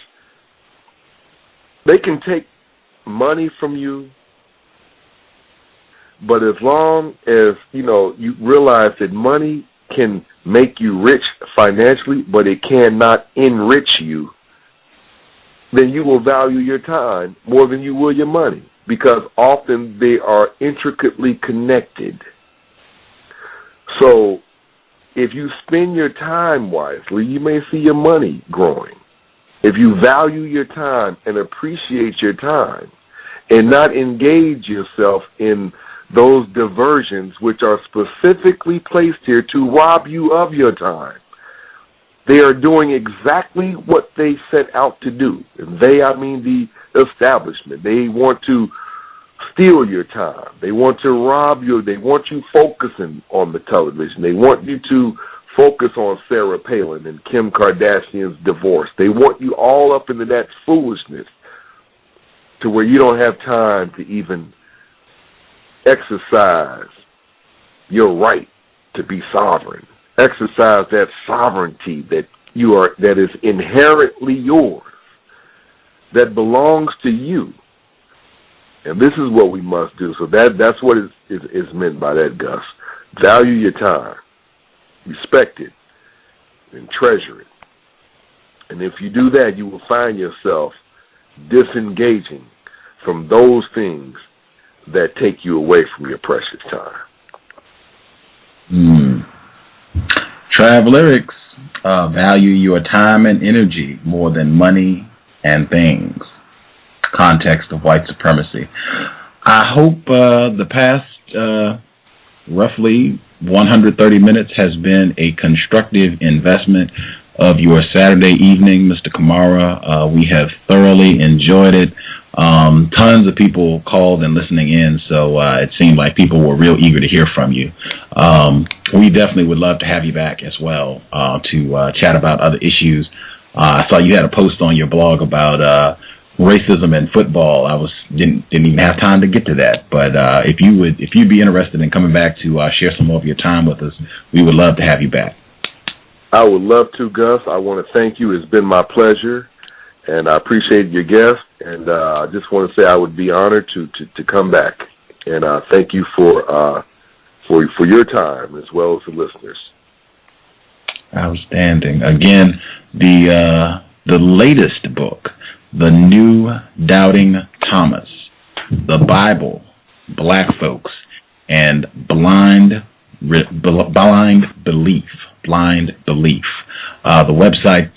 they can take money from you, but as long as you realize that money can make you rich financially, but it cannot enrich you, then you will value your time more than you will your money, because often they are intricately connected. So if you spend your time wisely, you may see your money growing. If you value your time and appreciate your time and not engage yourself in those diversions which are specifically placed here to rob you of your time, they are doing exactly what they set out to do. And they, I mean the establishment. They want to steal your time. They want to rob you. They want you focusing on the television. They want you to focus on Sarah Palin and Kim Kardashian's divorce. They want you all up into that foolishness to where you don't have time to even exercise your right to be sovereign. Exercise that sovereignty that is inherently yours, that belongs to you. And this is what we must do. So that's what is meant by that, Gus. Value your time, respect it, and treasure it. And if you do that, you will find yourself disengaging from those things that take you away from your precious time. Trav Lyrics, value your time and energy more than money and things. Context of white supremacy. I hope the past roughly 130 minutes has been a constructive investment of your Saturday evening, Mr. Camara. We have thoroughly enjoyed it. Tons of people called and listening in, so it seemed like people were real eager to hear from you. We definitely would love to have you back as well to chat about other issues. I saw you had a post on your blog about racism in football. I didn't even have time to get to that, but if you'd be interested in coming back to share some more of your time with us, we would love to have you back. I would love to, Gus. I want to thank you. It's been my pleasure, and I appreciate your guest. And I just want to say I would be honored to come back. And thank you for your time as well as the listeners. Outstanding. Again, the latest book, The New Doubting Thomas, The Bible, Black Folks, and Blind Belief. The website,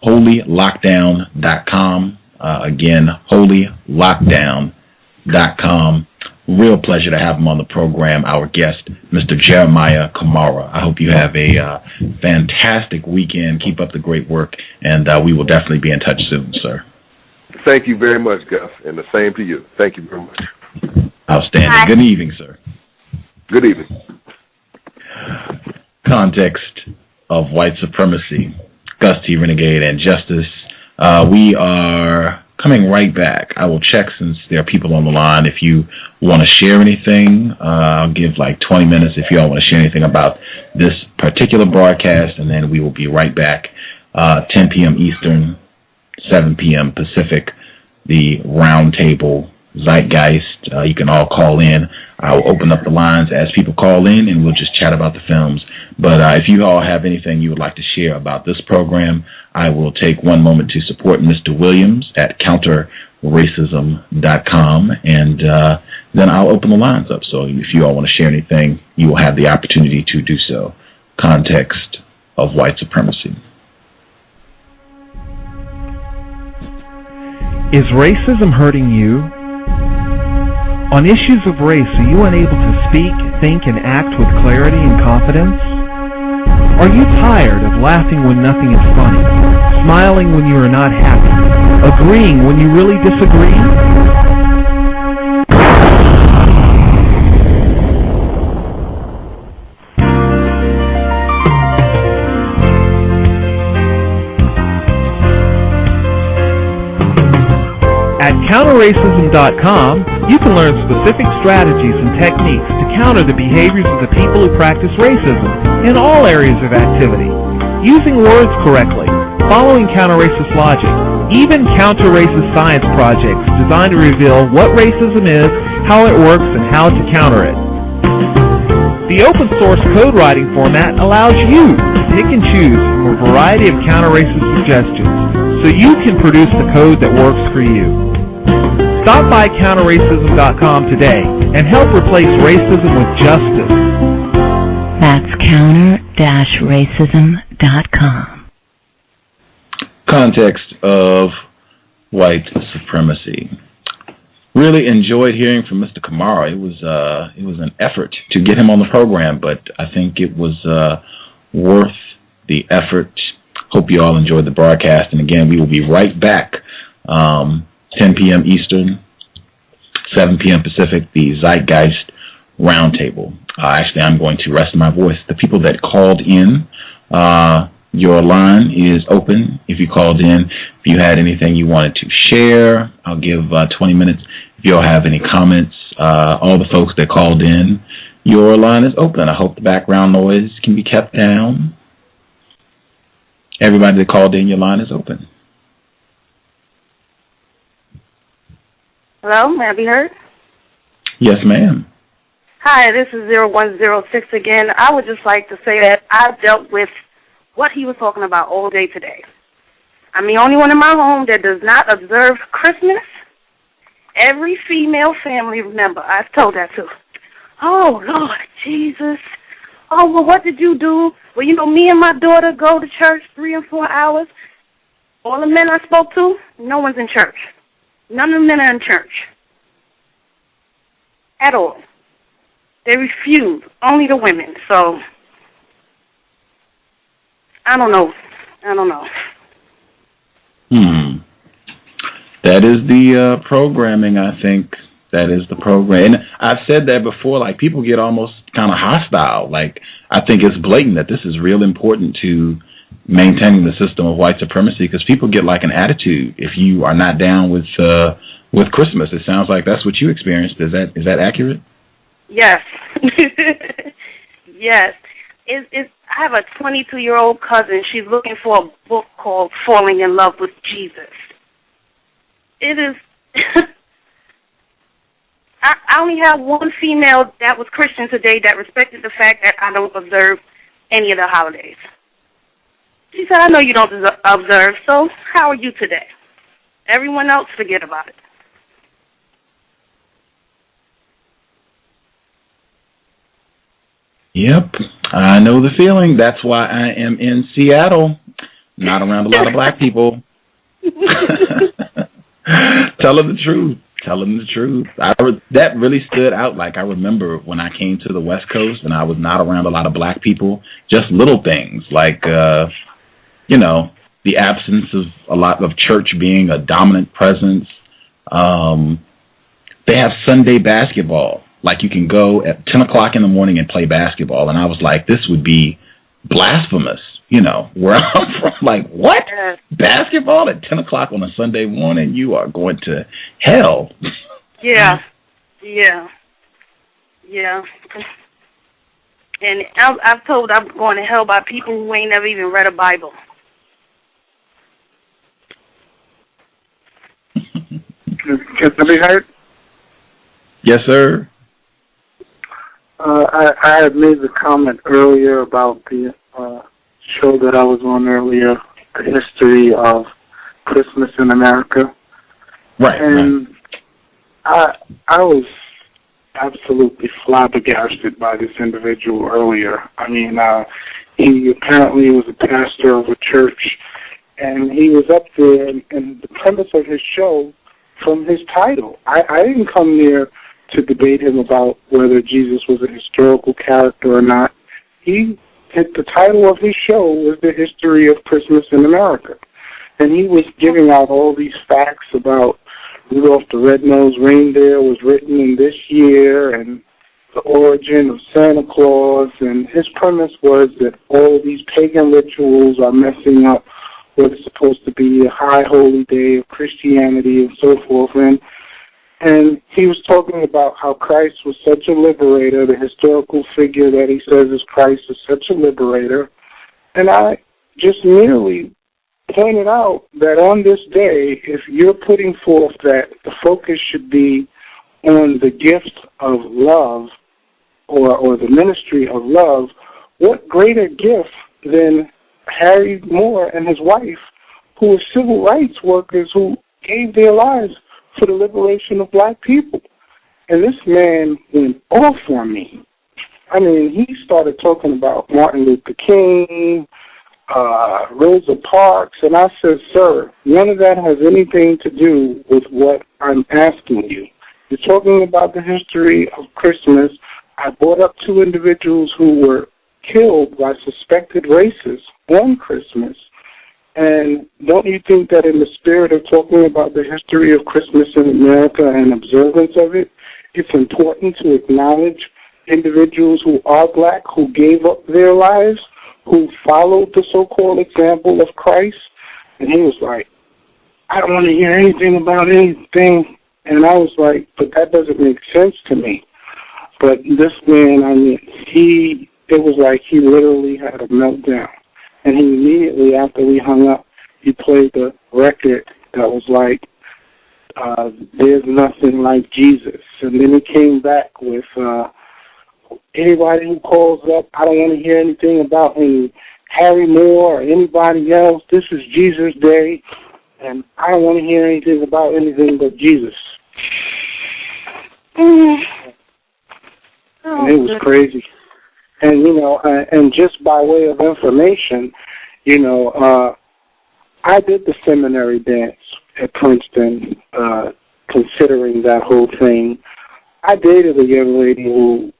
holylockdown.com. Again, holylockdown.com. Real pleasure to have him on the program, our guest, Mr. Jeremiah Camara. I hope you have a fantastic weekend. Keep up the great work, and we will definitely be in touch soon, sir. Thank you very much, Gus, and the same to you. Thank you very much. Outstanding. Hi. Good evening, sir. Good evening. Context of white supremacy, Gus T Renegade and Justice. We are coming right back. I will check since there are people on the line. If you want to share anything, I'll give like 20 minutes if you all want to share anything about this particular broadcast, and then we will be right back. 10 p.m. Eastern, 7 p.m. Pacific, the roundtable Zeitgeist. You can all call in. I will open up the lines as people call in, and we'll just chat about the films. But if you all have anything you would like to share about this program, I will take one moment to support Mr. Williams at counterracism.com, and then I'll open the lines up. So if you all want to share anything, you will have the opportunity to do so. Context of white supremacy. Is racism hurting you? On issues of race, are you unable to speak, think, and act with clarity and confidence? Are you tired of laughing when nothing is funny, smiling when you are not happy, agreeing when you really disagree? At counterracism.com, you can learn specific strategies and techniques to counter the behaviors of the people who practice racism in all areas of activity, using words correctly, following counter-racist logic, even counter-racist science projects designed to reveal what racism is, how it works, and how to counter it. The open-source code writing format allows you to pick and choose from a variety of counter-racist suggestions so you can produce the code that works for you. Stop by counterracism.com today and help replace racism with justice. That's counter-racism.com. Context of white supremacy. Really enjoyed hearing from Mr. Camara. It was an effort to get him on the program, but I think it was worth the effort. Hope you all enjoyed the broadcast, and again, we will be right back. 10 p.m. Eastern, 7 p.m. Pacific, the Zeitgeist Roundtable. Actually, I'm going to rest my voice. The people that called in, your line is open. If you called in, if you had anything you wanted to share, I'll give 20 minutes. If you all have any comments, all the folks that called in, your line is open. I hope the background noise can be kept down. Everybody that called in, your line is open. Hello, may I be heard? Yes, ma'am. Hi, this is 0106 again. I would just like to say that I dealt with what he was talking about all day today. I'm the only one in my home that does not observe Christmas. Every female family member, I've told that to. Oh, Lord Jesus. Oh, well, what did you do? Well, you know, me and my daughter go to church 3 and 4 hours. All the men I spoke to, no one's in church. None of the men are in church. At all. They refuse. Only the women. So, I don't know. That is the programming, I think. That is the program. And I've said that before, like, people get almost kind of hostile. Like, I think it's blatant that this is real important to maintaining the system of white supremacy, because people get like an attitude if you are not down with Christmas. It sounds like that's what you experienced. Is that accurate? Yes. Yes. I have a 22-year-old cousin. She's looking for a book called Falling in Love with Jesus. It is... I only have one female that was Christian today that respected the fact that I don't observe any of the holidays. She said, I know you don't observe, so how are you today? Everyone else, forget about it. Yep, I know the feeling. That's why I am in Seattle, not around a lot of black people. Tell them the truth. That really stood out. Like, I remember when I came to the West Coast and I was not around a lot of black people, just little things like, the absence of a lot of church being a dominant presence. They have Sunday basketball. Like, you can go at 10 o'clock in the morning and play basketball. And I was like, this would be blasphemous, where I'm from. Like, what? Basketball at 10 o'clock on a Sunday morning? You are going to hell. Yeah. And I've told I'm going to hell by people who ain't never even read a Bible. Can I be heard? Yes, sir. I had made the comment earlier about the show that I was on earlier, the history of Christmas in America. Right. And I was absolutely flabbergasted by this individual earlier. I mean, he apparently was a pastor of a church, and he was up there, and the premise of his show, from his title, I didn't come there to debate him about whether Jesus was a historical character or not. The title of his show was The History of Christmas in America. And he was giving out all these facts about Rudolph the Red-Nosed Reindeer was written in this year, and the origin of Santa Claus, and his premise was that all of these pagan rituals are messing up what is supposed to be a high holy day of Christianity and so forth. And he was talking about how Christ was such a liberator, the historical figure that he says is Christ is such a liberator. And I just merely pointed out that on this day, if you're putting forth that the focus should be on the gift of love or the ministry of love, what greater gift than Harry Moore and his wife, who were civil rights workers who gave their lives for the liberation of black people. And this man went off on me. I mean, he started talking about Martin Luther King, Rosa Parks, and I said, sir, none of that has anything to do with what I'm asking you. You're talking about the history of Christmas. I brought up two individuals who were killed by suspected racists on Christmas. And don't you think that in the spirit of talking about the history of Christmas in America and observance of it, it's important to acknowledge individuals who are black, who gave up their lives, who followed the so-called example of Christ? And he was like, I don't want to hear anything about anything. And I was like, but that doesn't make sense to me. But this man, I mean, it was like he literally had a meltdown. And he immediately, after we hung up, he played the record that was like, there's nothing like Jesus. And then he came back with, anybody who calls up, I don't want to hear anything about any Harry Moore or anybody else. This is Jesus Day, and I don't want to hear anything about anything but Jesus. And it was crazy. And, and just by way of information, I did the seminary dance at Princeton, considering that whole thing. I dated a young lady who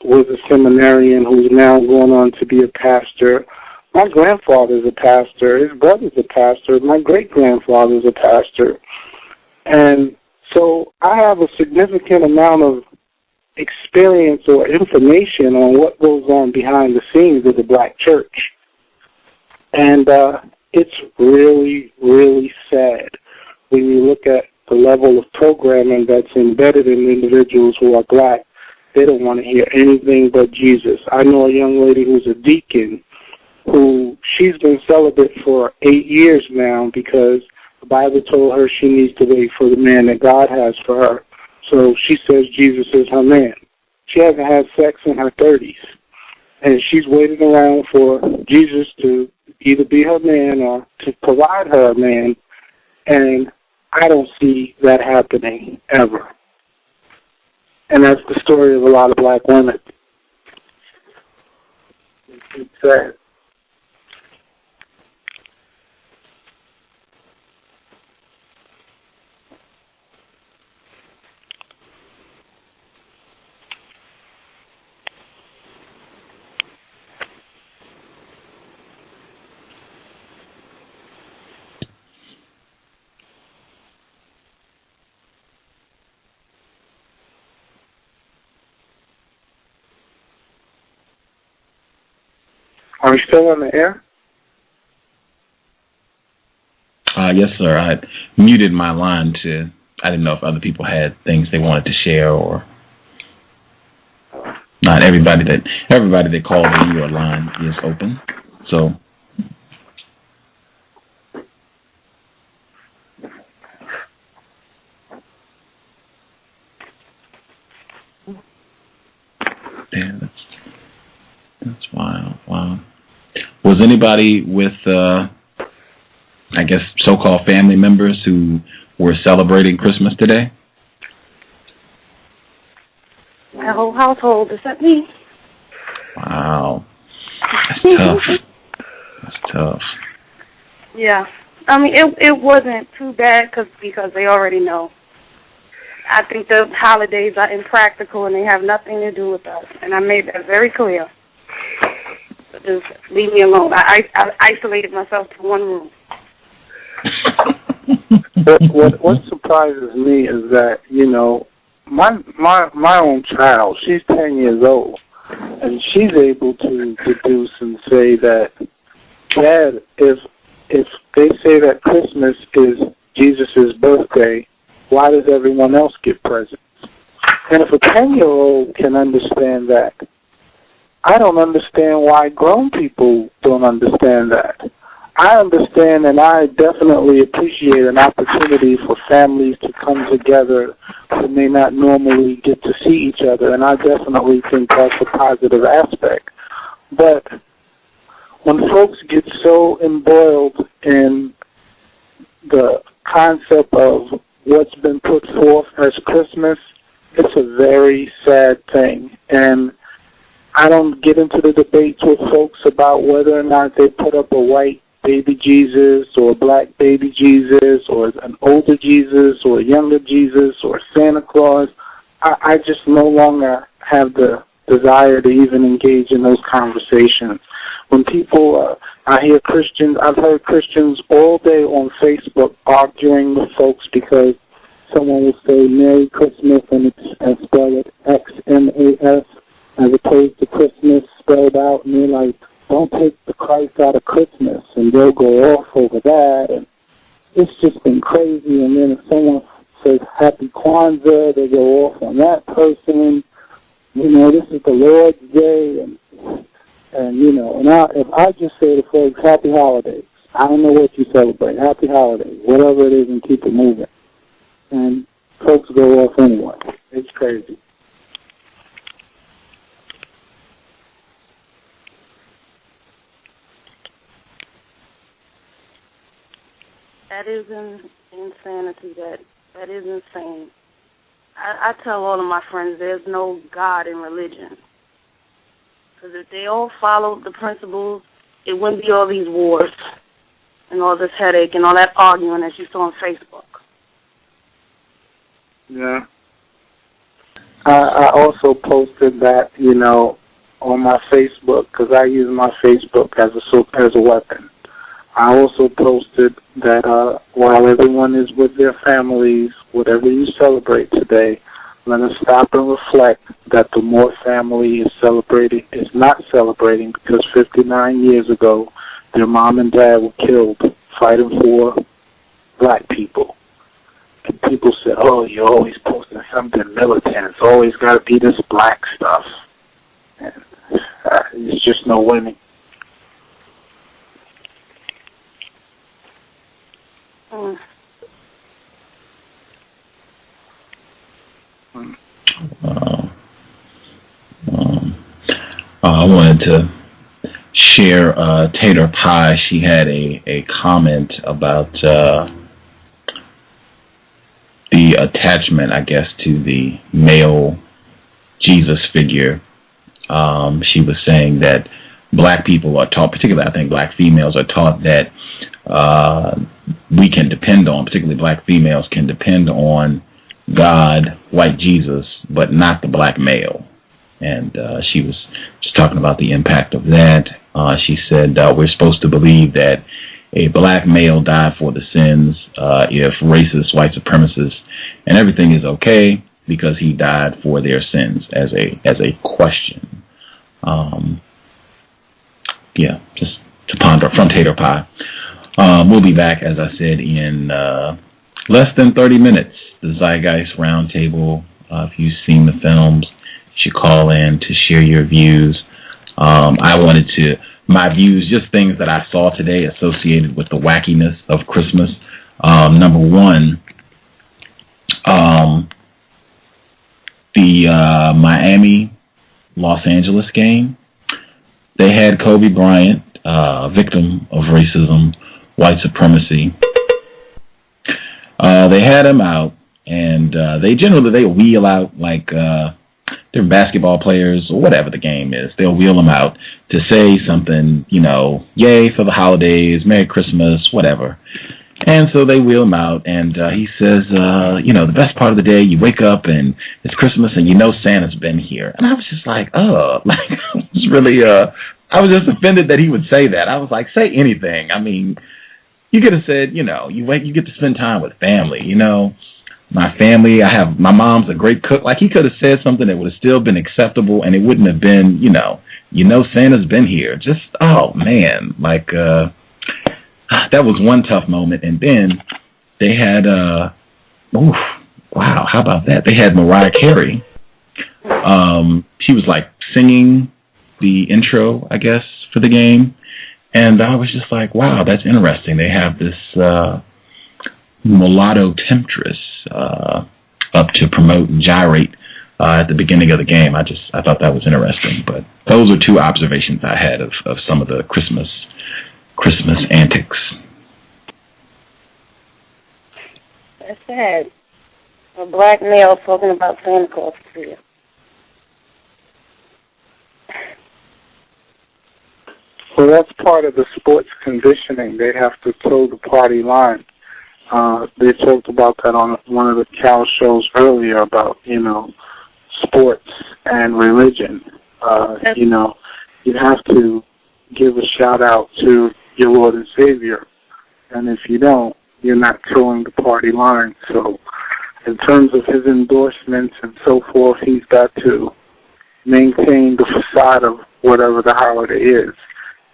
was a seminarian who's now going on to be a pastor. My grandfather's a pastor. His brother's a pastor. My great-grandfather's a pastor. And so I have a significant amount of experience or information on what goes on behind the scenes of the black church. And it's really, really sad when you look at the level of programming that's embedded in individuals who are black. They don't want to hear anything but Jesus. I know a young lady who's a deacon who she's been celibate for 8 years now because the Bible told her she needs to wait for the man that God has for her. So she says Jesus is her man. She hasn't had sex in her 30s. And she's waiting around for Jesus to either be her man or to provide her a man. And I don't see that happening ever. And that's the story of a lot of black women. It's sad. Are we still on the air? Yes, sir. I muted my line I didn't know if other people had things they wanted to share or not. Everybody that called in, your line is open. So yeah, that's wild. Wow. Was anybody with, I guess, so-called family members who were celebrating Christmas today? My whole household, is that me? Wow. That's tough. That's tough. Yeah. I mean, it wasn't too bad because they already know. I think the holidays are impractical and they have nothing to do with us. And I made that very clear. Just leave me alone. I isolated myself to one room. What surprises me is that, my own child, she's 10 years old, and she's able to deduce and say that, Dad, if they say that Christmas is Jesus' birthday, why does everyone else get presents? And if a 10-year-old can understand that, I don't understand why grown people don't understand that. I understand and I definitely appreciate an opportunity for families to come together who may not normally get to see each other, and I definitely think that's a positive aspect. But when folks get so embroiled in the concept of what's been put forth as Christmas, it's a very sad thing. And I don't get into the debates with folks about whether or not they put up a white baby Jesus or a black baby Jesus or an older Jesus or a younger Jesus or Santa Claus. I just no longer have the desire to even engage in those conversations. When people, I hear Christians, I've heard Christians all day on Facebook arguing with folks because someone will say Merry Christmas and spell it Xmas. As opposed to Christmas spelled out, and they're like, don't take the Christ out of Christmas, and they'll go off over that, and it's just been crazy. And then if someone says Happy Kwanzaa, they go off on that person. This is the Lord's Day, and if I just say to folks, Happy Holidays, I don't know what you celebrate, Happy Holidays, whatever it is, and keep it moving. And folks go off anyway. It's crazy. That is insanity. That is insane. I tell all of my friends there's no God in religion. Because if they all followed the principles, it wouldn't be all these wars and all this headache and all that arguing that you saw on Facebook. Yeah. I also posted that, on my Facebook, because I use my Facebook as a weapon. I also posted that while everyone is with their families, whatever you celebrate today, let us stop and reflect that the Moore family is not celebrating because 59 years ago, their mom and dad were killed fighting for black people. And people said, oh, you're always posting something militant. It's always got to be this black stuff. And it's just no winning. I wanted to share Tater Pie. She had a comment about the attachment, I guess, to the male Jesus figure. She was saying that black people are taught, particularly I think black females are taught that we can depend on, particularly black females can depend on God, white Jesus, but not the black male. And she was just talking about the impact of that. She said we're supposed to believe that a black male died for the sins if racist, white supremacists, and everything is okay because he died for their sins as a question. Yeah, just to ponder from Tater Pie. We'll be back, as I said, in less than 30 minutes. The Zeitgeist Roundtable. If you've seen the films, you should call in to share your views. My views, just things that I saw today associated with the wackiness of Christmas. Number one, the Miami-Los Angeles game. They had Kobe Bryant, victim of racism, white supremacy. They had him out, and they wheel out like they're basketball players or whatever the game is. They'll wheel them out to say something, yay for the holidays, Merry Christmas, whatever. And so they wheel him out, and he says, the best part of the day, you wake up and it's Christmas and Santa's been here. And I was just like, I was just offended that he would say that. I was like, say anything. I mean, you could have said, you get to spend time with family, My family, my mom's a great cook. Like, he could have said something that would have still been acceptable, and it wouldn't have been, Santa's been here. Just, oh, man, that was one tough moment. And then they had, wow, how about that? They had Mariah Carey. She was, singing the intro, I guess, for the game. And I was just like, wow, that's interesting. They have this mulatto temptress up to promote and gyrate at the beginning of the game. I thought that was interesting. But those are two observations I had of some of the Christmas antics. That's sad. A black male talking about Santa Claus to you. Well, that's part of the sports conditioning. They have to toe the party line. They talked about that on one of the Cal shows earlier about, sports and religion. You have to give a shout out to your Lord and Savior. And if you don't, you're not towing the party line. So in terms of his endorsements and so forth, he's got to maintain the facade of whatever the holiday is.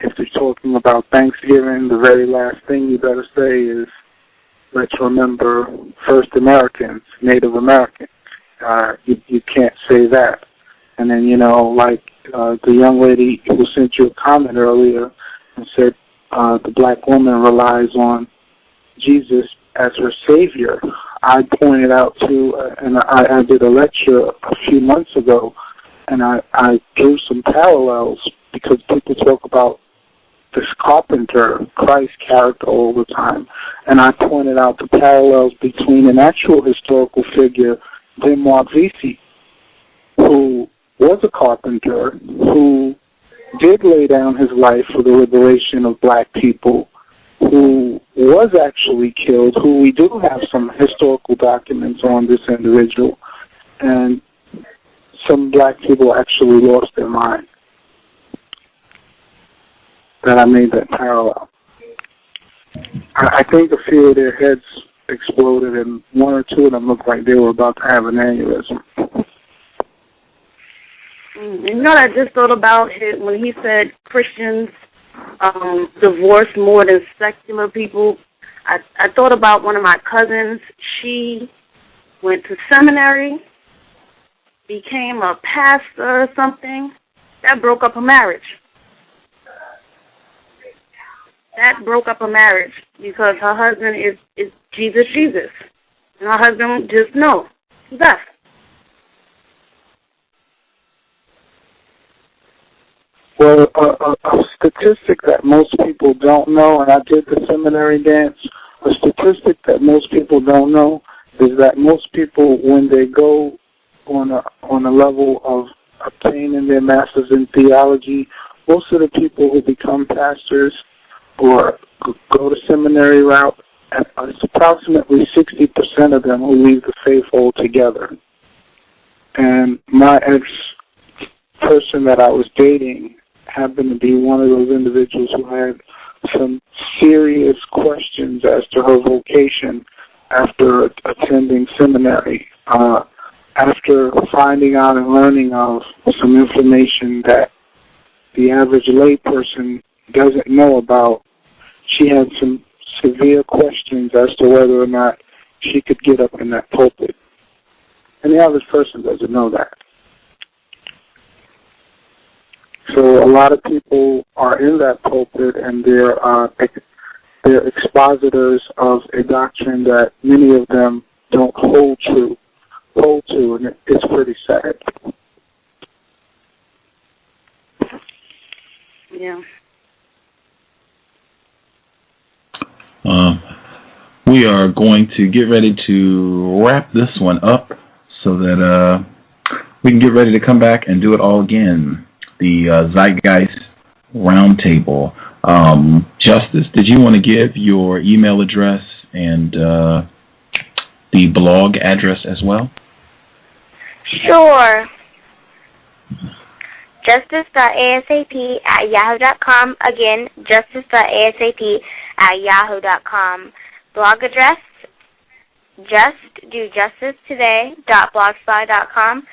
If they're talking about Thanksgiving, the very last thing you better say is, let's remember first Americans, Native Americans. You can't say that. And then, the young lady who sent you a comment earlier and said the black woman relies on Jesus as her savior. I pointed out and I did a lecture a few months ago, and I drew some parallels because people talk about this carpenter, Christ character all the time. And I pointed out the parallels between an actual historical figure, Benoit Vesey, who was a carpenter, who did lay down his life for the liberation of black people, who was actually killed, who we do have some historical documents on this individual, and some black people actually lost their mind. That I made that parallel. I think a few of their heads exploded, and one or two of them looked like they were about to have an aneurysm. You know, I just thought about it when he said Christians divorce more than secular people. I thought about one of my cousins. She went to seminary, became a pastor or something. That broke up her marriage. That broke up a marriage because her husband is Jesus. And her husband just, no, he left. Well, a statistic that most people don't know, and I did the seminary dance, a statistic that most people don't know is that most people, when they go on a level of obtaining their master's in theology, most of the people who become pastors or go to seminary route, it's approximately 60% of them who leave the faith altogether. And my ex-person that I was dating happened to be one of those individuals who had some serious questions as to her vocation after attending seminary, after finding out and learning of some information that the average layperson doesn't know about. She had some severe questions as to whether or not she could get up in that pulpit. And the average person doesn't know that. So a lot of people are in that pulpit and they're expositors of a doctrine that many of them don't hold to, and it's pretty sad. Yeah. We are going to get ready to wrap this one up so that we can get ready to come back and do it all again. The Zeitgeist Roundtable. Justice, did you want to give your email address and the blog address as well? Sure. justice.asap@yahoo.com. Again, justice.asap@yahoo.com. Blog address, justdojusticetoday.blogspot.com.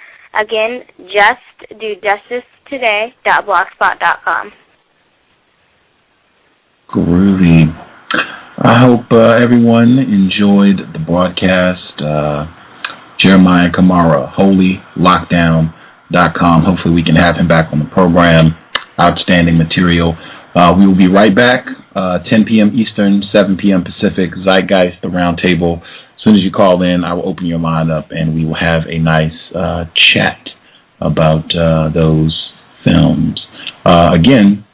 Again, justdojusticetoday.blogspot.com. Groovy. I hope everyone enjoyed the broadcast. Jeremiah Camara, holylockdown.com. Hopefully we can have him back on the program. Outstanding material. We will be right back, 10 p.m. Eastern, 7 p.m. Pacific, Zeitgeist, the Roundtable. As soon as you call in, I will open your line up and we will have a nice chat about those films. Again,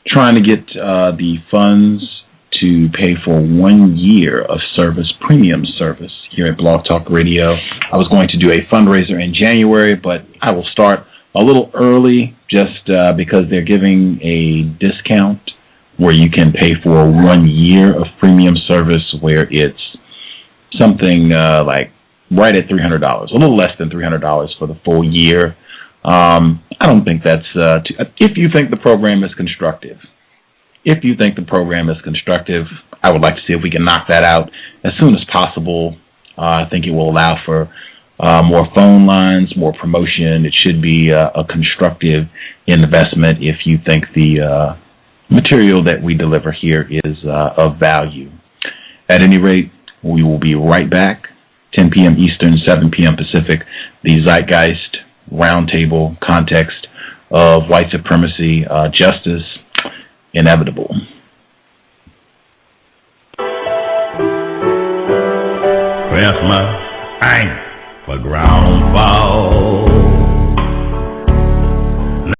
trying to get the funds to pay for 1 year of service, premium service here at Blog Talk Radio. I was going to do a fundraiser in January, but I will start a little early just because they're giving a discount where you can pay for 1 year of premium service where it's something like right at $300, a little less than $300 for the full year. I don't think that's if you think the program is constructive. If you think the program is constructive, I would like to see if we can knock that out as soon as possible. I think it will allow for more phone lines, more promotion. It should be a constructive investment if you think the material that we deliver here is of value. At any rate, we will be right back, 10 p.m. Eastern, 7 p.m. Pacific, the Zeitgeist Roundtable context of white supremacy, justice, inevitable. Christmas ain't for ground balls.